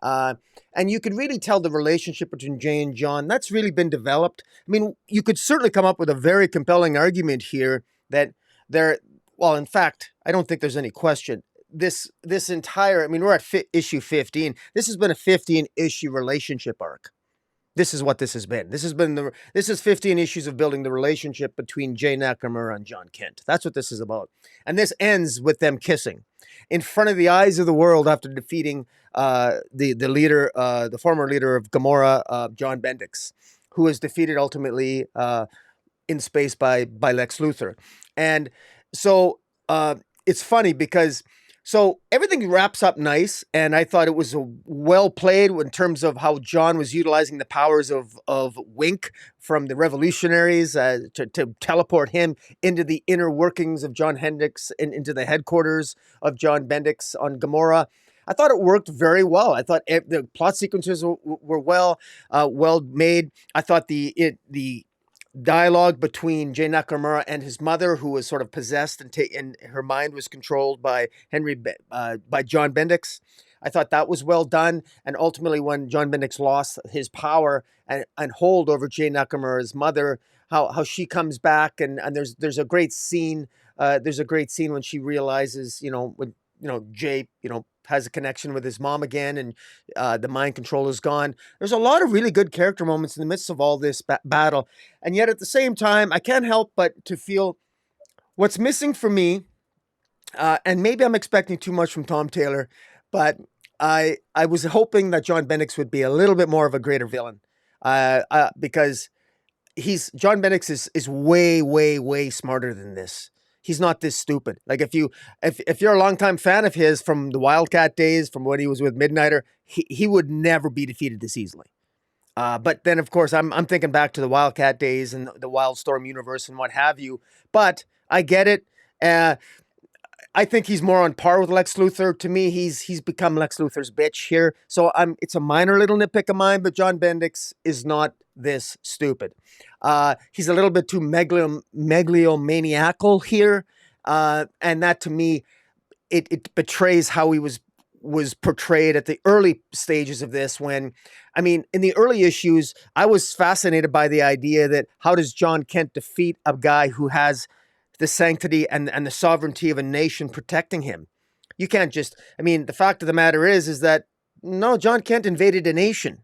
uh, and you could really tell the relationship between Jay and John that's really been developed. I mean, you could certainly come up with a very compelling argument here that they're well. In fact, I don't think there's any question. This entire, I mean, we're at issue 15. This has been a 15 issue relationship arc. This is what this has been. This is 15 issues of building the relationship between Jay Nakamura and John Kent. That's what this is about. And this ends with them kissing in front of the eyes of the world after defeating the leader, the former leader of Gamora, John Bendix, who was defeated ultimately in space by Lex Luthor. And so it's funny because so everything wraps up nice, and I thought it was well played in terms of how John was utilizing the powers of Wink from the Revolutionaries to teleport him into the inner workings of John Hendricks and into the headquarters of John Bendix on Gamora. I thought it worked very well. I thought the plot sequences were well made. I thought the dialogue between Jay Nakamura and his mother, who was sort of possessed and her mind was controlled by by John Bendix. I thought that was well done. And ultimately, when John Bendix lost his power and hold over Jay Nakamura's mother, how she comes back and there's a great scene. There's a great scene when she realizes, Jay, has a connection with his mom again, and the mind control is gone. There's a lot of really good character moments in the midst of all this battle, and yet at the same time, I can't help but to feel what's missing for me. And maybe I'm expecting too much from Tom Taylor, but I was hoping that John Bendix would be a little bit more of a greater villain, because he's John Bendix is way way way smarter than this. He's not this stupid. Like if you're a longtime fan of his from the Wildcat days, from when he was with Midnighter, he would never be defeated this easily. But then, of course, I'm thinking back to the Wildcat days and the Wildstorm universe and what have you. But I get it. Uh, I think he's more on par with Lex Luthor. To me, he's become Lex Luthor's bitch here. So it's a minor little nitpick of mine, but John Bendix is not this stupid. He's a little bit too megalomaniacal here, and that to me it betrays how he was portrayed at the early stages of this. When, I mean, in the early issues, I was fascinated by the idea that how does John Kent defeat a guy who has the sanctity and the sovereignty of a nation protecting him? You can't just, I mean, the fact of the matter is that no, John Kent invaded a nation.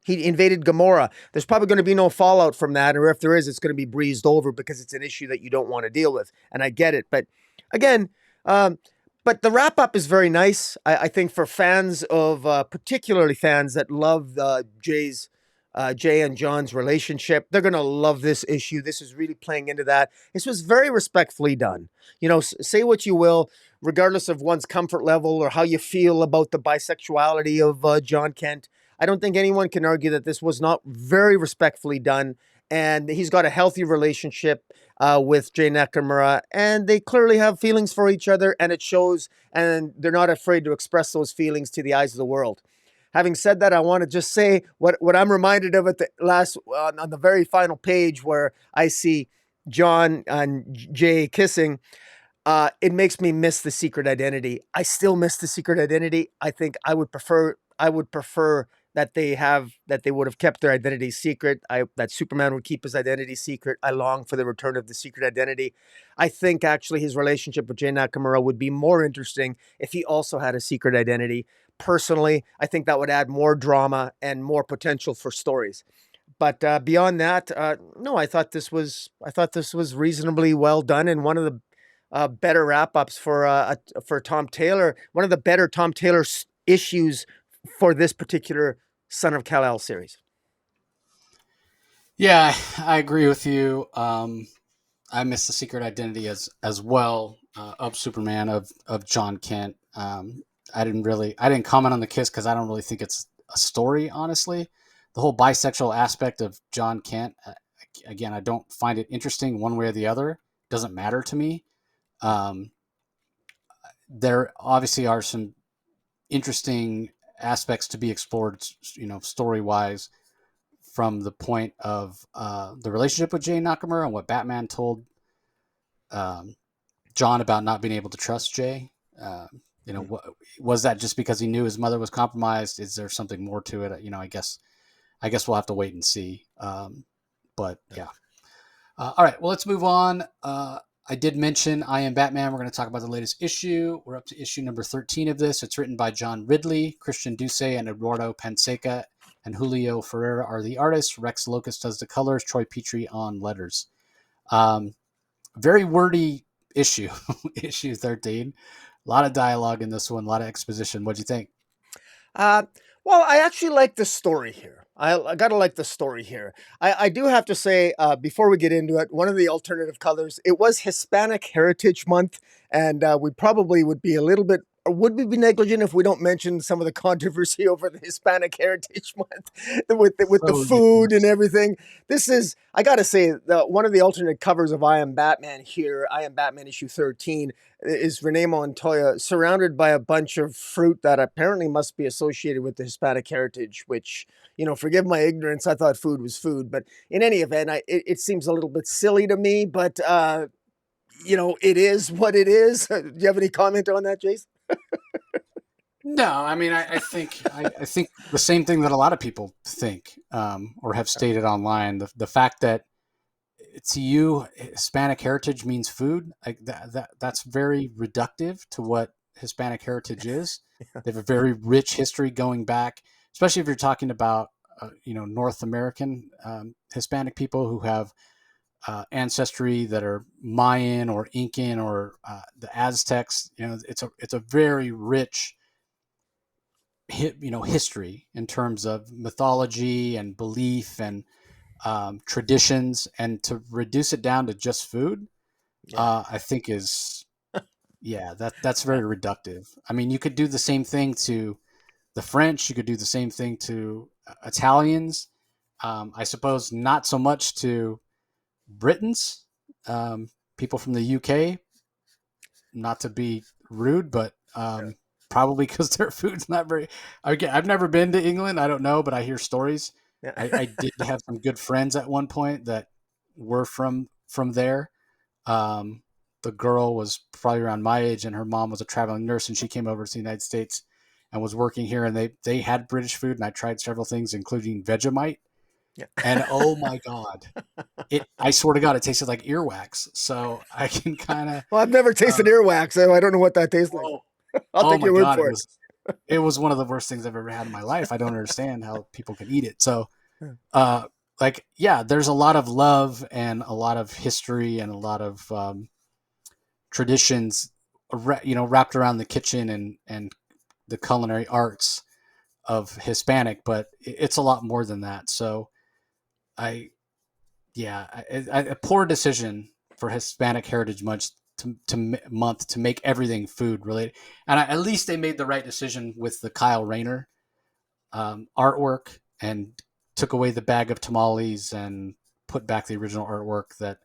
He invaded Gamora. There's probably going to be no fallout from that, or if there is, it's going to be breezed over because it's an issue that you don't want to deal with. And I get it. But again, but the wrap up is very nice. I think for fans of, particularly fans that love Jay and John's relationship, they're going to love this issue. This is really playing into that. This was very respectfully done. Say what you will, regardless of one's comfort level or how you feel about the bisexuality of John Kent. I don't think anyone can argue that this was not very respectfully done. And he's got a healthy relationship with Jay Nakamura, and they clearly have feelings for each other, and it shows, and they're not afraid to express those feelings to the eyes of the world. Having said that, I want to just say what I'm reminded of at the last, on the very final page where I see John and Jay kissing. It makes me miss the secret identity. I still miss the secret identity. I think I would prefer that they would have kept their identity secret. That Superman would keep his identity secret. I long for the return of the secret identity. I think actually his relationship with Jay Nakamura would be more interesting if he also had a secret identity. Personally, I think that would add more drama and more potential for stories. But beyond that, no, I thought this was reasonably well done, and one of the better wrap ups for Tom Taylor. One of the better Tom Taylor issues for this particular Son of Kal-El series. Yeah, I agree with you. I miss the secret identity as well, of Superman, of John Kent. I didn't comment on the kiss because I don't really think it's a story. Honestly, the whole bisexual aspect of John Kent, again, I don't find it interesting one way or the other. It doesn't matter to me. Um, there obviously are some interesting aspects to be explored, story wise, from the point of the relationship with Jay Nakamura and what Batman told um, John about not being able to trust Jay. Was that just because he knew his mother was compromised? Is there something more to it? I guess we'll have to wait and see. But yeah. All right. Well, let's move on. I did mention I Am Batman. We're going to talk about the latest issue. We're up to issue number 13 of this. It's written by John Ridley, Christian Duce, and Eduardo Panseca, and Julio Ferreira are the artists. Rex Locust does the colors. Troy Petrie on letters. Um, Very wordy issue, issue 13. A lot of dialogue in this one, a lot of exposition. What'd you think? Uh, well, I actually like the story here. I gotta like the story here. I do have to say, before we get into it, one of the alternative colors, it was Hispanic Heritage Month, and we probably would be a little bit, or would we be negligent if we don't mention some of the controversy over the Hispanic Heritage Month with the Oh, food and yes. everything? This is, I gotta say, one of the alternate covers of I Am Batman here, I Am Batman issue 13, is Renee Montoya surrounded by a bunch of fruit that apparently must be associated with the Hispanic heritage, which, forgive my ignorance, I thought food was food. But in any event, it seems a little bit silly to me, but, it is what it is. Do you have any comment on that, Jace? No, I mean, I think the same thing that a lot of people think, or have stated online. The fact that to you Hispanic heritage means food, like that's very reductive to what Hispanic heritage is. They have a very rich history going back, especially if you're talking about North American Hispanic people who have ancestry that are Mayan or Incan or the Aztecs. It's a very rich history in terms of mythology and belief and traditions, and to reduce it down to just food, Yeah. I think is yeah, that's very reductive. I mean, you could do the same thing to the French. You could do the same thing to Italians. I suppose not so much to Britons, people from the UK. Not to be rude, but probably because their food's not very. Again, I've never been to England. I don't know, but I hear stories. Yeah. I did have some good friends at one point that were from there. Um, the girl was probably around my age, and her mom was a traveling nurse, and she came over to the United States and was working here. And they had British food, and I tried several things, including Vegemite. Yeah. And oh my god, I swear to God, it tasted like earwax. So I can kind of. Well, I've never tasted Uh, earwax, so I don't know what that tastes like. oh, I'll oh take my your word god, for it. it was one of the worst things I've ever had in my life. I don't understand how people can eat it. So, Yeah. uh, yeah, there's a lot of love and a lot of history and a lot of traditions, wrapped around the kitchen and the culinary arts of Hispanic, but it's a lot more than that. So, I yeah, a poor decision for Hispanic Heritage Month to make everything food related, and at least they made the right decision with the Kyle Rayner artwork and took away the bag of tamales and put back the original artwork that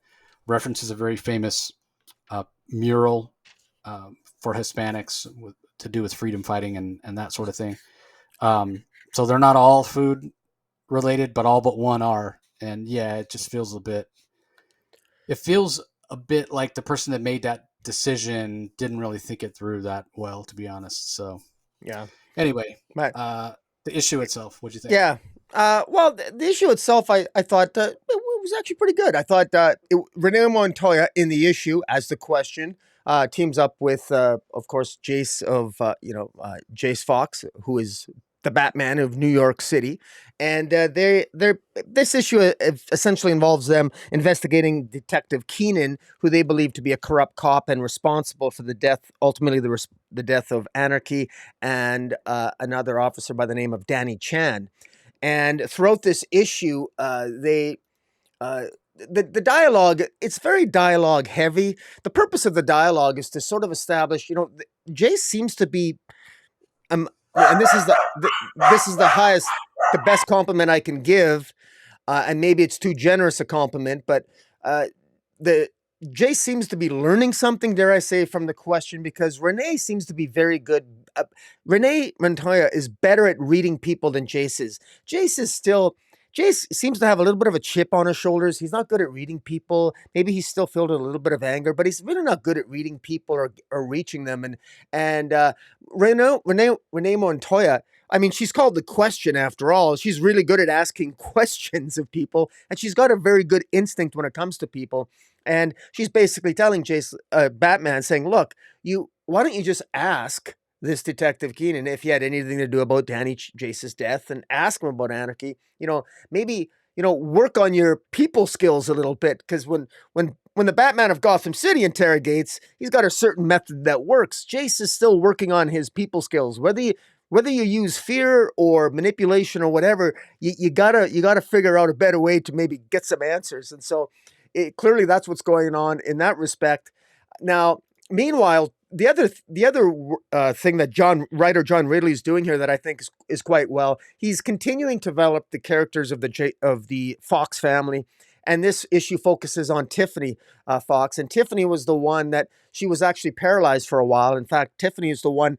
references a very famous mural for Hispanics to do with freedom fighting and that sort of thing. So they're not all food related, but all but one are. And yeah, it just feels a bit. It feels a bit like the person that made that decision didn't really think it through that well, to be honest. So Yeah. anyway, Right. the issue itself. What do you think? Yeah. Well, the issue itself, I thought it was actually pretty good. I thought Renee Montoya in the issue as the question teams up with, of course, Jace Fox, who is the Batman of New York City, and this issue essentially involves them investigating Detective Keenan, who they believe to be a corrupt cop and responsible for the death, ultimately the death of Anarchy and another officer by the name of Danny Chan. And throughout this issue, uh, the dialogue, it's very dialogue heavy. The purpose of the dialogue is to sort of establish, Jace seems to be, and this is the highest, the best compliment I can give, and maybe it's too generous a compliment, but the Jay seems to be learning something, dare I say, from the question, because Renee seems to be very good. Renee Montoya is better at reading people than Jace is. Jace seems to have a little bit of a chip on his shoulders. He's not good at reading people. Maybe he's still filled with a little bit of anger, but he's really not good at reading people or reaching them. And Renee Montoya, I mean, she's called the question after all. She's really good at asking questions of people, and she's got a very good instinct when it comes to people. And she's basically telling Batman, saying, "Look, why don't you just ask this Detective Keenan if he had anything to do about Jace's death, and ask him about Anarchy? Maybe work on your people skills a little bit, because when the Batman of Gotham City interrogates, he's got a certain method that works. Jace is still working on his people skills, whether you use fear or manipulation or whatever, you gotta figure out a better way to maybe get some answers." And so clearly that's what's going on in that respect. Now, meanwhile, the other thing that writer John Ridley is doing here that I think is quite well, he's continuing to develop the characters of the Fox family. And this issue focuses on Tiffany Fox. And Tiffany was the one that she was actually paralyzed for a while. In fact, Tiffany is the one,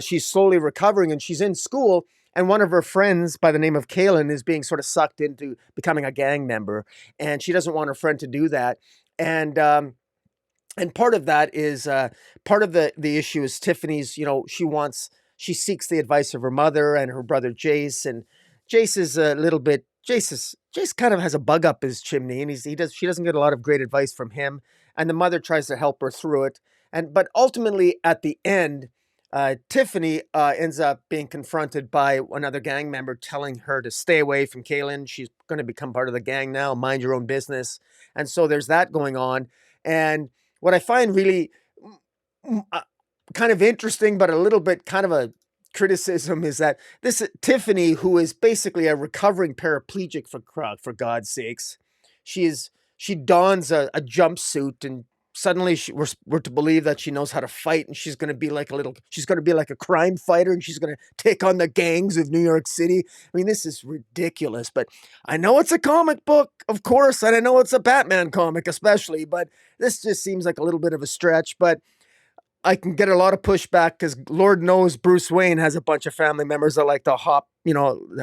she's slowly recovering, and she's in school. And one of her friends by the name of Kaylin is being sort of sucked into becoming a gang member. And she doesn't want her friend to do that. And part of that is part of the issue is Tiffany's, she seeks the advice of her mother and her brother Jace. And Jace is a little bit, Jace kind of has a bug up his chimney, and she doesn't get a lot of great advice from him. And the mother tries to help her through it. But ultimately at the end, Tiffany ends up being confronted by another gang member telling her to stay away from Kaylin. She's going to become part of the gang now, mind your own business. And so there's that going on. And what I find really kind of interesting, but a little bit kind of a criticism is that this Tiffany, who is basically a recovering paraplegic for God's sakes, she dons a jumpsuit and suddenly we're to believe that she knows how to fight and she's going to be like a crime fighter and she's going to take on the gangs of New York City. I mean, this is ridiculous, but I know it's a comic book, of course, and I know it's a Batman comic especially, but this just seems like a little bit of a stretch. But I can get a lot of pushback because Lord knows Bruce Wayne has a bunch of family members that like to hop,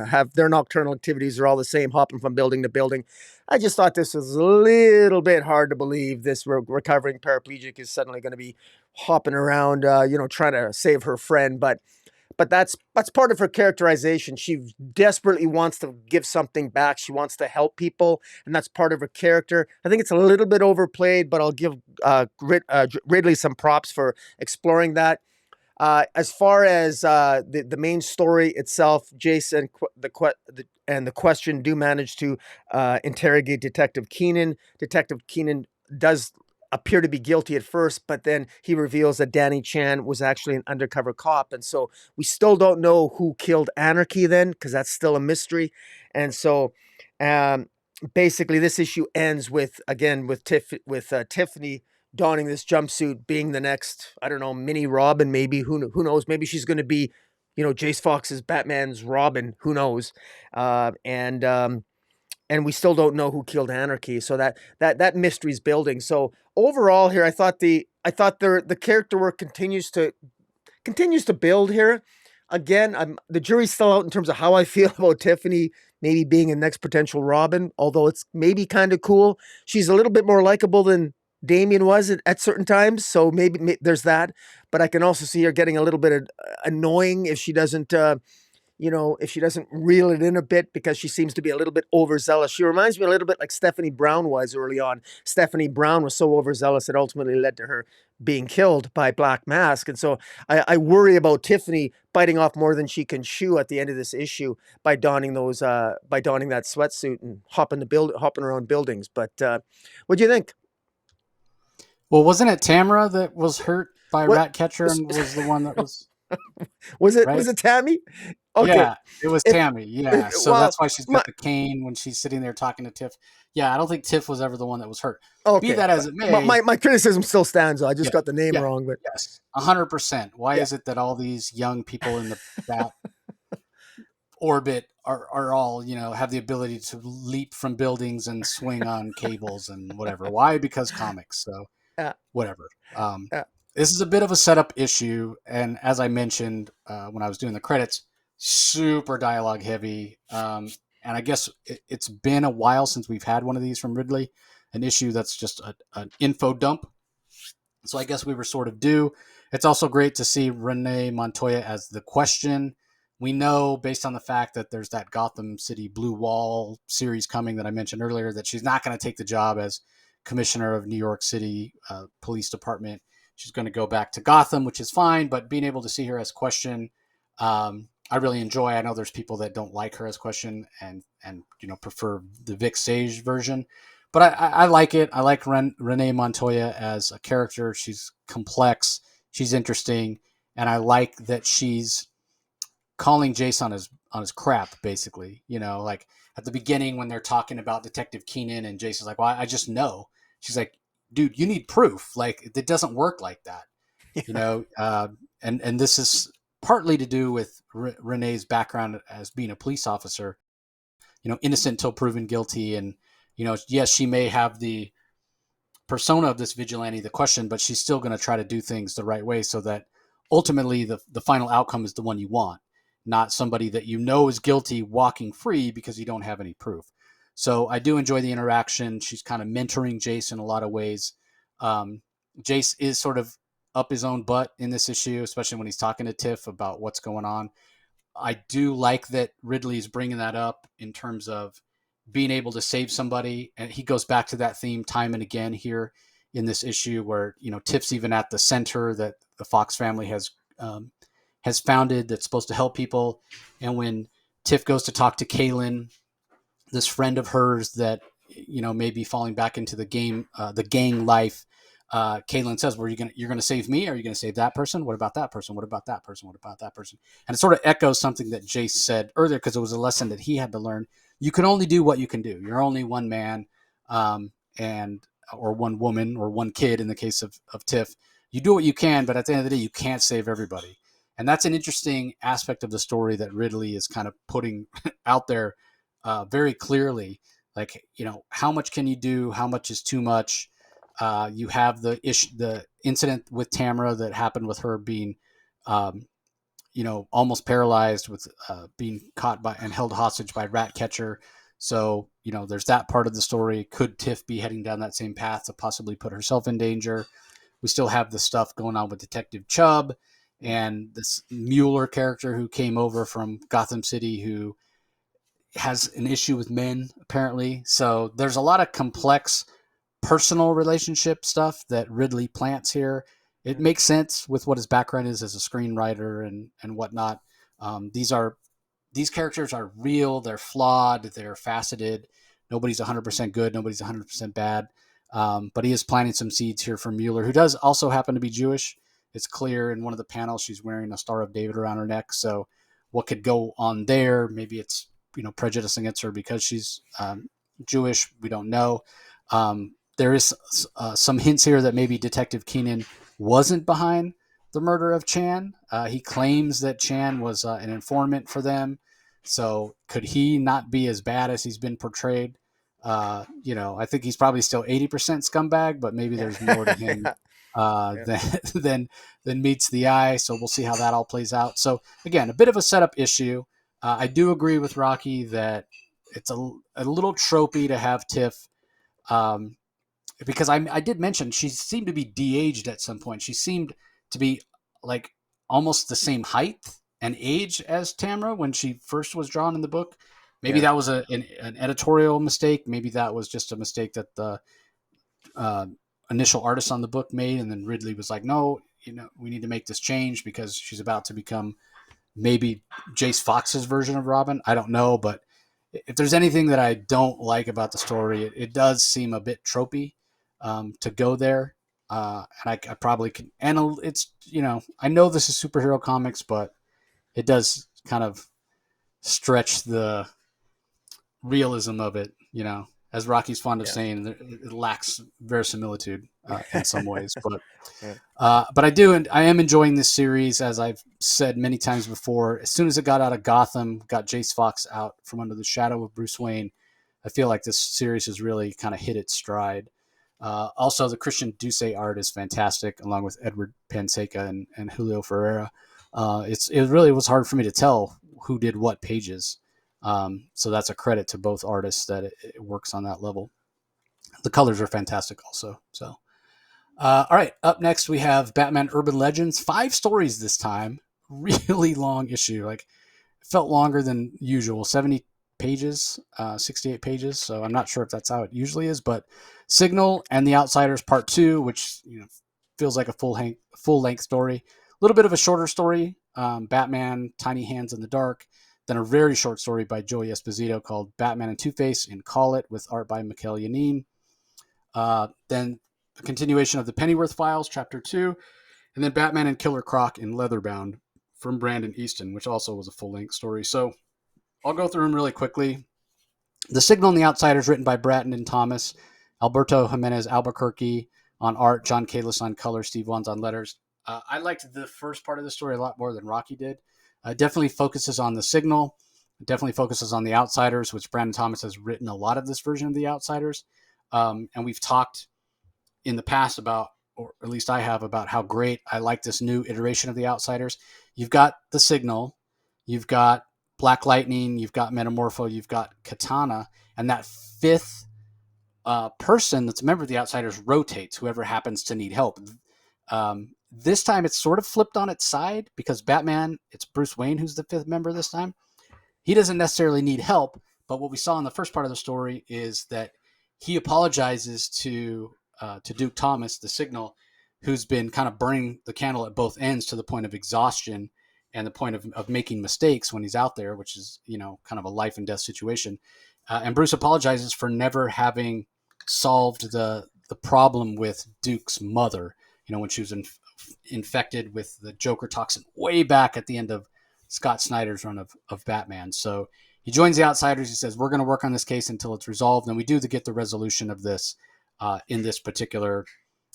have their nocturnal activities are all the same, hopping from building to building. I just thought this was a little bit hard to believe. This recovering paraplegic is suddenly going to be hopping around, trying to save her friend. But that's part of her characterization. She desperately wants to give something back. She wants to help people, and that's part of her character. I think it's a little bit overplayed, but I'll give Ridley some props for exploring that. As far as the main story itself, Jason and the question do manage to interrogate Detective Keenan. Detective Keenan does appear to be guilty at first, but then he reveals that Danny Chan was actually an undercover cop, and so we still don't know who killed Anarchy then, because that's still a mystery. And so, um, basically, this issue ends with again with Tiffany donning this jumpsuit, being the next, I don't know, mini Robin, maybe. Who knows? Maybe she's going to be, Jace Fox's Batman's Robin. Who knows? And we still don't know who killed Anarchy. So that mystery's building. So overall, here, the character work continues to build here. Again, the jury's still out in terms of how I feel about Tiffany maybe being a next potential Robin, although it's maybe kind of cool. She's a little bit more likable than Damien was at certain times, so maybe there's that. But I can also see her getting a little bit annoying if she doesn't, if she doesn't reel it in a bit, because she seems to be a little bit overzealous. She reminds me a little bit like Stephanie Brown was early on. Stephanie Brown was so overzealous it ultimately led to her being killed by Black Mask. And so I worry about Tiffany biting off more than she can chew at the end of this issue by donning that sweatsuit and hopping around buildings. But what do you think? Well, wasn't it Tamara that was hurt by What Ratcatcher and was the one that was was it? Was right? it Tammy? Okay. Yeah, it was If Tammy. Yeah, so well, that's why she's my got the cane when she's sitting there talking to Tiff. Yeah, I don't think Tiff was ever the one that was hurt. Be okay, that but as it may, my criticism still stands. I just yeah, got the name yeah, wrong, but yes, 100%. Why yeah. is it that all these young people in the bat orbit are all have the ability to leap from buildings and swing on cables and whatever? Why? Because comics. So Uh, whatever. Um, uh, this is a bit of a setup issue, and as I mentioned when I was doing the credits, super dialogue heavy. And I guess it's been a while since we've had one of these from Ridley, an issue that's just an info dump. So I guess we were sort of due. It's also great to see Renee Montoya as the Question. We know, based on the fact that there's that Gotham City Blue Wall series coming that I mentioned earlier, that she's not going to take the job as commissioner of New York City Police Department. She's going to go back to Gotham, which is fine. But being able to see her as Question, I really enjoy. I know there's people that don't like her as Question and prefer the Vic Sage version, but I like it. I like Renee Montoya as a character. She's complex. She's interesting, and I like that she's calling Jace on his crap. Basically, like at the beginning when they're talking about Detective Keenan, and Jace is like, "Well, I just know." She's like, "Dude, you need proof. Like it doesn't work like that." You yeah, know, and this is partly to do with Renee's background as being a police officer. Innocent until proven guilty, and yes, she may have the persona of this vigilante, the Question, but she's still going to try to do things the right way so that ultimately the final outcome is the one you want, not somebody that is guilty walking free because you don't have any proof. So I do enjoy the interaction. She's kind of mentoring Jace in a lot of ways. Um, Jace is sort of up his own butt in this issue, especially when he's talking to Tiff about what's going on. I do like that Ridley's bringing that up in terms of being able to save somebody, and he goes back to that theme time and again here in this issue, where Tiff's even at the center that the Fox family has has founded that's supposed to help people. And when Tiff goes to talk to Kaylin, this friend of hers that may be falling back into the gang life. Caitlin says, "Well, you're gonna save me? Or are you gonna save that person? What about that person? What about that person? What about that person?" And it sort of echoes something that Jace said earlier because it was a lesson that he had to learn. You can only do what you can do. You're only one man, and or one woman or one kid in the case of Tiff. You do what you can, but at the end of the day, you can't save everybody. And that's an interesting aspect of the story that Ridley is kind of putting out there very clearly. Like, how much can you do? How much is too much? You have the incident with Tamara that happened with her being, almost paralyzed with being caught by and held hostage by Ratcatcher. So, there's that part of the story. Could Tiff be heading down that same path to possibly put herself in danger? We still have the stuff going on with Detective Chubb and this Mueller character who came over from Gotham City who has an issue with men, apparently. So there's a lot of complex personal relationship stuff that Ridley plants here. It makes sense with what his background is as a screenwriter and whatnot. These characters are real. They're flawed. They're faceted. Nobody's 100% good. Nobody's 100% bad. But he is planting some seeds here for Mueller, who does also happen to be Jewish. It's clear in one of the panels she's wearing a Star of David around her neck. So what could go on there? Maybe it's prejudice against her because she's Jewish. We don't know. There is some hints here that maybe Detective Keenan wasn't behind the murder of Chan. He claims that Chan was an informant for them. So could he not be as bad as he's been portrayed? I think he's probably still 80% scumbag, but maybe there's more to him Yeah. Yeah. than, than meets the eye. So we'll see how that all plays out. So again, a bit of a setup issue. I do agree with Rocky that it's a little tropey to have Tiff, um, because I did mention she seemed to be de-aged at some point. She seemed to be like almost the same height and age as Tamara when she first was drawn in the book. Maybe Yeah. that was an editorial mistake. Maybe that was just a mistake that the uh, initial artist on the book made, and then Ridley was like, "No, we need to make this change because she's about to become maybe Jace Fox's version of Robin." I don't know, but if there's anything that I don't like about the story, it does seem a bit tropey to go there. And I probably can, and it's I know this is superhero comics, but it does kind of stretch the realism of it. As Rocky's fond of Yeah. saying, it lacks verisimilitude in some ways. But Yeah. but I do, and I am enjoying this series, as I've said many times before. As soon as it got out of Gotham, got Jace Fox out from under the shadow of Bruce Wayne, I feel like this series has really kind of hit its stride. Also, the Christian Duce art is fantastic, along with Edward Panseca and Julio Ferreira. It really was hard for me to tell who did what pages. So that's a credit to both artists that it works on that level. The colors are fantastic, also. So all right, up next we have Batman Urban Legends. 5 stories this time. Really long issue. Like, it felt longer than usual. 70 pages, 68 pages. So I'm not sure if that's how it usually is. But Signal and the Outsiders Part 2, which feels like a full length story. A little bit of a shorter story. Batman, Tiny Hands in the Dark. Then a very short story by Joey Esposito called Batman and Two-Face in Call It, with art by Mikhail Yanin. Then a continuation of the Pennyworth Files, Chapter 2, and then Batman and Killer Croc in Leatherbound from Brandon Easton, which also was a full-length story. So I'll go through them really quickly. The Signal and the Outsiders, written by Bratton and Thomas, Alberto Jimenez Albuquerque on art, John Kalis on color, Steve Wands on letters. I liked the first part of the story a lot more than Rocky did. Definitely focuses on the Signal. Definitely focuses on the Outsiders, which Brandon Thomas has written a lot of this version of the Outsiders. And we've talked in the past about, or at least I have, about how great I like this new iteration of the Outsiders. You've got the Signal, you've got Black Lightning, you've got Metamorpho, you've got Katana, and that fifth person that's a member of the Outsiders rotates, whoever happens to need help. This time it's sort of flipped on its side because Batman, it's Bruce Wayne who's the fifth member this time. He doesn't necessarily need help, but what we saw in the first part of the story is that he apologizes to Duke Thomas, the Signal, who's been kind of burning the candle at both ends to the point of exhaustion, and the point of making mistakes when he's out there, which is, kind of a life and death situation. And Bruce apologizes for never having solved the problem with Duke's mother, when she was infected with the Joker toxin way back at the end of Scott Snyder's run of Batman. So he joins the Outsiders. He says, we're going to work on this case until it's resolved. And we do get the resolution of this in this particular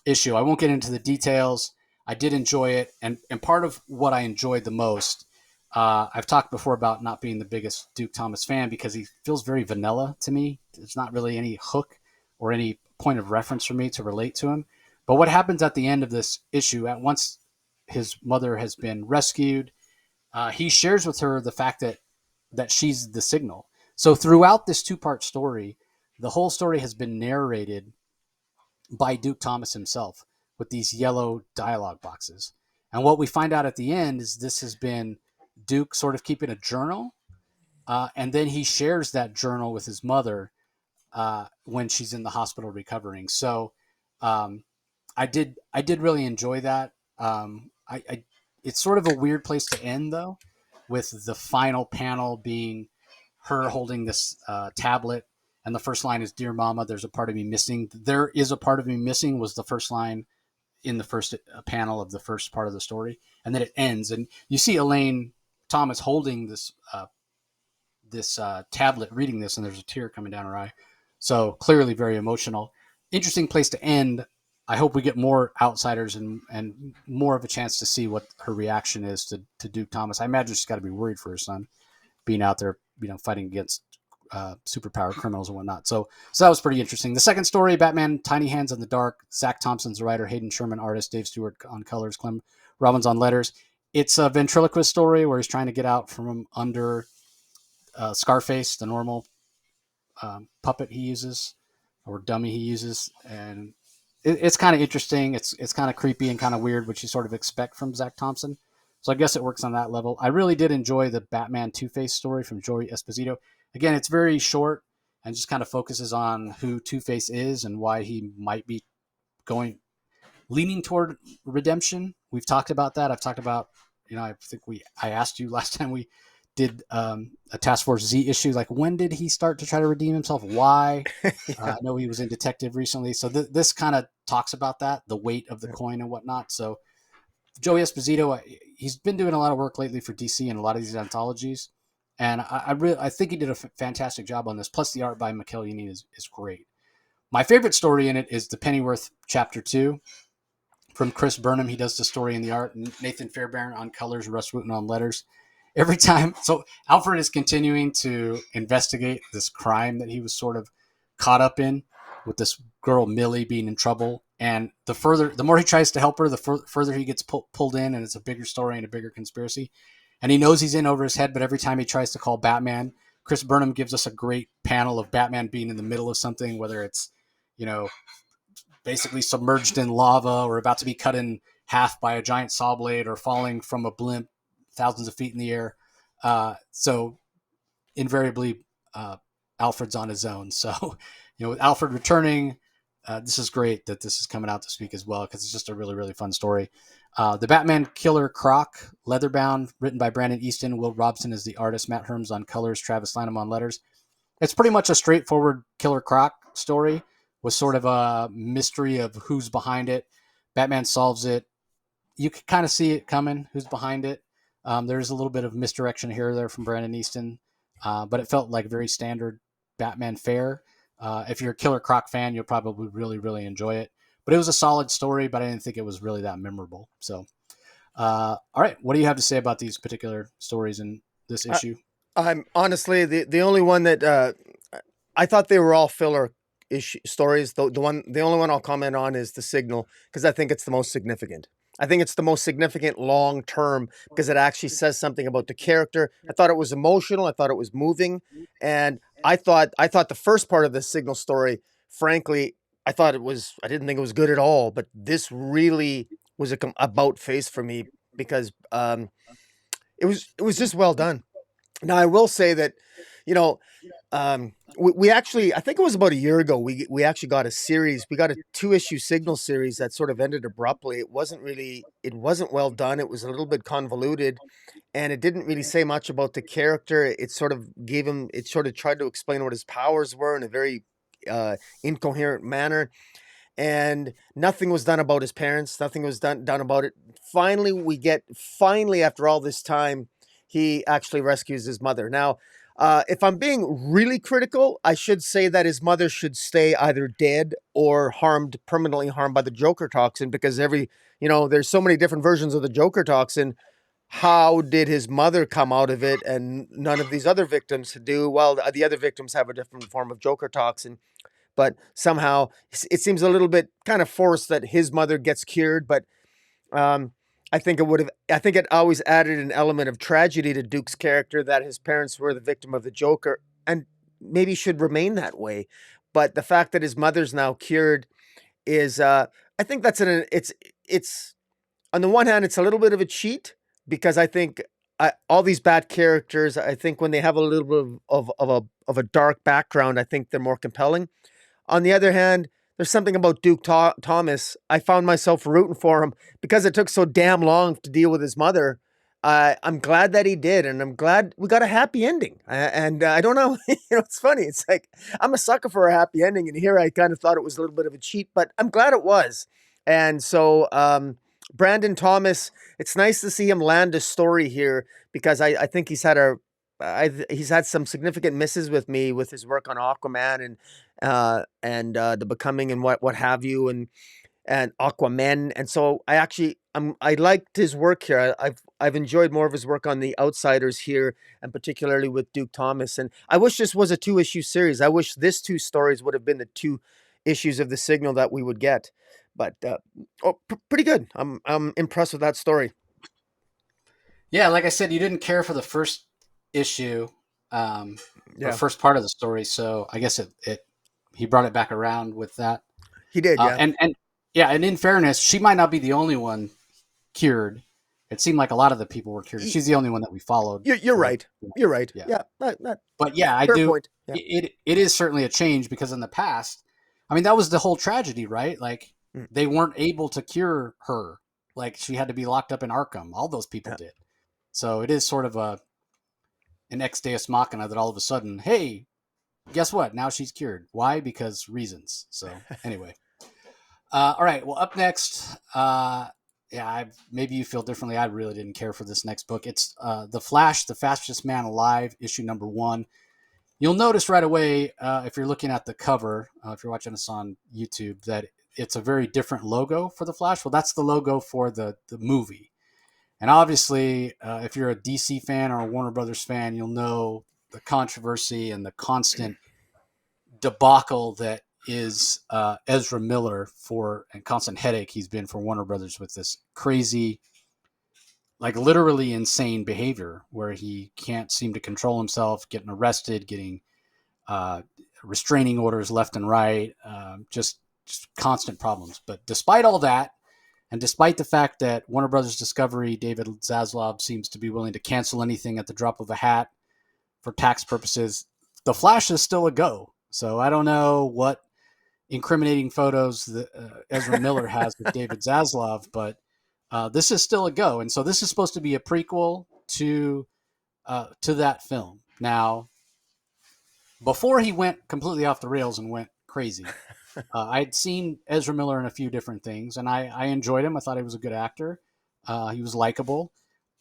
issue. I won't get into the details. I did enjoy it. And part of what I enjoyed the most, I've talked before about not being the biggest Duke Thomas fan because he feels very vanilla to me. There's not really any hook or any point of reference for me to relate to him. But what happens at the end of this issue, at once his mother has been rescued, he shares with her the fact that she's the signal. So throughout this two-part story, the whole story has been narrated by Duke Thomas himself with these yellow dialogue boxes. And what we find out at the end is this has been Duke sort of keeping a journal, and then he shares that journal with his mother when she's in the hospital recovering. So um, I did really enjoy that. It's sort of a weird place to end though, with the final panel being her holding this tablet, and the first line is "Dear Mama, there's a part of me missing." There is a part of me missing was the first line in the first panel of the first part of the story, and then it ends, and you see Elaine Thomas holding this tablet, reading this, and there's a tear coming down her eye. So clearly very emotional. Interesting place to end. I hope we get more Outsiders and more of a chance to see what her reaction is to Duke Thomas. I imagine she's got to be worried for her son being out there, fighting against superpowered criminals and whatnot. So that was pretty interesting. The second story, Batman: Tiny Hands in the Dark. Zach Thompson's the writer, Hayden Sherman artist, Dave Stewart on colors, Clem Robbins on letters. It's a ventriloquist story where he's trying to get out from under Scarface, the normal puppet he uses or dummy he uses, and it's kind of interesting. It's kind of creepy and kind of weird, which you sort of expect from Zach Thompson. So I guess it works on that level. I really did enjoy the Batman Two-Face story from Joey Esposito. Again, it's very short and just kind of focuses on who Two-Face is and why he might be going leaning toward redemption. We've talked about that. I've talked about, I think I asked you last time we did a Task Force Z issue, like when did he start to try to redeem himself? Why? Yeah. I know he was in Detective recently, so this kind of talks about that, the weight of the coin and whatnot. So Joey Esposito, he's been doing a lot of work lately for DC and a lot of these anthologies, and I think he did a fantastic job on this. Plus, the art by Mikel Union is great. My favorite story in it is the Pennyworth Chapter 2 from Chris Burnham. He does the story and the art. Nathan Fairbairn on colors, Russ Wooten on letters. Every time, so Alfred is continuing to investigate this crime that he was sort of caught up in with this girl Millie being in trouble. And the more he tries to help her, the further he gets pulled in, and it's a bigger story and a bigger conspiracy. And he knows he's in over his head, but every time he tries to call Batman, Chris Burnham gives us a great panel of Batman being in the middle of something, whether it's, you know, basically submerged in lava or about to be cut in half by a giant saw blade or falling from a blimp thousands of feet in the air. So invariably, Alfred's on his own. So, with Alfred returning, this is great that this is coming out this week as well, because it's just a really, really fun story. The Batman Killer Croc, leatherbound, written by Brandon Easton. Will Robson is the artist. Matt Herms on colors. Travis Lanham on letters. It's pretty much a straightforward Killer Croc story with sort of a mystery of who's behind it. Batman solves it. You can kind of see it coming, who's behind it. There's a little bit of misdirection here or there from Brandon Easton, but it felt like very standard Batman fare. If you're a Killer Croc fan, you'll probably really, really enjoy it. But it was a solid story, but I didn't think it was really that memorable. So, all right, what do you have to say about these particular stories in this I, issue? I'm honestly the only one that I thought they were all filler issue stories. The only one I'll comment on is the Signal, because I think it's the most significant. I think it's the most significant long term because it actually says something about the character. I thought it was emotional. I thought it was moving, and I thought the first part of the Signal story, frankly, I thought it was. I didn't think it was good at all. But this really was a about face for me because it was just well done. Now I will say that You know, we actually, I think it was about a year ago, we actually got a series. We got a 2 issue Signal series that sort of ended abruptly. It wasn't well done. It was a little bit convoluted, and it didn't really say much about the character. It sort of it sort of tried to explain what his powers were in a very incoherent manner, and nothing was done about his parents. Nothing was done about it. Finally after all this time, he actually rescues his mother. Now, if I'm being really critical, I should say that his mother should stay either dead or permanently harmed by the Joker toxin, because there's so many different versions of the Joker toxin. How did his mother come out of it and none of these other victims do? Well, the other victims have a different form of Joker toxin, but somehow it seems a little bit kind of forced that his mother gets cured. But um, I think it always added an element of tragedy to Duke's character that his parents were the victim of the Joker, and maybe should remain that way. But the fact that his mother's now cured is, I think that's it's on the one hand, it's a little bit of a cheat, because I think all these bad characters, I think when they have a little bit of a dark background, I think they're more compelling. On the other hand, there's something about Thomas. I found myself rooting for him because it took so damn long to deal with his mother. I'm glad that he did, and I'm glad we got a happy ending. And I don't know, it's funny. It's like I'm a sucker for a happy ending, and here I kind of thought it was a little bit of a cheat, but I'm glad it was. And so, Brandon Thomas, it's nice to see him land a story here, because I think he's had some significant misses with me with his work on Aquaman and The Becoming and what have you, and Aquaman. And so I liked his work here. I've enjoyed more of his work on The Outsiders here, and particularly with Duke Thomas. And I wish this was a 2 issue series. I wish this two stories would have been the 2 issues of the Signal that we would get. But pretty good. I'm impressed with that story. Yeah, like I said, you didn't care for the first issue, or Yeah, first part of the story, so I guess it he brought it back around with that. he did. Yeah, And yeah, and in fairness, she might not be the only one cured. It seemed like a lot of the people were cured. Y- She's the only one that we followed you're for. right. You're right. Yeah, Yeah, that but yeah, I fair do. point. Yeah. It is certainly a change, because in the past, I mean, that was the whole tragedy, right? Like, Mm, they weren't able to cure her. Like, she had to be locked up in Arkham. All those people yeah. did. So it is sort of an ex deus machina that all of a sudden, hey, guess what? Now she's cured. Why? Because reasons. So anyway, all right. Well, up next, yeah, maybe you feel differently. I really didn't care for this next book. It's The Flash, the Fastest Man Alive, issue number 1. You'll notice right away, if you're looking at the cover, if you're watching us on YouTube, that it's a very different logo for the Flash. Well, that's the logo for the movie. And obviously, if you're a DC fan or a Warner Brothers fan, you'll know the controversy and the constant debacle that is Ezra Miller, and constant headache he's been for Warner Brothers with this crazy, like literally insane behavior where he can't seem to control himself, getting arrested, getting uh, restraining orders left and right, just constant problems. But despite all that, and despite the fact that Warner Brothers Discovery, David Zaslav, seems to be willing to cancel anything at the drop of a hat for tax purposes, The Flash is still a go. So I don't know what incriminating photos that Ezra Miller has with David Zaslav, but this is still a go. And so this is supposed to be a prequel to that film. Now, before he went completely off the rails and went crazy, I'd seen Ezra Miller in a few different things, and I enjoyed him. I thought he was a good actor. He was likable.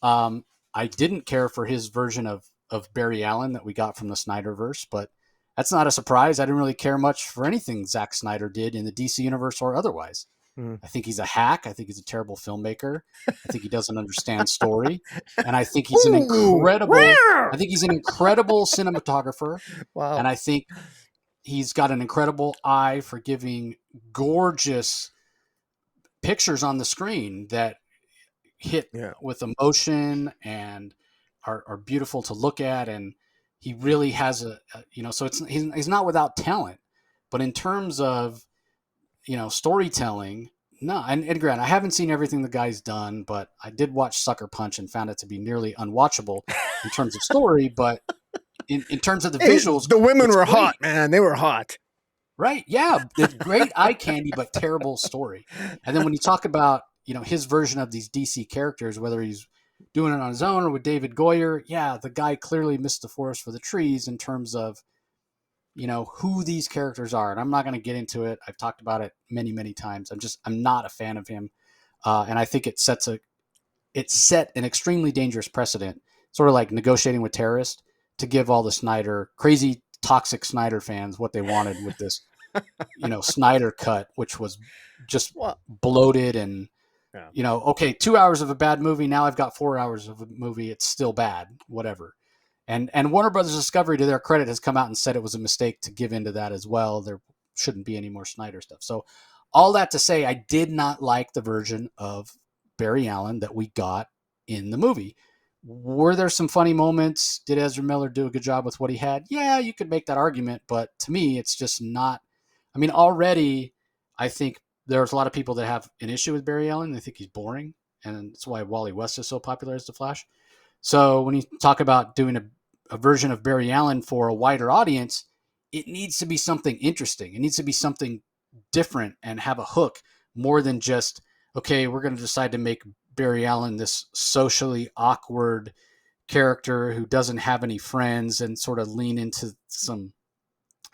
Um, I didn't care for his version of Barry Allen that we got from the Snyderverse, but that's not a surprise. I didn't really care much for anything Zack Snyder did in the DC universe or otherwise. Mm. I think he's a hack. I think he's a terrible filmmaker. I think he doesn't understand story, and I think he's an Ooh, incredible. I think he's an incredible cinematographer, wow. and I think he's got an incredible eye for giving gorgeous pictures on the screen that hit Yeah. with emotion and are beautiful to look at. And he really has so he's not without talent, but in terms of, storytelling, no. And Grant, I haven't seen everything the guy's done, but I did watch Sucker Punch and found it to be nearly unwatchable in terms of story. But in terms of the Hey, visuals, the women it's were hot, great. man. They were hot. Right. Yeah. It's great eye candy, but terrible story. And then when you talk about, his version of these DC characters, whether he's doing it on his own or with David Goyer, yeah, the guy clearly missed the forest for the trees in terms of, who these characters are. And I'm not going to get into it. I've talked about it many, many times. I'm not a fan of him. And I think it set an extremely dangerous precedent, sort of like negotiating with terrorists to give all the crazy, toxic Snyder fans what they wanted with this Snyder cut, which was just Well, bloated and yeah. okay, 2 hours of a bad movie. Now I've got 4 hours of a movie. It's still bad, whatever. And Warner Brothers Discovery, to their credit, has come out and said it was a mistake to give into that as well. There shouldn't be any more Snyder stuff. So all that to say, I did not like the version of Barry Allen that we got in the movie. Were there some funny moments? Did Ezra Miller do a good job with what he had? Yeah, you could make that argument, but to me, it's just not. I mean, already, I think there's a lot of people that have an issue with Barry Allen. They think he's boring, and that's why Wally West is so popular as the Flash. So when you talk about doing a version of Barry Allen for a wider audience, it needs to be something interesting. It needs to be something different and have a hook more than just, okay, we're going to decide to make Barry Allen this socially awkward character who doesn't have any friends and sort of lean into some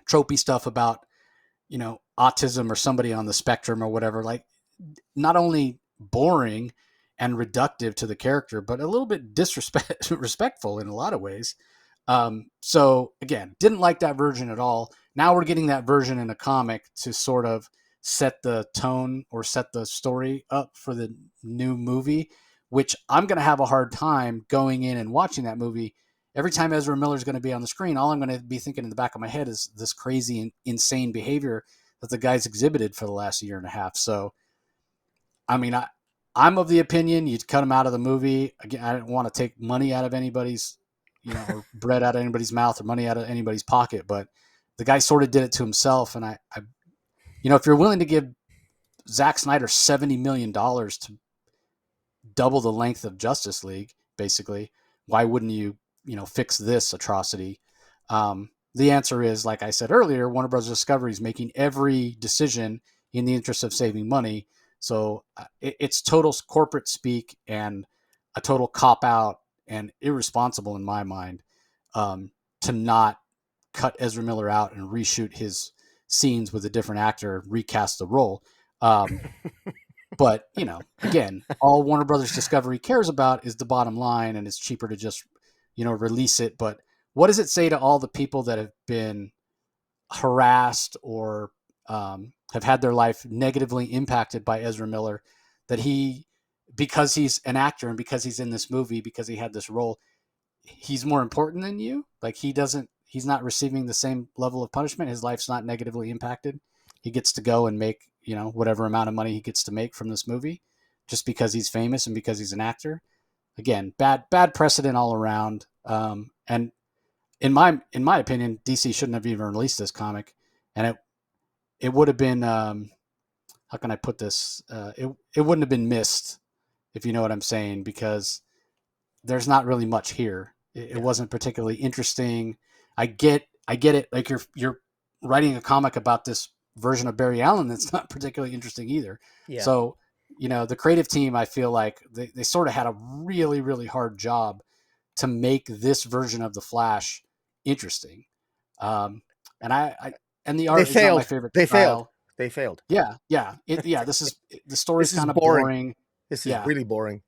tropey stuff about, autism or somebody on the spectrum or whatever. Like, not only boring and reductive to the character, but a little bit disrespectful in a lot of ways. So again, didn't like that version at all. Now we're getting that version in a comic to sort of set the tone or set the story up for the new movie, which I'm going to have a hard time going in and watching that movie. Every time Ezra Miller is going to be on the screen, all I'm going to be thinking in the back of my head is this crazy and insane behavior that the guy's exhibited for the last year and a half. So, I mean, I'm of the opinion you'd cut him out of the movie. Again, I don't want to take money out of anybody's, or bread out of anybody's mouth or money out of anybody's pocket, but the guy sort of did it to himself. And if you're willing to give Zack Snyder $70 million to double the length of Justice League, basically, why wouldn't you, fix this atrocity? The answer is, like I said earlier, Warner Bros. Discovery is making every decision in the interest of saving money. So it's total corporate speak and a total cop out and irresponsible in my mind, to not cut Ezra Miller out and reshoot his scenes with a different actor, recast the role. But again, all Warner Brothers Discovery cares about is the bottom line, and it's cheaper to just release it. But what does it say to all the people that have been harassed or have had their life negatively impacted by Ezra Miller, that because he's an actor and because he's in this movie, because he had this role, he's more important than you? Like, he's not receiving the same level of punishment. His life's not negatively impacted. He gets to go and make, whatever amount of money he gets to make from this movie just because he's famous and because he's an actor. Again, bad precedent all around. And in my opinion, DC shouldn't have even released this comic, and it would have been, how can I put this? It wouldn't have been missed, if you know what I'm saying, because there's not really much here. It Yeah. wasn't particularly interesting. I get it. Like, you're writing a comic about this version of Barry Allen that's not particularly interesting either. Yeah. So, the creative team, I feel like they sort of had a really, really hard job to make this version of the Flash interesting. Um, and and the They art is not my failed. favorite They failed. style. They failed. Yeah. The story's This is kind of boring. boring. This is Yeah, really boring.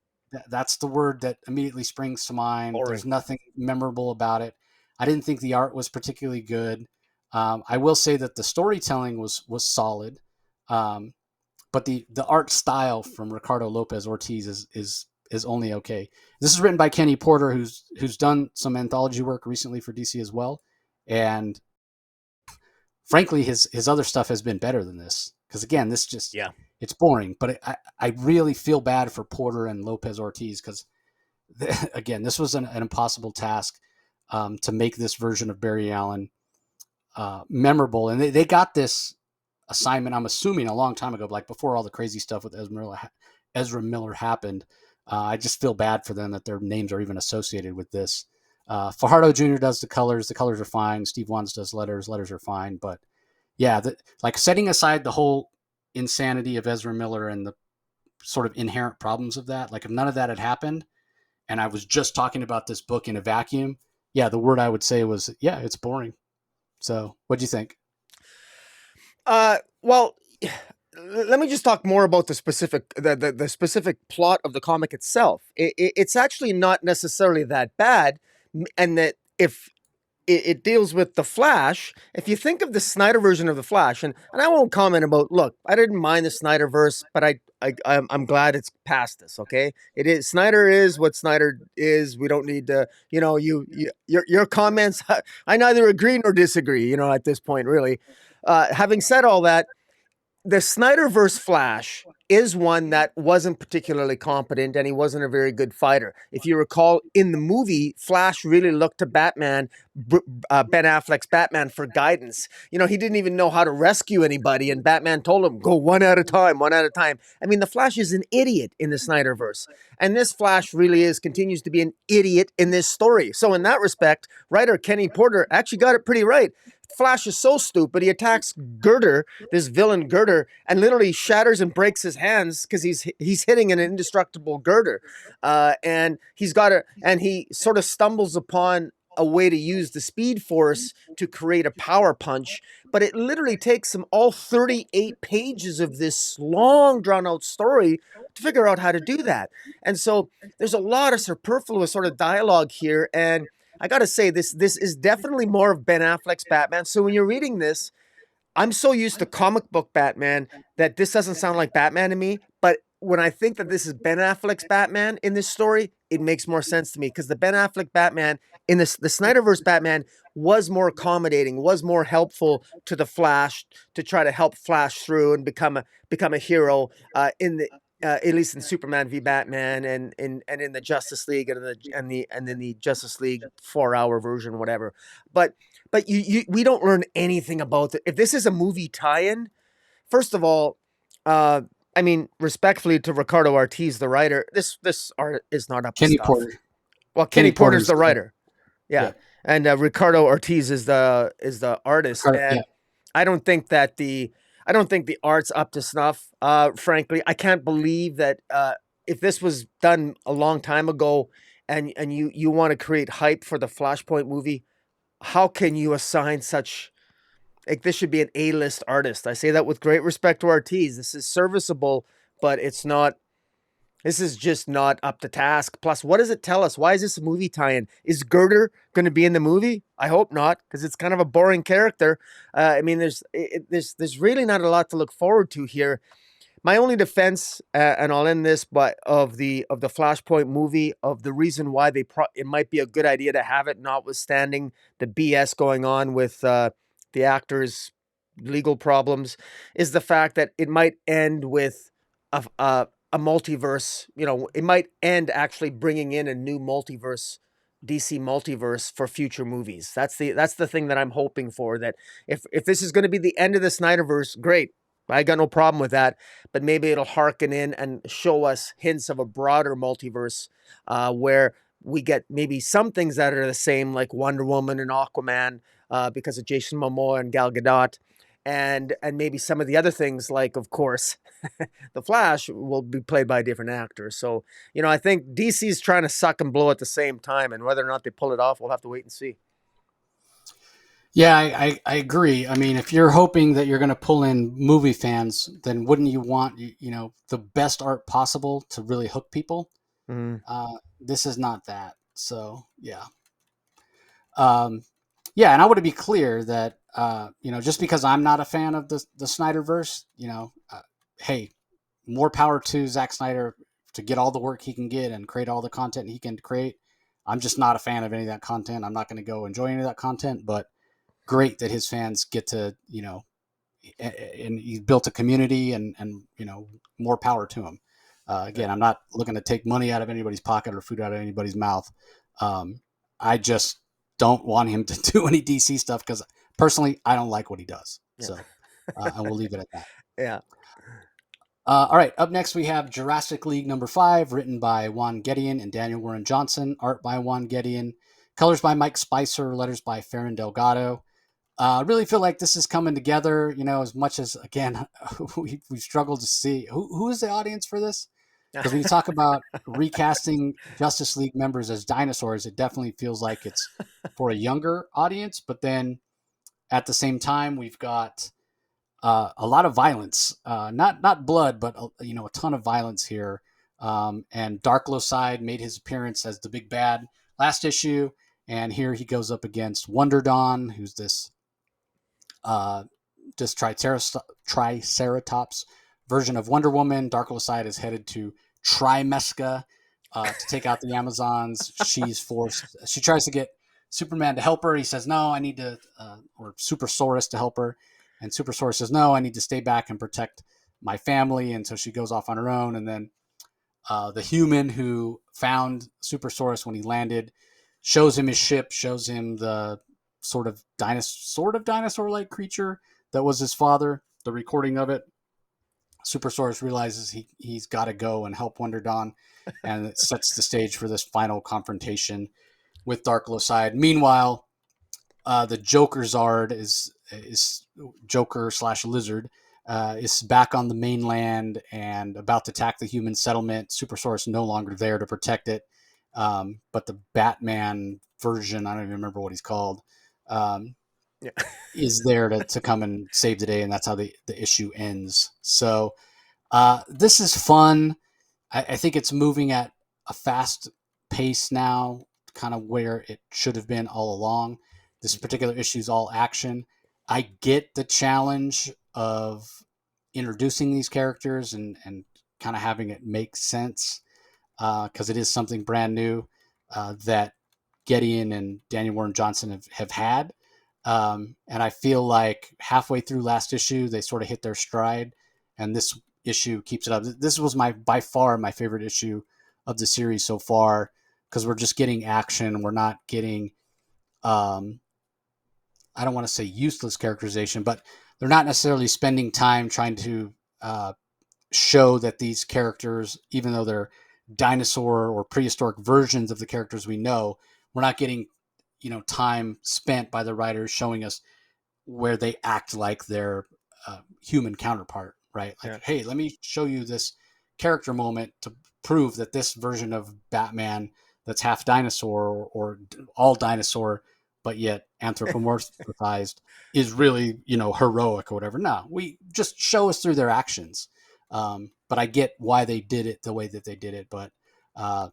that's the word that immediately springs to mind. Boring. There's nothing memorable about it. I didn't think the art was particularly good. I will say that the storytelling was solid, um, but the art style from Ricardo Lopez Ortiz is only okay. This is written by Kenny Porter, who's done some anthology work recently for DC as well, and frankly, his other stuff has been better than this. Because again, this just Yeah. it's boring. But I really feel bad for Porter and Lopez Ortiz because again, this was an impossible task, to make this version of Barry Allen memorable, and they got this assignment. I'm assuming a long time ago, like before all the crazy stuff with Ezra Miller happened. I just feel bad for them that their names are even associated with this. Fajardo Jr. does the colors. The colors are fine. Steve Wands does letters. Letters are fine. But yeah, like setting aside the whole insanity of Ezra Miller and the sort of inherent problems of that, like if none of that had happened and I was just talking about this book in a vacuum, yeah, the word I would say was, yeah, it's boring. So what'd you think? Well, let me just talk more about the specific plot of the comic itself. It's actually not necessarily that bad, and that if it deals with the Flash. If you think of the Snyder version of the Flash, and I won't comment about. Look, I didn't mind the Snyderverse, but I'm glad it's past this. Okay, it is Snyder is what Snyder is. We don't need to. Your comments. I neither agree nor disagree. At this point, really. Having said all that, the Snyderverse Flash is one that wasn't particularly competent and he wasn't a very good fighter. If you recall, in the movie, Flash really looked to Ben Affleck's Batman, for guidance. He didn't even know how to rescue anybody, and Batman told him, go one at a time, one at a time. I mean, the Flash is an idiot in the Snyderverse. And this Flash really continues to be an idiot in this story. So, in that respect, writer Kenny Porter actually got it pretty right. Flash is so stupid, he attacks Girder, this villain Girder, and literally shatters and breaks his hands because he's hitting an indestructible Girder, and he sort of stumbles upon a way to use the Speed Force to create a power punch. But it literally takes him all 38 pages of this long, drawn out story to figure out how to do that. And so there's a lot of superfluous sort of dialogue here, and I gotta say, this is definitely more of Ben Affleck's Batman. So when you're reading this, I'm so used to comic book Batman that this doesn't sound like Batman to me. But when I think that this is Ben Affleck's Batman in this story, it makes more sense to me, because the Ben Affleck Batman in the Snyderverse Batman was more accommodating, was more helpful to the Flash to try to help Flash through and become a hero in the. At least in Superman v Batman, and in the Justice League, and in the Justice League 4-hour version, whatever. But we don't learn anything about it. If this is a movie tie-in, first of all, uh, I mean, respectfully to Ricardo Ortiz, the writer, this art is not up to Kenny stuff. Porter. Well, Kenny Kenny Porter's Porter's the writer, yeah, yeah. and Ricardo Ortiz is the artist, Yeah. and I don't think that the I don't think the art's up to snuff. Frankly, I can't believe that if this was done a long time ago, and you want to create hype for the Flashpoint movie, how can you assign such, like, this should be an A-list artist? I say that with great respect to Ortiz. This is serviceable, but it's not. This is just not up to task. Plus, what does it tell us? Why is this a movie tie-in? Is Girder going to be in the movie? I hope not, because it's kind of a boring character. I mean, there's really not a lot to look forward to here. My only defense, and I'll end this, but of the Flashpoint movie, of the reason why it might be a good idea to have it, notwithstanding the BS going on with the actors' legal problems, is the fact that it might end with a multiverse. It might end actually bringing in a new multiverse. DC multiverse for future movies. That's the thing that I'm hoping for. That if this is going to be the end of the Snyderverse, great. I got no problem with that, but maybe it'll harken in and show us hints of a broader multiverse, where we get maybe some things that are the same, like Wonder Woman and Aquaman, because of Jason Momoa and Gal Gadot, and maybe some of the other things, like, of course, the Flash will be played by a different actor. So, I think DC's trying to suck and blow at the same time, and whether or not they pull it off, we'll have to wait and see. Yeah, I agree. I mean, if you're hoping that you're going to pull in movie fans, then wouldn't you want, the best art possible to really hook people? Mhm. This is not that. So yeah, um, yeah, and I want to be clear that just because I'm not a fan of the Snyderverse, hey, more power to Zack Snyder to get all the work he can get and create all the content he can create. I'm just not a fan of any of that content. I'm not going to go enjoy any of that content, but great that his fans get to, and he's built a community, and more power to him. Again, I'm not looking to take money out of anybody's pocket or food out of anybody's mouth. I just don't want him to do any DC stuff because personally, I don't like what he does. Yeah. So, and we'll leave it at that. Yeah. All right, up next we have Jurassic League #5, written by Juan Gedeon and Daniel Warren Johnson, art by Juan Gedeon, Colors by Mike Spicer, letters by Farron Delgado. I really feel like this is coming together, as much as, again, we struggled to see who is the audience for this. Because when you talk about recasting Justice League members as dinosaurs, it definitely feels like it's for a younger audience. But then at the same time, we've got a lot of violence, not blood, but a ton of violence here. And Darklowside made his appearance as the big bad last issue, and here he goes up against Wonder Dawn, who's this uh, just Triceratops version of Wonder Woman. Darklowside is headed to Trimesca to take out the Amazons. She's forced. She tries to get Superman to help her. He says, "No, I need to," or Supersaurus to help her, and Supersaurus says, "No, I need to stay back and protect my family." And so she goes off on her own. And then the human who found Supersaurus when he landed shows him his ship, shows him the sort of dinosaur-like creature that was his father. The recording of it. Supersaurus realizes he's got to go and help Wonder Dawn, and it sets the stage for this final confrontation with Darklowside. Meanwhile, the Joker Zard is Joker slash Lizard is back on the mainland and about to attack the human settlement. Supersaurus no longer there to protect it, but the Batman version, I don't even remember what he's called, um, Yeah. is there to come and save the day, and that's how the issue ends. So this is fun. I think it's moving at a fast pace now, kind of where it should have been all along. This particular issue is all action. I get the challenge of introducing these characters and kind of having it make sense because it is something brand new that Gideon and Daniel Warren Johnson have had. And I feel like halfway through last issue, they sort of hit their stride, and this issue keeps it up. This was by far my favorite issue of the series so far because we're just getting action. We're not getting, I don't want to say useless characterization, but they're not necessarily spending time trying to show that these characters, even though they're dinosaur or prehistoric versions of the characters we know, we're not getting time spent by the writers showing us where they act like their human counterpart, right? Like, Yeah. hey, let me show you this character moment to prove that this version of Batman that's half dinosaur or all dinosaur, but yet anthropomorphized is really, heroic or whatever. No, we just show us through their actions. But I get why they did it the way that they did it. But uh,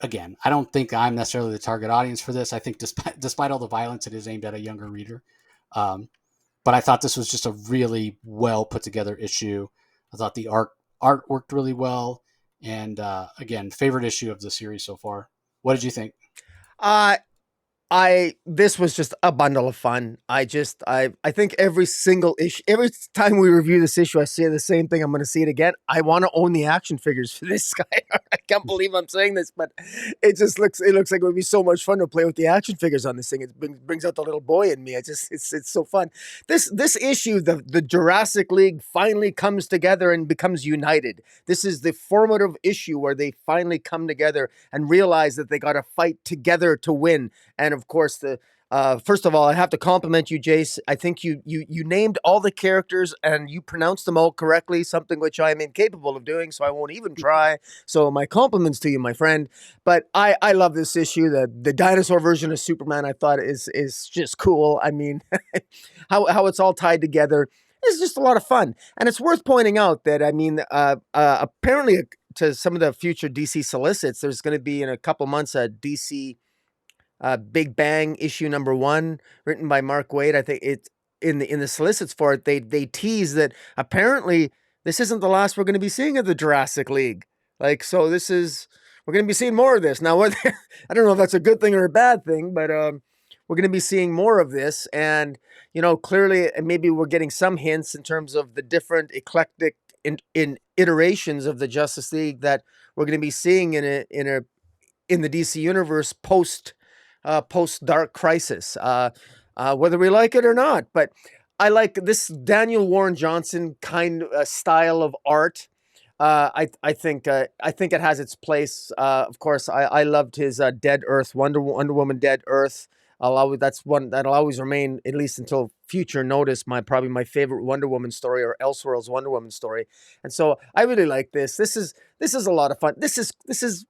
again, I don't think I'm necessarily the target audience for this. I think despite all the violence, it is aimed at a younger reader. Um, but I thought this was just a really well put together issue. I thought the art worked really well, and again, favorite issue of the series so far. What did you think? Uh, this was just a bundle of fun. I think every single issue, every time we review this issue, I say the same thing. I'm going to see it again. I want to own the action figures for this guy. I can't believe I'm saying this, but it looks like it would be so much fun to play with the action figures on this thing. It brings out the little boy in me. It's so fun. This issue, the Jurassic League finally comes together and becomes united. This is the formative issue where they finally come together and realize that they got to fight together to win. And of course, first of all, I have to compliment you, Jace. I think you named all the characters and you pronounced them all correctly, something which I am incapable of doing, so I won't even try. So my compliments to you, my friend. But I love this issue. The dinosaur version of Superman I thought is just cool. I mean, how it's all tied together is just a lot of fun. And it's worth pointing out that, I mean, apparently to some of the future DC solicits, there's going to be in a couple months a DC Big Bang issue #1, written by Mark Waid. I think it's in the solicits for it. They tease that apparently this isn't the last we're going to be seeing of the Jurassic League. Like, so we're going to be seeing more of this now. I don't know if that's a good thing or a bad thing, but we're going to be seeing more of this, and clearly, maybe we're getting some hints in terms of the different eclectic in iterations of the Justice League that we're going to be seeing in the DC universe post Dark Crisis, whether we like it or not. But I like this Daniel Warren Johnson kind of style of art. I think it has its place. Of course, I loved his Dead Earth, Wonder Woman Dead Earth. That's one that'll always remain, at least until future notice, my probably my favorite Wonder Woman story, or Elseworlds Wonder Woman story. And so I really like this. This is a lot of fun. This is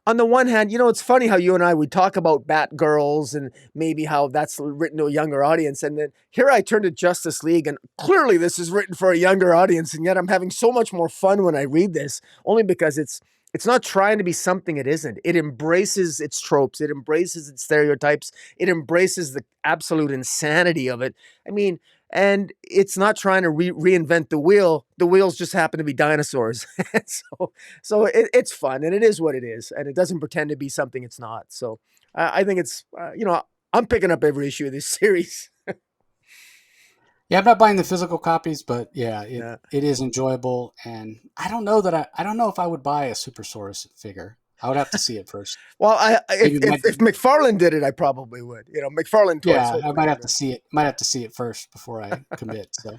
on the one hand, it's funny how you and I, we talk about Batgirls and maybe how that's written to a younger audience. And then here I turn to Justice League, and clearly this is written for a younger audience. And yet I'm having so much more fun when I read this, only because it's not trying to be something it isn't. It embraces its tropes. It embraces its stereotypes. It embraces the absolute insanity of it. I mean, and it's not trying to reinvent the wheel. The wheels just happen to be dinosaurs. So it's fun, and it is what it is, and it doesn't pretend to be something it's not. So I think I'm picking up every issue of this series. Yeah, I'm not buying the physical copies, but yeah, it Yeah. it is enjoyable, and I don't know if I would buy a Supersaurus figure. I would have to see it first. Well, Maybe if McFarlane did it, I probably would. McFarlane toys yeah, I hopefully might do have to that. see it. Might have to see it first before I commit. So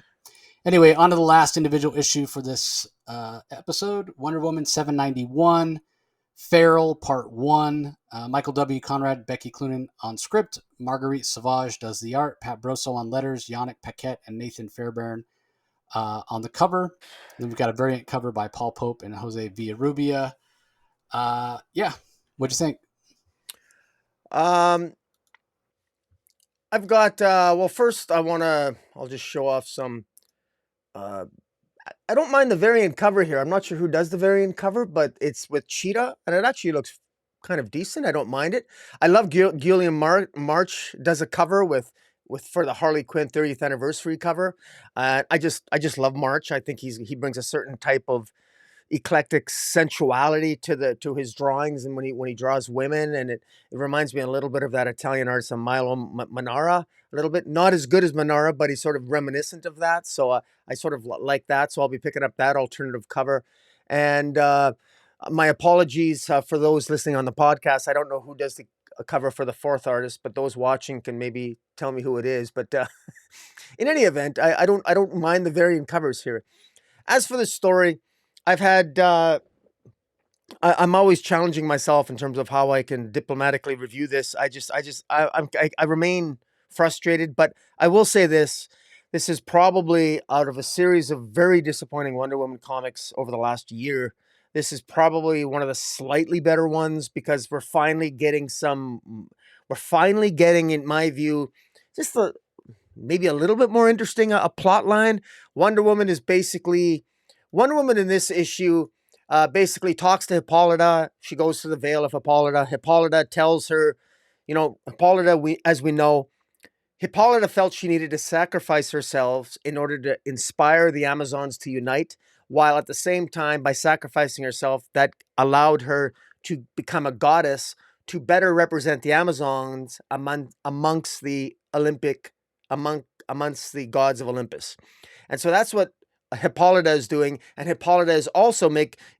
anyway, on to the last individual issue for this episode: Wonder Woman 791, Feral Part One. Michael W. Conrad, Becky Cloonan on script. Marguerite Sauvage does the art. Pat Brosso on letters. Yannick Paquette and Nathan Fairbairn on the cover. Then we've got a variant cover by Paul Pope and Jose Villarrubia. Yeah, what'd you think? Um, I've got well, first I'll just show off some. Uh, I don't mind the variant cover here. I'm not sure who does the variant cover, but it's with Cheetah, and it actually looks kind of decent. I don't mind it. I love Gilliam March does a cover with for the Harley Quinn 30th anniversary cover. I just love March. I think he brings a certain type of eclectic sensuality to his drawings, and when he draws women, and it reminds me a little bit of that Italian artist Milo Manara, a little bit, not as good as Manara, but he's sort of reminiscent of that. So I sort of like that, so I'll be picking up that alternative cover. And my apologies for those listening on the podcast. I don't know who does the cover for the fourth artist, but those watching can maybe tell me who it is. But in any event, I don't mind the variant covers here. As for the story, I've had I'm always challenging myself in terms of how I can diplomatically review this. I remain frustrated, but I will say this: this is probably, out of a series of very disappointing Wonder Woman comics over the last year, this is probably one of the slightly better ones, because we're finally getting, in my view, just maybe a little bit more interesting a plot line. Wonder Woman is basically Wonder Woman in this issue basically talks to Hippolyta. She goes to the Veil of Hippolyta. Hippolyta tells her, Hippolyta, as we know, Hippolyta felt she needed to sacrifice herself in order to inspire the Amazons to unite, while at the same time, by sacrificing herself, that allowed her to become a goddess to better represent the Amazons amongst the amongst the gods of Olympus. And so that's what Hippolyta is doing, and Hippolyta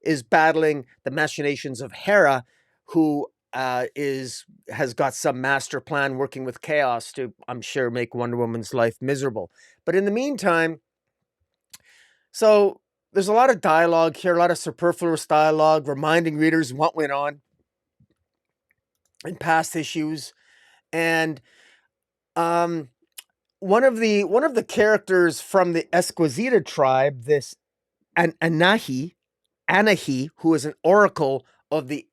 is battling the machinations of Hera, who is has got some master plan working with chaos to, I'm sure, make Wonder Woman's life miserable. But in the meantime, so there's a lot of dialogue here, a lot of superfluous dialogue, reminding readers what went on in past issues, and um, one of the characters from the Esquisita tribe, this Anahi, who is an oracle of the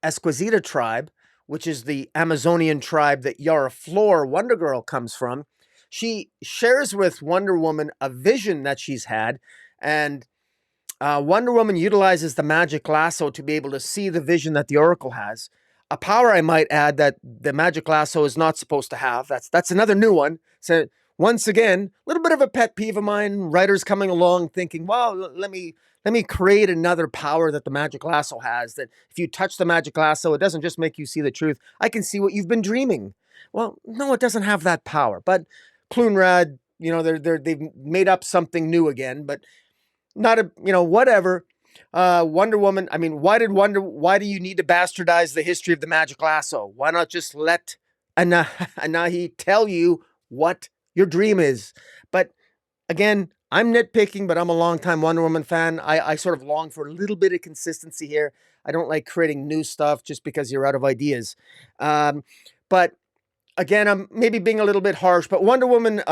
Esquisita tribe, which is the Amazonian tribe that Yara Flor, Wonder Girl, comes from. She shares with Wonder Woman a vision that she's had, and Wonder Woman utilizes the magic lasso to be able to see the vision that the Oracle has. A power, I might add, that the magic lasso is not supposed to have. That's another new one. So once again, a little bit of a pet peeve of mine. Writers coming along thinking, "Well, let me create another power that the magic lasso has. That if you touch the magic lasso, it doesn't just make you see the truth. I can see what you've been dreaming." Well, no, it doesn't have that power. But Clunrad, they've made up something new again. But not a whatever. Wonder Woman. I mean, why do you need to bastardize the history of the magic lasso? Why not just let Anahi tell you what your dream is? But again, I'm nitpicking, but I'm a longtime Wonder Woman fan. I sort of long for a little bit of consistency here. I don't like creating new stuff just because you're out of ideas. Um, but again, I'm maybe being a little bit harsh, but Wonder Woman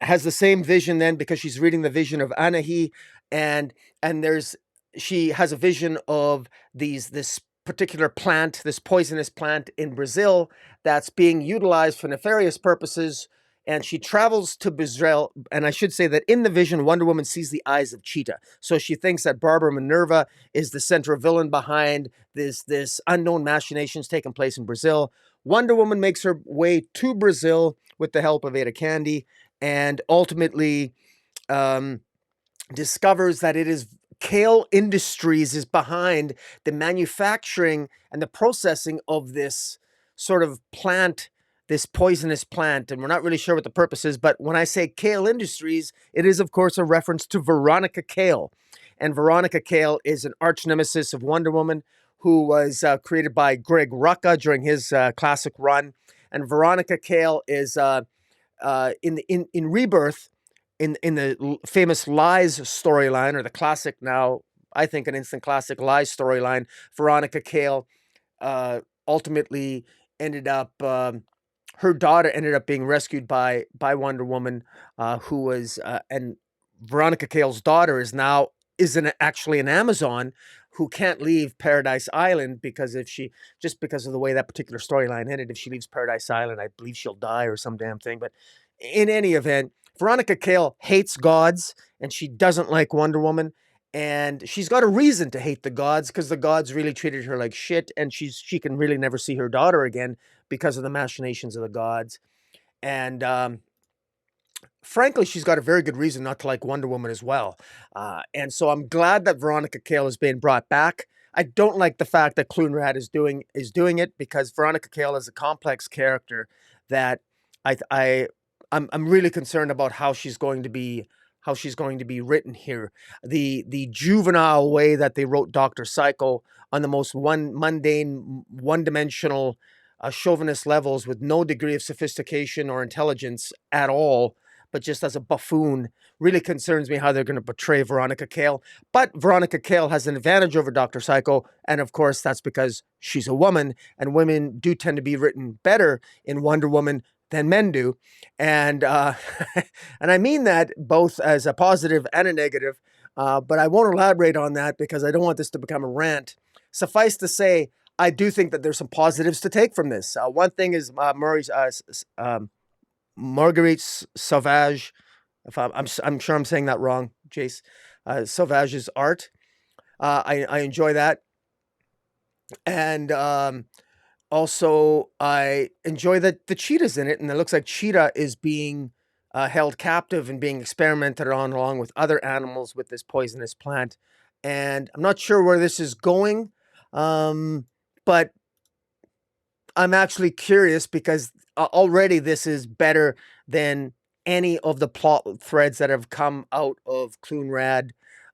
has the same vision then because she's reading the vision of Anahi, and there's she has a vision of this particular plant, this poisonous plant in Brazil that's being utilized for nefarious purposes. And she travels to Brazil, and I should say that in the vision, Wonder Woman sees the eyes of Cheetah. So she thinks that Barbara Minerva is the central villain behind this unknown machinations taking place in Brazil. Wonder Woman makes her way to Brazil with the help of Ada Candy, and ultimately um, discovers that it is Kale Industries is behind the manufacturing and the processing of this sort of plant, this poisonous plant. And we're not really sure what the purpose is, but when I say Kale Industries, it is, of course, a reference to Veronica Kale. And Veronica Kale is an arch nemesis of Wonder Woman who was created by Greg Rucka during his classic run. And Veronica Kale is in Rebirth, in the famous Lies storyline, or the classic now, I think an instant classic Lies storyline. Veronica Kale ultimately ended up. Her daughter ended up being rescued by Wonder Woman, who was and Veronica Kale's daughter is actually an Amazon who can't leave Paradise Island because if she just because of the way that particular storyline ended, if she leaves Paradise Island, I believe she'll die or some damn thing. But in any event, Veronica Kale hates gods and she doesn't like Wonder Woman. And she's got a reason to hate the gods because the gods really treated her like shit, and she can really never see her daughter again because of the machinations of the gods. And frankly, she's got a very good reason not to like Wonder Woman as well. And so I'm glad that Veronica Kale is being brought back. I don't like the fact that Clunrad is doing it because Veronica Kale is a complex character that I'm really concerned about how she's going to be written here. The juvenile way that they wrote Doctor Psycho on the most mundane, one dimensional, chauvinist levels with no degree of sophistication or intelligence at all, but just as a buffoon, really concerns me how they're going to portray Veronica Kale. But Veronica Kale has an advantage over Dr. Psycho, and of course, that's because she's a woman, and women do tend to be written better in Wonder Woman than men do. And and I mean that both as a positive and a negative, but I won't elaborate on that because I don't want this to become a rant. Suffice to say, I do think that there's some positives to take from this. One thing is Marguerite Sauvage, if I'm sure I'm saying that wrong, Jace. Sauvage's art, I enjoy that, and also I enjoy that the cheetah's in it, and it looks like Cheetah is being held captive and being experimented on along with other animals with this poisonous plant. And I'm not sure where this is going, but I'm actually curious because already this is better than any of the plot threads that have come out of Clunrad,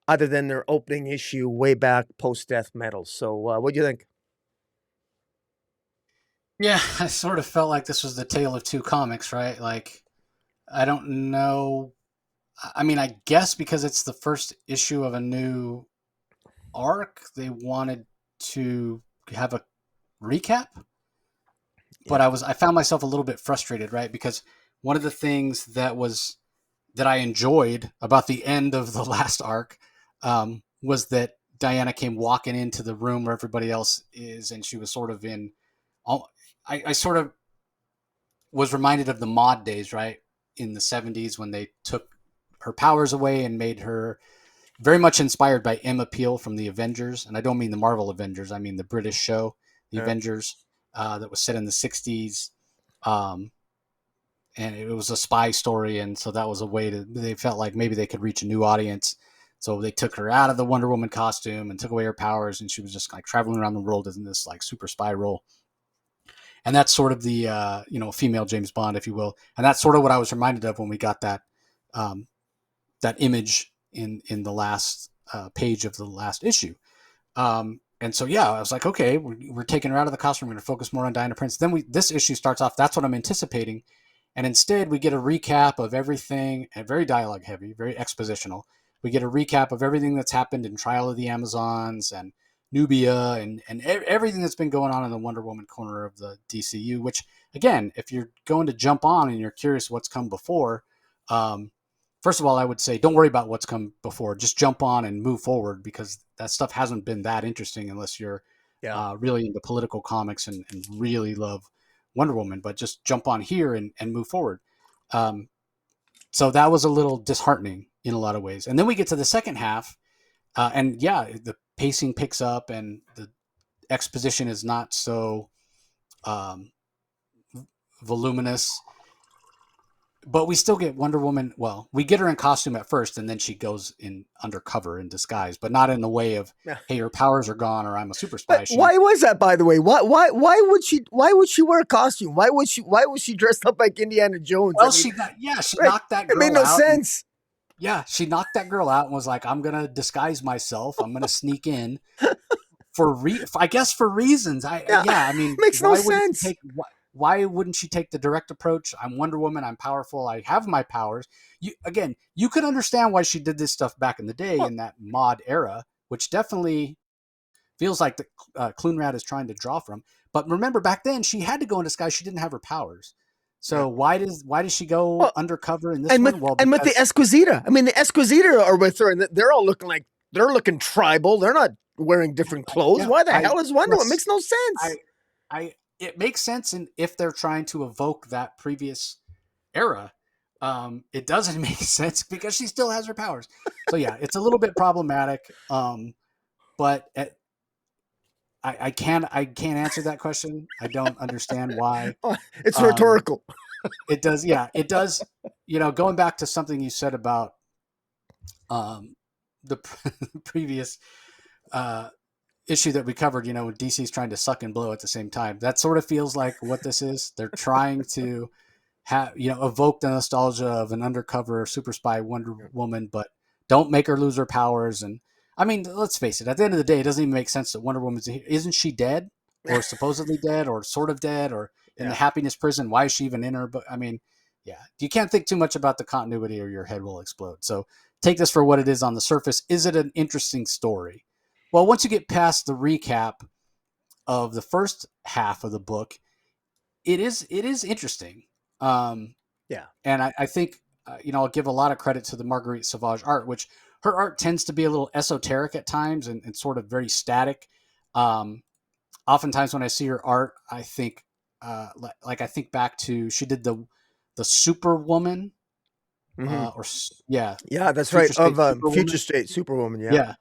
other than their opening issue way back post Death Metal. So, what do you think? Yeah, I sort of felt like this was the tale of two comics, right? Like, I don't know. I mean, I guess because it's the first issue of a new arc, they wanted to have a recap. But Yeah. I found myself a little bit frustrated, right? Because one of the things that I enjoyed about the end of the last arc was that Diana came walking into the room where everybody else is, and she was sort of in. I sort of was reminded of the mod days, right, in the '70s when they took her powers away and made her very much inspired by Emma Peel from the Avengers, and I don't mean the Marvel Avengers, I mean the British show, the Yeah. Avengers, that was set in the '60s. Um, and it was a spy story, and so that was a way to. They felt like maybe they could reach a new audience, so they took her out of the Wonder Woman costume and took away her powers, and she was just like traveling around the world in this like super spy role. And that's sort of the female James Bond, if you will, and that's sort of what I was reminded of when we got um, that image in the last page of the last issue. And so yeah, I was like, okay, we're taking her out of the costume. We're going to focus more on Diana Prince. Then this issue starts off. That's what I'm anticipating, And instead, we get a recap of everything, and very dialogue heavy, very expositional. We get a recap of everything that's happened in Trial of the Amazons and Nubia and everything that's been going on in the Wonder Woman corner of the DCU. Which, again, if you're going to jump on and you're curious what's come before, um, first of all, I would say don't worry about what's come before. Just jump on and move forward because that stuff hasn't been that interesting unless you're Yeah. really into political comics and really love Wonder Woman. But just jump on here and move forward. Um, so that was a little disheartening in a lot of ways. And then we get to the second half, and yeah, the pacing picks up and the exposition is not so um, voluminous, but we still get Wonder Woman. Well, we get her in costume at first, and then she goes in undercover in disguise, but not in the way of Yeah. "Hey, her powers are gone" or "I'm a super But spy." She why was that, by the way? Why would she wear a costume? Why was she dressed up like Indiana Jones? I well, mean, she right? knocked that It made girl no out, and sense. yeah, she knocked that girl out and was like, "I'm gonna disguise myself. I'm gonna sneak in." I guess for reasons. Yeah, Yeah, I mean, makes no sense. why wouldn't she take the direct approach? I'm Wonder Woman. I'm powerful. I have my powers. You could understand why she did this stuff back in the day Well, in that mod era, which definitely feels like the Clunrat is trying to draw from. But remember, back then she had to go in disguise. She didn't have her powers. yeah. So why does she go Well, undercover in this and one? with Well, and with the because Esquisita, I mean, the Esquisita are with her, and they're all looking like they're looking tribal. They're not wearing different clothes. yeah, Why the I hell is Wonder Woman? It yes, makes no I sense. I it makes sense in if they're trying to evoke that previous era. It doesn't make sense because she still has her powers. So yeah, it's a little bit problematic. But I can't answer that question. I don't understand why. It's Um, rhetorical. it does. Yeah, it does. Going back to something you said about um, the previous uh, issue that we covered, when DC's trying to suck and blow at the same time. That sort of feels like what this is. They're trying to evoke the nostalgia of an undercover super spy Wonder Woman, but don't make her lose her powers. And I mean, let's face it. At the end of the day, it doesn't even make sense that Wonder Woman's isn't she dead or supposedly dead or sort of dead or in the Yeah. happiness prison? Why is she even in her? But I mean, yeah, you can't think too much about the continuity or your head will explode. So take this for what it is on the surface. Is it an interesting story? Well, once you get past the recap of the first half of the book, it is interesting. Um, Yeah. and I think I'll give a lot of credit to the Marguerite Sauvage art, which her art tends to be a little esoteric at times and sort of very static. Um, Oftentimes when I see her art, I think like I think back to she did the Superwoman Hmm. or yeah, Yeah, that's right. Future State Of Future Superwoman. State Superwoman. Yeah. Yeah,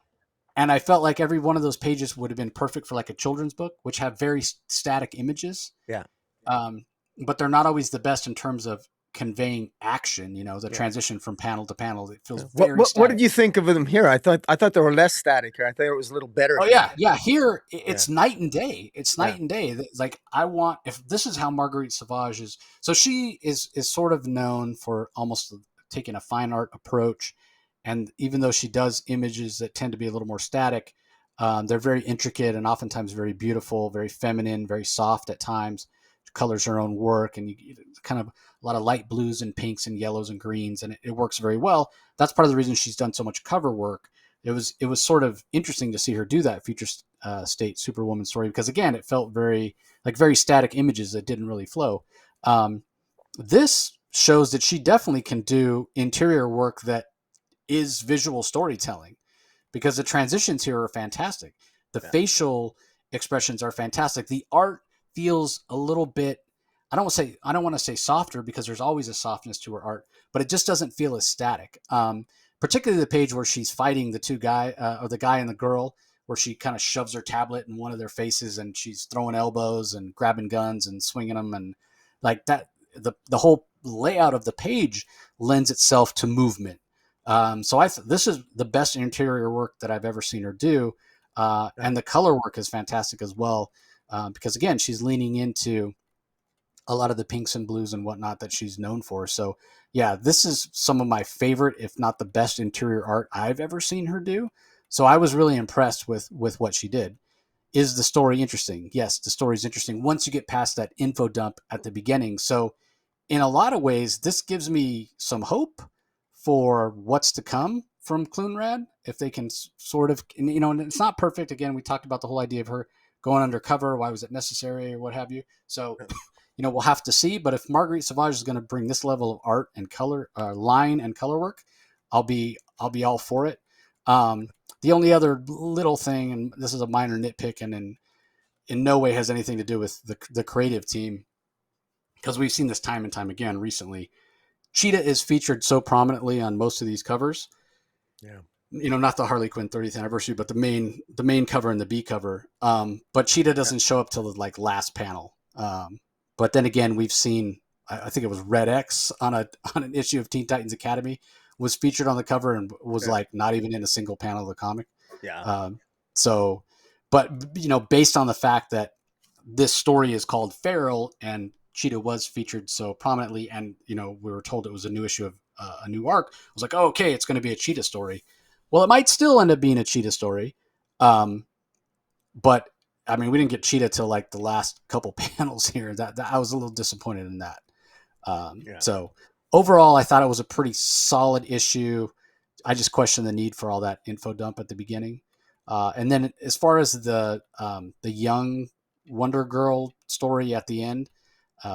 and I felt like every one of those pages would have been perfect for like a children's book, which have very static images. Yeah. um, but they're not always the best in terms of conveying action. The Yeah. transition from panel to panel, it feels What very what what did static. you think of them here? I thought they were less static here. I thought it was a little better Oh here. yeah, yeah. Here Yeah. it's night and day. It's Yeah. night and day. Like I want if this is how Marguerite Sauvage is. So she is sort of known for almost taking a fine art approach, and even though she does images that tend to be a little more static, they're very intricate and oftentimes very beautiful, very feminine, very soft at times. She colors her own work, and kind of a lot of light blues and pinks and yellows and greens, and it works very well. That's part of the reason she's done so much cover work. It was sort of interesting to see her do that future state Superwoman story because again, it felt very static images that didn't really flow. Um, this shows that she definitely can do interior work that is visual storytelling because the transitions here are fantastic. The Yeah. facial expressions are fantastic. The art feels a little bit I don't want to say softer because there's always a softness to her art, but it just doesn't feel as static. Particularly the page where she's fighting the two guy or the guy and the girl, where she kind of shoves her tablet in one of their faces and she's throwing elbows and grabbing guns and swinging them and like that. The whole layout of the page lends itself to movement. So this is the best interior work that I've ever seen her do, Yeah. and the color work is fantastic as well. Because again, she's leaning into a lot of the pinks and blues and whatnot that she's known for. So yeah, this is some of my favorite, if not the best interior art I've ever seen her do. So I was really impressed with what she did. Is the story interesting? Yes, the story is interesting once you get past that info dump at the beginning. So in a lot of ways, this gives me some hope for what's to come from Clunrad if they can sort of, and it's not perfect. Again, we talked about the whole idea of her going undercover. Why was it necessary or what have you? So, we'll have to see. But if Marguerite Sauvage is going to bring this level of art and color, line and color work, I'll be all for it. Um, the only other little thing, and this is a minor nitpick, and in no way has anything to do with the creative team, because we've seen this time and time again recently. Cheetah is featured so prominently on most of these covers. Yeah. Not the Harley Quinn 30th anniversary, but the main cover and the B cover. But Cheetah Yeah. doesn't show up till the last panel. But then again, we've seen, I think it was Red X on an issue of Teen Titans Academy was featured on the cover and was Yeah. not even in a single panel of the comic. Yeah. Um, so, but based on the fact that this story is called Feral and Cheetah was featured so prominently, and we were told it was a new issue of a new arc. I was like, oh, okay, it's going to be a Cheetah story. Well, it might still end up being a Cheetah story, but I mean, we didn't get Cheetah till the last couple panels here. That I was a little disappointed in that. Yeah. So overall, I thought it was a pretty solid issue. I just questioned the need for all that info dump at the beginning. And then as far as the young Wonder Girl story at the end,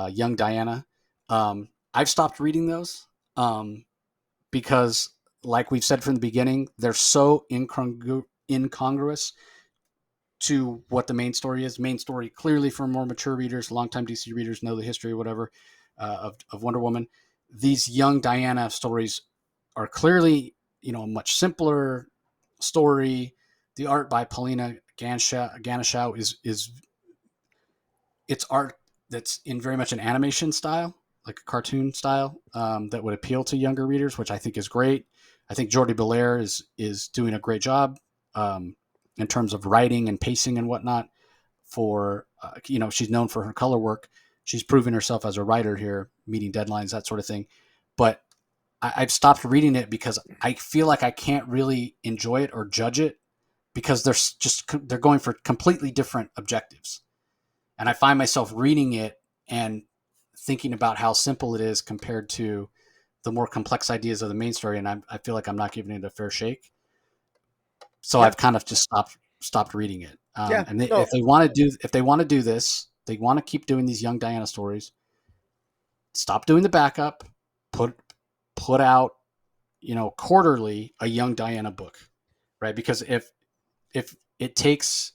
young Diana, I've stopped reading those because, like we've said from the beginning, they're so incongruous to what the main story is. Main story clearly for more mature readers, longtime DC readers know the history or whatever of Wonder Woman. These young Diana stories are clearly a much simpler story. The art by Paulina Ganesha is it's art that's in very much an animation style, like a cartoon style, that would appeal to younger readers, which I think is great. I think Jordi Belair is doing a great job in terms of writing and pacing and whatnot. For she's known for her color work. She's proven herself as a writer here, meeting deadlines, that sort of thing. But I've stopped reading it because I feel like I can't really enjoy it or judge it because they're going for completely different objectives. And I find myself reading it and thinking about how simple it is compared to the more complex ideas of the main story, and I feel like I'm not giving it a fair shake. So Yeah. I've kind of just stopped reading it. Yeah. And No. if they want to do this, they want to keep doing these young Diana stories. Stop doing the backup. Put out quarterly a young Diana book, right? Because if it takes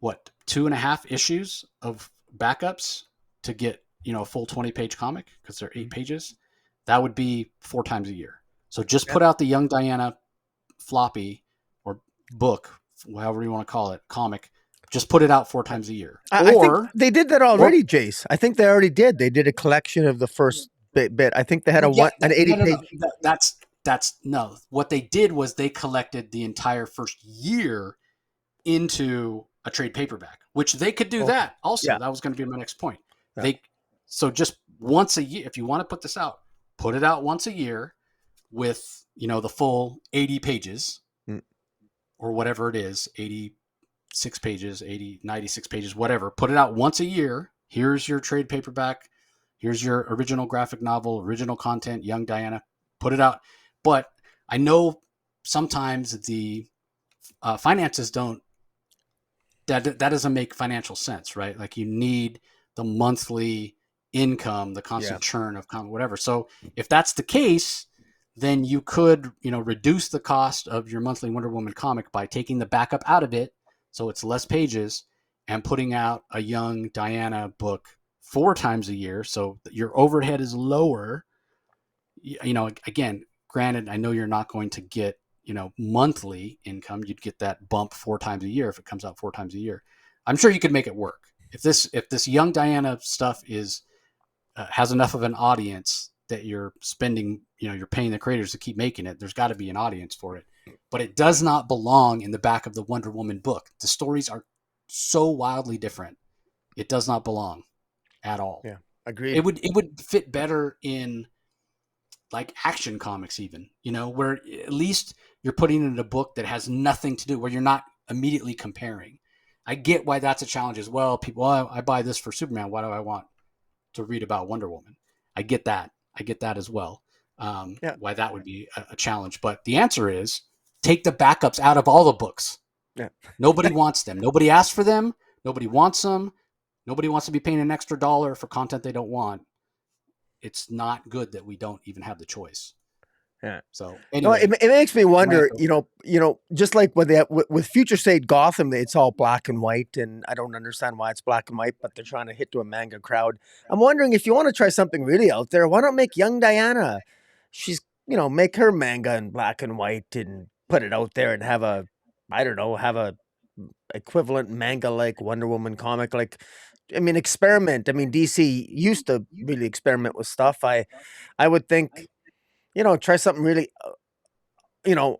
what 2.5 issues of backups to get a full 20-page comic because they're 8 pages, that would be 4 times a year. So just Yeah. put out the young Diana floppy or book, however you want to call it, comic. Just put it out 4 times a year, I think they did that or already, Jace. I think they already did. They did a collection of the first bit. I think they had well, yeah, an 80 no. page. That's no. What they did was they collected the entire first year into a trade paperback, which they could do Okay. that also. Yeah. That was going to be my next point. Yeah. They so just once a year, if you want to put this out, put it out once a year with the full 80 pages Mm. or whatever it is, 86 pages, 80, 96 pages, whatever. Put it out once a year. Here's your trade paperback. Here's your original graphic novel, original content, Young Diana. Put it out. But I know sometimes the finances don't that doesn't make financial sense, right? Like you need the monthly income, the Yeah. constant churn of whatever. So if that's the case, then you could reduce the cost of your monthly Wonder Woman comic by taking the backup out of it, so it's less pages, and putting out a young Diana book 4 times a year, so your overhead is lower. Again, granted, I know you're not going to get monthly income. You'd get that bump 4 times a year if it comes out 4 times a year. I'm sure you could make it work. If this young Diana stuff has enough of an audience that you're spending, you're paying the creators to keep making it, there's got to be an audience for it. But it does not belong in the back of the Wonder Woman book. The stories are so wildly different. It does not belong at all. Yeah. Agreed. It would fit better in like Action Comics, even, where at least you're putting in a book that has nothing to do, where you're not immediately comparing. I get why that's a challenge as well. People, I buy this for Superman. Why do I want to read about Wonder Woman? I get that. I get that as well. Yeah, Why that would be a challenge. But the answer is take the backups out of all the books. yeah. Nobody wants them. Nobody asked for them. Nobody wants them. Nobody wants to be paying an extra dollar for content they don't want. It's not good that we don't even have the choice. Yeah. So No, anyway, it makes me rant wonder. over. Just like with Future State Gotham, it's all black and white, and I don't understand why it's black and white, but they're trying to hit to a manga crowd. I'm wondering if you want to try something really out there, why not make young Diana? She's make her manga in black and white and put it out there and have I don't know, have a equivalent manga like Wonder Woman comic. Like, I mean, experiment. I mean, DC used to really experiment with stuff. I would think try something really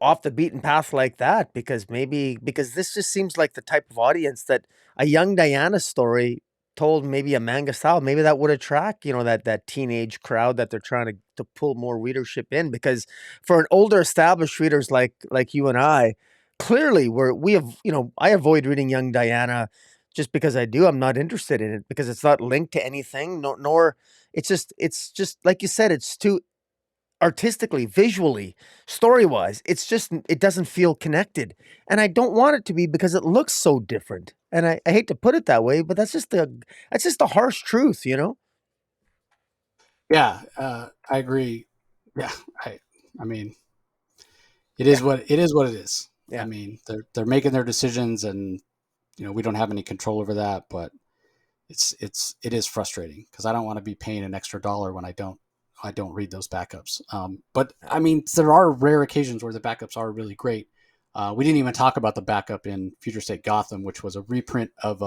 off the beaten path like that because this just seems like the type of audience that a young Diana story told maybe a manga style, maybe that would attract, that teenage crowd that they're trying to pull more readership in because for an older established readers like you and I, clearly we have, I avoid reading young Diana just because I'm not interested in it because it's not linked to anything, nor it's just like you said, it's too artistically, visually, story-wise, it doesn't feel connected. And I don't want it to be because it looks so different. And I hate to put it that way, but that's just the harsh truth, you know? Yeah, I agree. Yeah, I, I mean, Yeah, it is what it is. I yeah, mean, they're making their decisions, and we don't have any control over that. But it is frustrating because I don't want to be paying an extra dollar when I don't read those backups. But yeah, I mean, there are rare occasions where the backups are really great. We didn't even talk about the backup in Future State Gotham, which was a reprint of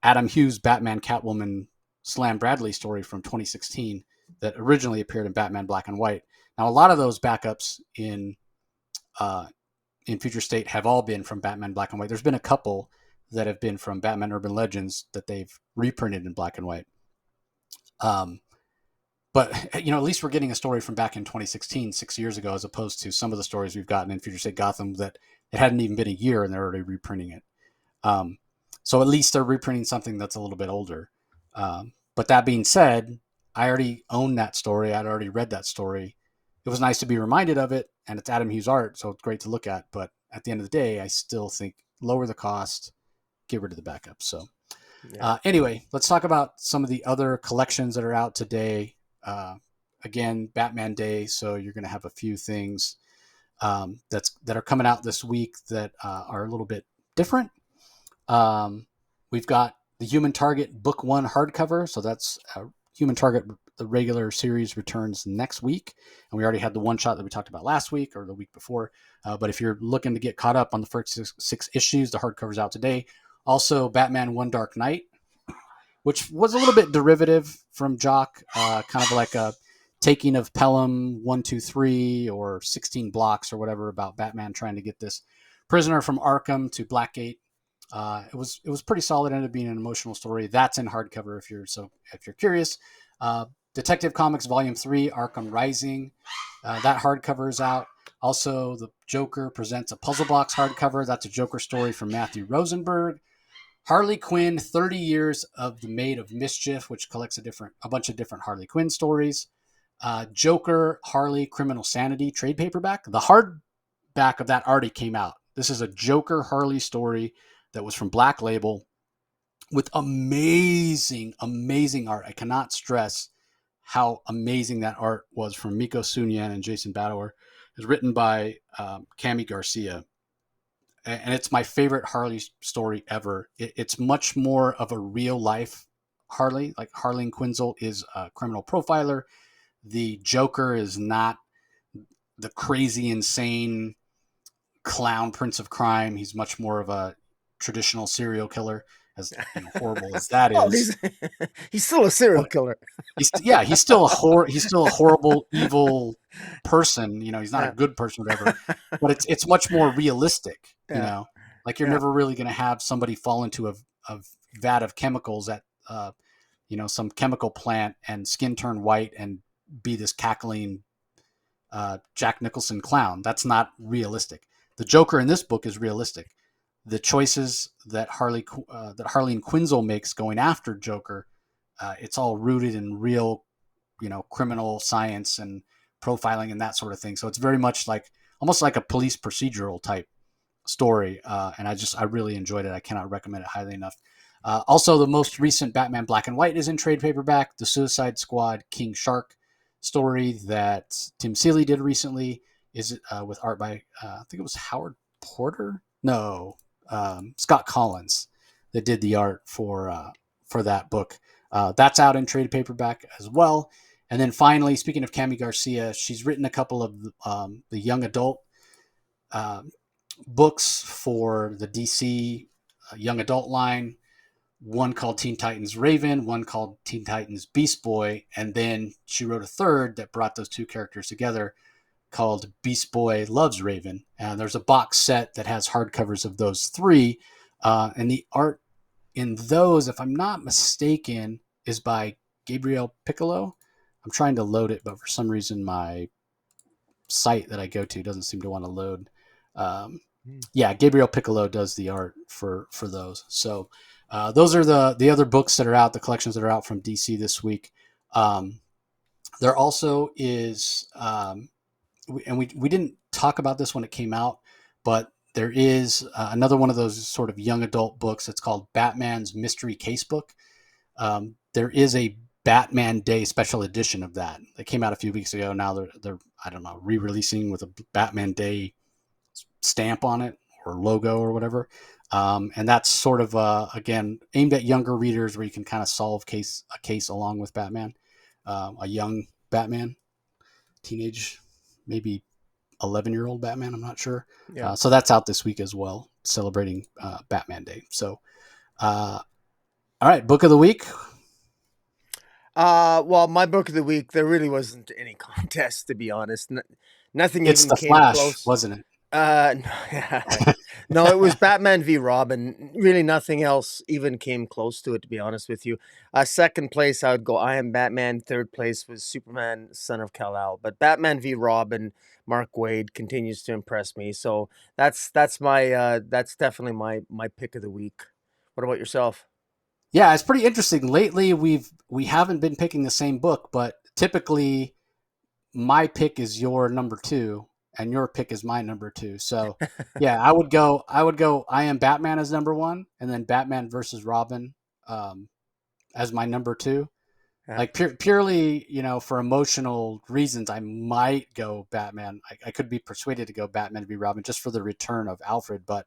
Adam Hughes Batman Catwoman Slam Bradley story from 2016 that originally appeared in Batman Black and White. Now, a lot of those backups uh, in Future State have all been from Batman Black and White. There's been a couple that have been from Batman Urban Legends that they've reprinted in black and white. Um, but at least we're getting a story from back in 2016, 6 years ago, as opposed to some of the stories we've gotten in Future State Gotham that it hadn't even been a year and they're already reprinting it. Um, so at least they're reprinting something that's a little bit older. But that being said, I already own that story. I'd already read that story. It was nice to be reminded of it, and it's Adam Hughes art, so it's great to look at. But at the end of the day, I still think lower the cost, get rid of the backup. So yeah. anyway, let's talk about some of the other collections that are out today. Uh, again, Batman Day, so you're going to have a few things that are coming out this week that are a little bit different. Um, we've got the Human Target Book One hardcover, so that's Human Target. The regular series returns next week, and we already had the one shot that we talked about last week or the week before. But if you're looking to get caught up on the first six issues, the hardcover's out today. Also, Batman One Dark Knight, which was a little bit derivative from Jock, kind of like a taking of Pelham 123 or 16 blocks or whatever about Batman trying to get this prisoner from Arkham to Blackgate. It was pretty solid. Ended up being an emotional story. That's in hardcover if you're curious. Detective Comics Volume 3, Arkham Rising. That hardcover is out. Also, the Joker presents a puzzle box hardcover. That's a Joker story from Matthew Rosenberg. Harley Quinn, 30 Years of the Maid of Mischief, which collects a bunch of different Harley Quinn stories. Joker, Harley, Criminal Sanity trade paperback. The hardback of that already came out. This is a Joker Harley story that was from Black Label with amazing, amazing art. I cannot stress how amazing that art was from Miko Sunyan and Jason Badower. It was written by Cami Garcia, and it's my favorite Harley story ever. It's much more of a real life Harley. Like Harleen Quinzel is a criminal profiler. The Joker is not the crazy, insane clown prince of crime. He's much more of a traditional serial killer, as horrible as that Oh, is. he's still a serial But killer. he's still a horrible, evil person. He's not a Yeah, good person, whatever. But it's much more realistic. yeah, Like you're yeah, never really going to have somebody fall into a vat of chemicals at some chemical plant and skin turn white and be this cackling Jack Nicholson clown. That's not realistic. The Joker in this book is realistic. The choices that Harleen Quinzel makes going after Joker, it's all rooted in real criminal science and profiling and that sort of thing. So it's very much like almost like a police procedural type story, and I really enjoyed it. I cannot recommend it highly enough. Also, the most recent Batman Black and White is in trade paperback. The Suicide Squad King Shark story that Tim Seeley did recently is with art by I think it was Howard Porter. No, Scott Collins that did the art for that book. That's out in trade paperback as well. And then finally, speaking of Cami Garcia, she's written a couple of the young adult um, books for the DC young adult line. One called Teen Titans Raven, one called Teen Titans Beast Boy, and then she wrote a third that brought those two characters together called Beast Boy Loves Raven. And there's a box set that has hardcovers of those three. And the art in those, if I'm not mistaken, is by Gabriel Piccolo. I'm trying to load it, but for some reason my site that I go to doesn't seem to want to load. Um, Hmm. yeah, Gabriel Piccolo does the art for those. So those are the other books that are out, the collections that are out from DC this week. Um, there also is, and we didn't talk about this when it came out, but there is another one of those sort of young adult books. It's called Batman's Mystery Casebook. There is a Batman Day special edition of that. They came out a few weeks ago. Now they're I don't know, re-releasing with a Batman Day stamp on it or logo or whatever. And that's sort of again aimed at younger readers, where you can kind of solve a case along with Batman, a young Batman, teenage, maybe 11-year-old Batman. I'm not sure. Yeah. So that's out this week as well, celebrating Batman Day. So all right, book of the week. Well, my book of the week, there really wasn't any contest, to be honest. Nothing It's even The came Flash, close. wasn't No, yeah. it? No, it was Batman v Robin. Really, nothing else even came close to it, to be honest with you. Second place, I would go I Am Batman. Third place was Superman, Son of Kal-El. But Batman v Robin, Mark Waid continues to impress me. So that's definitely my pick of the week. What about yourself? Yeah, it's pretty interesting. Lately, we haven't been picking the same book, but typically my pick is your number two, and your pick is my number two. So, yeah, I would go. I Am Batman as number one, and then Batman versus Robin um, as my number two. Yeah. Like purely, for emotional reasons, I might go Batman. I could be persuaded to go Batman to be Robin just for the return of Alfred, but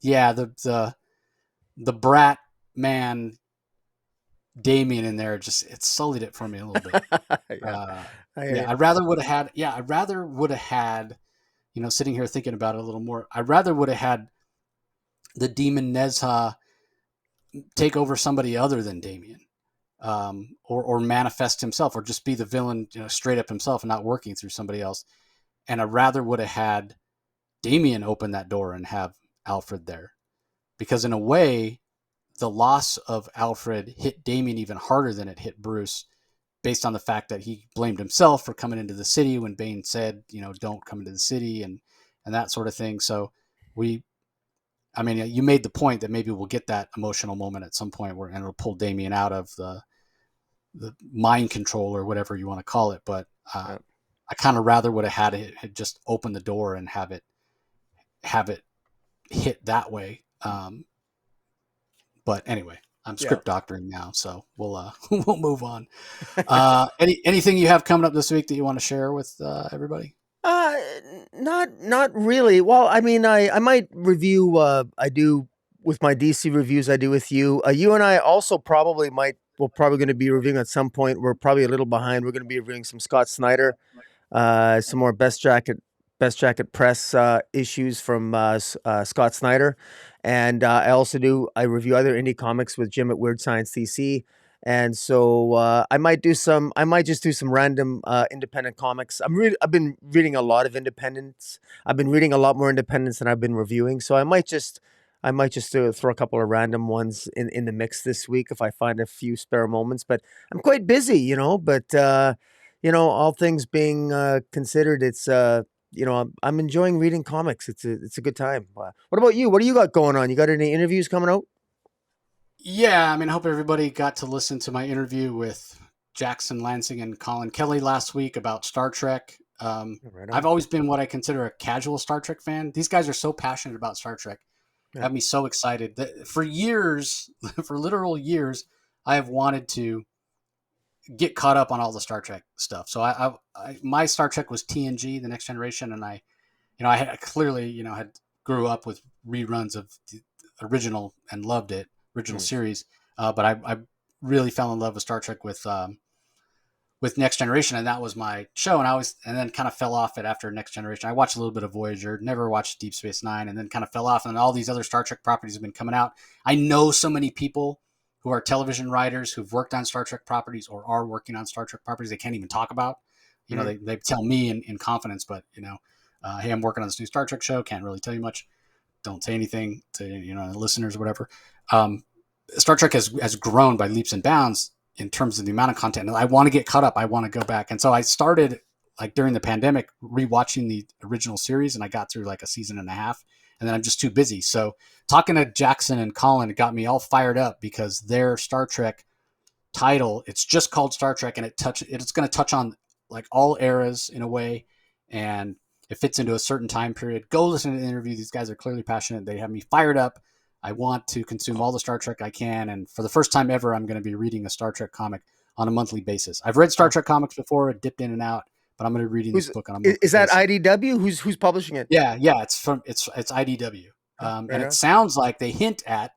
yeah, the brat man Damien in there just it sullied it for me a little bit. Yeah, Uh, I hear yeah, you. I'd rather would have had, sitting here thinking about it a little more. I'd rather would have had the demon Nezha take over somebody other than Damien, or manifest himself, or just be the villain, straight up himself, and not working through somebody else. And I rather would have had Damien open that door and have Alfred there, because in a way, the loss of Alfred hit Damien even harder than it hit Bruce, based on the fact that he blamed himself for coming into the city when Bane said, don't come into the city, and that sort of thing. So we, I mean, you made the point that maybe we'll get that emotional moment at some point where and it'll pull Damien out of the mind control or whatever you want to call it. But Yeah. I kind of rather would have had it had just open the door and have it hit that way. But anyway, I'm Yeah. script doctoring now, so we'll we'll move on. Anything you have coming up this week that you want to share with everybody? Uh, not really. Well, I mean, I might review. I do with my DC reviews. I do with you. You and I also probably might. We're probably going to be reviewing at some point. We're probably a little behind. We're going to be reviewing some Scott Snyder, some more Best Jacket Press issues from Scott Snyder, and I also do. I review other indie comics with Jim at Weird Science DC. And so I might do some. I might just do some random independent comics. I've been reading a lot of independents. I've been reading a lot more independents than I've been reviewing. So I might just throw a couple of random ones in the mix this week if I find a few spare moments. But I'm quite busy, But all things being considered, it's I'm enjoying reading comics. It's a good time. What about you? What do you got going on? You got any interviews coming out? Yeah, I mean, I hope everybody got to listen to my interview with Jackson Lansing and Colin Kelly last week about Star Trek. Right I've on. always been what I consider a casual Star Trek fan. These guys are so passionate about Star Trek, Yeah. have me so excited that for years, for literal years, I have wanted to get caught up on all the Star Trek stuff. So my Star Trek was TNG, The Next Generation, and I had clearly, had grew up with reruns of the original and loved it, original Mm. series. But I really fell in love with Star Trek with Next Generation, and that was my show. And then kind of fell off it after Next Generation. I watched a little bit of Voyager, never watched Deep Space Nine, and then kind of fell off. And all these other Star Trek properties have been coming out. I know so many people who are television writers who've worked on Star Trek properties or are working on Star Trek properties. They can't even talk about. Mm. They tell me in confidence, but hey, I'm working on this new Star Trek show. Can't really tell you much. Don't say anything to the listeners or whatever. Um, Star Trek has grown by leaps and bounds in terms of the amount of content. And I want to get caught up. I want to go back. And so I started like during the pandemic rewatching the original series, and I got through like a season and a half, and then I'm just too busy. So talking to Jackson and Colin, it got me all fired up because their Star Trek title, it's just called Star Trek, and it's going to touch on like all eras in a way, and it fits into a certain time period. Go listen to the interview. These guys are clearly passionate. They have me fired up. I want to consume all the Star Trek I can, and for the first time ever, I'm going to be reading a Star Trek comic on a monthly basis. I've read Star Wow. Trek comics before, dipped in and out, but I'm going to be reading this Who's book on a monthly is that basis. IDW? Who's publishing it? Yeah, it's IDW, Oh, and right it on. sounds like they hint at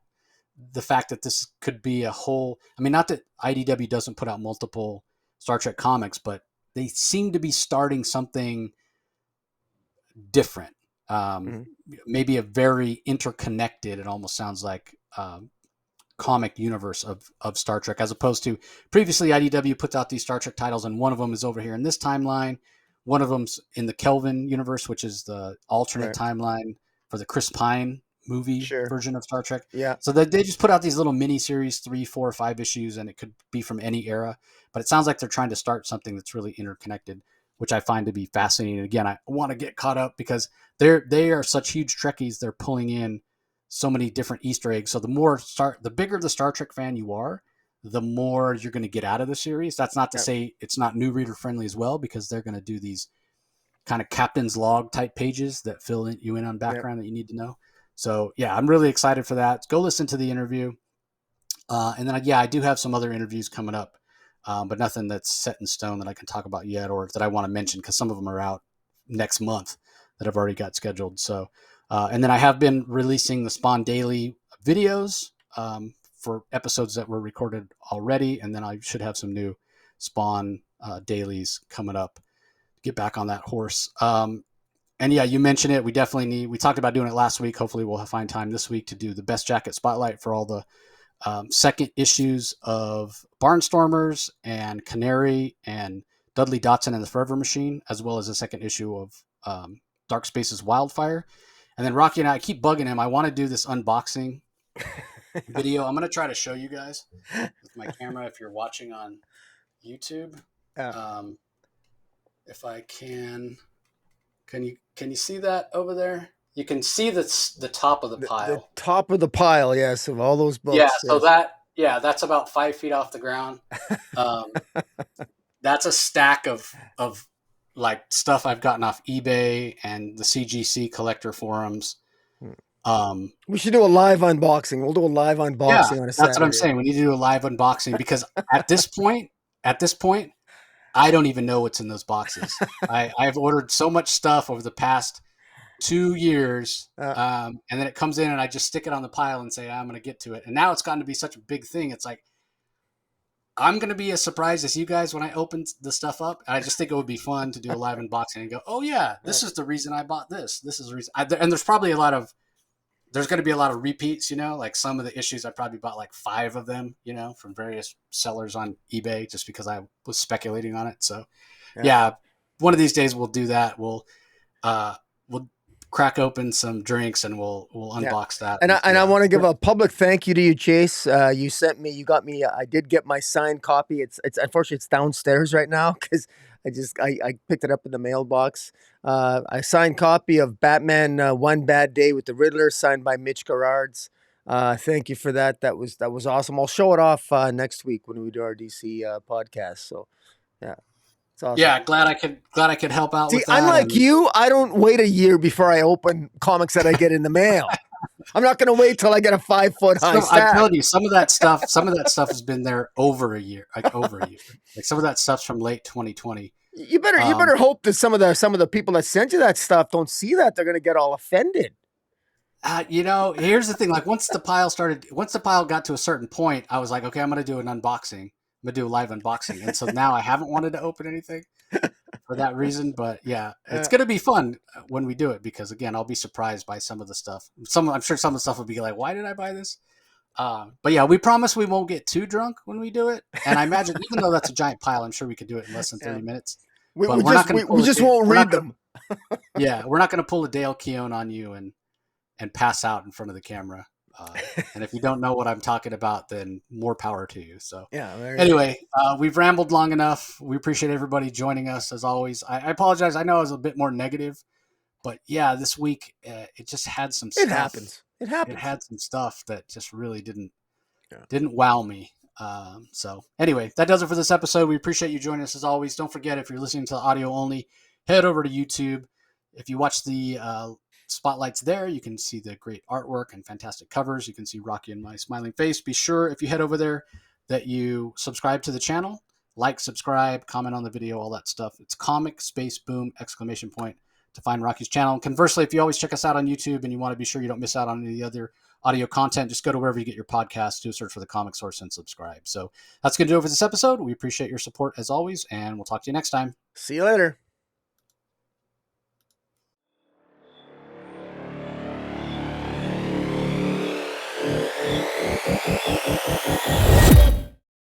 the fact that this could be a whole. I mean, not that IDW doesn't put out multiple Star Trek comics, but they seem to be starting something different. Um, Mm. Maybe a very interconnected. It almost sounds like comic universe of Star Trek, as opposed to previously IDW puts out these Star Trek titles, and one of them is over here in this timeline, one of them's in the Kelvin universe, which is the alternate Right. timeline for the Chris Pine movie Sure. version of Star Trek. Yeah. So they just put out these little mini series, 3, 4, 5 issues, and it could be from any era. But it sounds like they're trying to start something that's really interconnected, which I find to be fascinating. Again, I want to get caught up because they are such huge Trekkies. They're pulling in so many different Easter eggs. So the bigger the Star Trek fan you are, the more you're going to get out of the series. That's not to Yeah. say it's not new reader friendly as well, because they're going to do these kind of captain's log type pages that you in on Yeah. background that you need to know. So yeah, I'm really excited for that. Go listen to the interview, and then yeah, I do have some other interviews coming up, but nothing that's set in stone that I can talk about yet or that I want to mention because some of them are out next month that I've already got scheduled. So, and then I have been releasing the Spawn Daily videos for episodes that were recorded already, and then I should have some new Spawn dailies coming up. Get back on that horse. And yeah, you mentioned it. We talked about doing it last week. Hopefully, we'll find time this week to do the best jacket spotlight for all the second issues of Barnstormers and Canary and Dudley Dotson and the Forever Machine, as well as a second issue of Dark Spaces Wildfire. And then Rocky and I keep bugging him. I want to do this unboxing video. I'm going to try to show you guys with my camera if you're watching on YouTube. Yeah. Um, if I can you see that over there? You can see the top of the The pile. top of the pile, yes, of all those Yeah, books. so Yes. that's about 5 feet off the ground. Um, that's a stack of like stuff I've gotten off eBay and the CGC collector forums. Hmm. Um, We should do a live unboxing. We'll do a live yeah, unboxing on a that's what I'm Saturday. saying. We need to do a live unboxing because at this point, I don't even know what's in those boxes. I've ordered so much stuff over the past 2 years, Uh, and then it comes in and I just stick it on the pile and say I'm going to get to it. And now it's gotten to be such a big thing. It's like I'm going to be as surprised as you guys when I open the stuff up. I just think it would be fun to do a live unboxing and go, oh yeah, uh, this is the reason I bought this. This is the reason. And there's going to be a lot of repeats, like some of the issues I probably bought like 5 of them, from various sellers on eBay just because I was speculating on it. So yeah. yeah, one of these days we'll do that. We'll crack open some drinks and we'll Yeah. unbox that. And I Yeah. want to give a public thank you to you, Chase. You got me. I did get my signed copy. It's unfortunately it's downstairs right now because I picked it up in the mailbox. A signed copy of Batman One Bad Day with the Riddler, signed by Mitch Gerards. Thank you for that. That was awesome. I'll show it off next week when we do our DC podcast. So yeah, it's awesome. Yeah, glad I could help out See, with that. unlike And you, I don't wait a year before I open comics that I get in the mail. I'm not going to wait till I get a 5 foot high I'm stack. telling you, some of that stuff has been there over a year, like over a year. Like some of that stuff's from late 2020. You better hope that some of the people that sent you that stuff don't see that. They're going to get all offended. Here's the thing. Like once the pile got to a certain point, I was like, okay, I'm gonna do an unboxing. I'm gonna do a live unboxing. And so now I haven't wanted to open anything for that reason. But yeah, it's Uh, gonna be fun when we do it because again, I'll be surprised by some of the stuff. I'm sure some of the stuff will be like, why did I buy this? But yeah, we promise we won't get too drunk when we do it. And I imagine even though that's a giant pile, I'm sure we could do it in less than yeah. 30 minutes. we, But we we're not just gonna we, we pull just it. won't We're not read gonna. them. Yeah, we're not gonna pull a Dale Keown on you and pass out in front of the camera. And if you don't know what I'm talking about, then more power to you. So, Yeah. There you go. anyway, we've rambled long enough. We appreciate everybody joining us as always. I apologize. I know I was a bit more negative, but yeah, this week it just had some It stuff. happens. It It happens. had some stuff that just really didn't Yeah. didn't wow me. So anyway, that does it for this episode. We appreciate you joining us as always. Don't forget if you're listening to the audio only, head over to YouTube. If you watch the spotlights there, you can see the great artwork and fantastic covers. You can see Rocky and my smiling face. Be sure if you head over there that you subscribe to the channel, like, subscribe, comment on the video, all that stuff. It's comic space boom exclamation point to find Rocky's channel. Conversely, if you always check us out on YouTube and you want to be sure you don't miss out on any other audio content, just go to wherever you get your podcast, do a search for the Comic Source and subscribe. So that's going to do it for this episode. We appreciate your support as always, and we'll talk to you next time. See you later.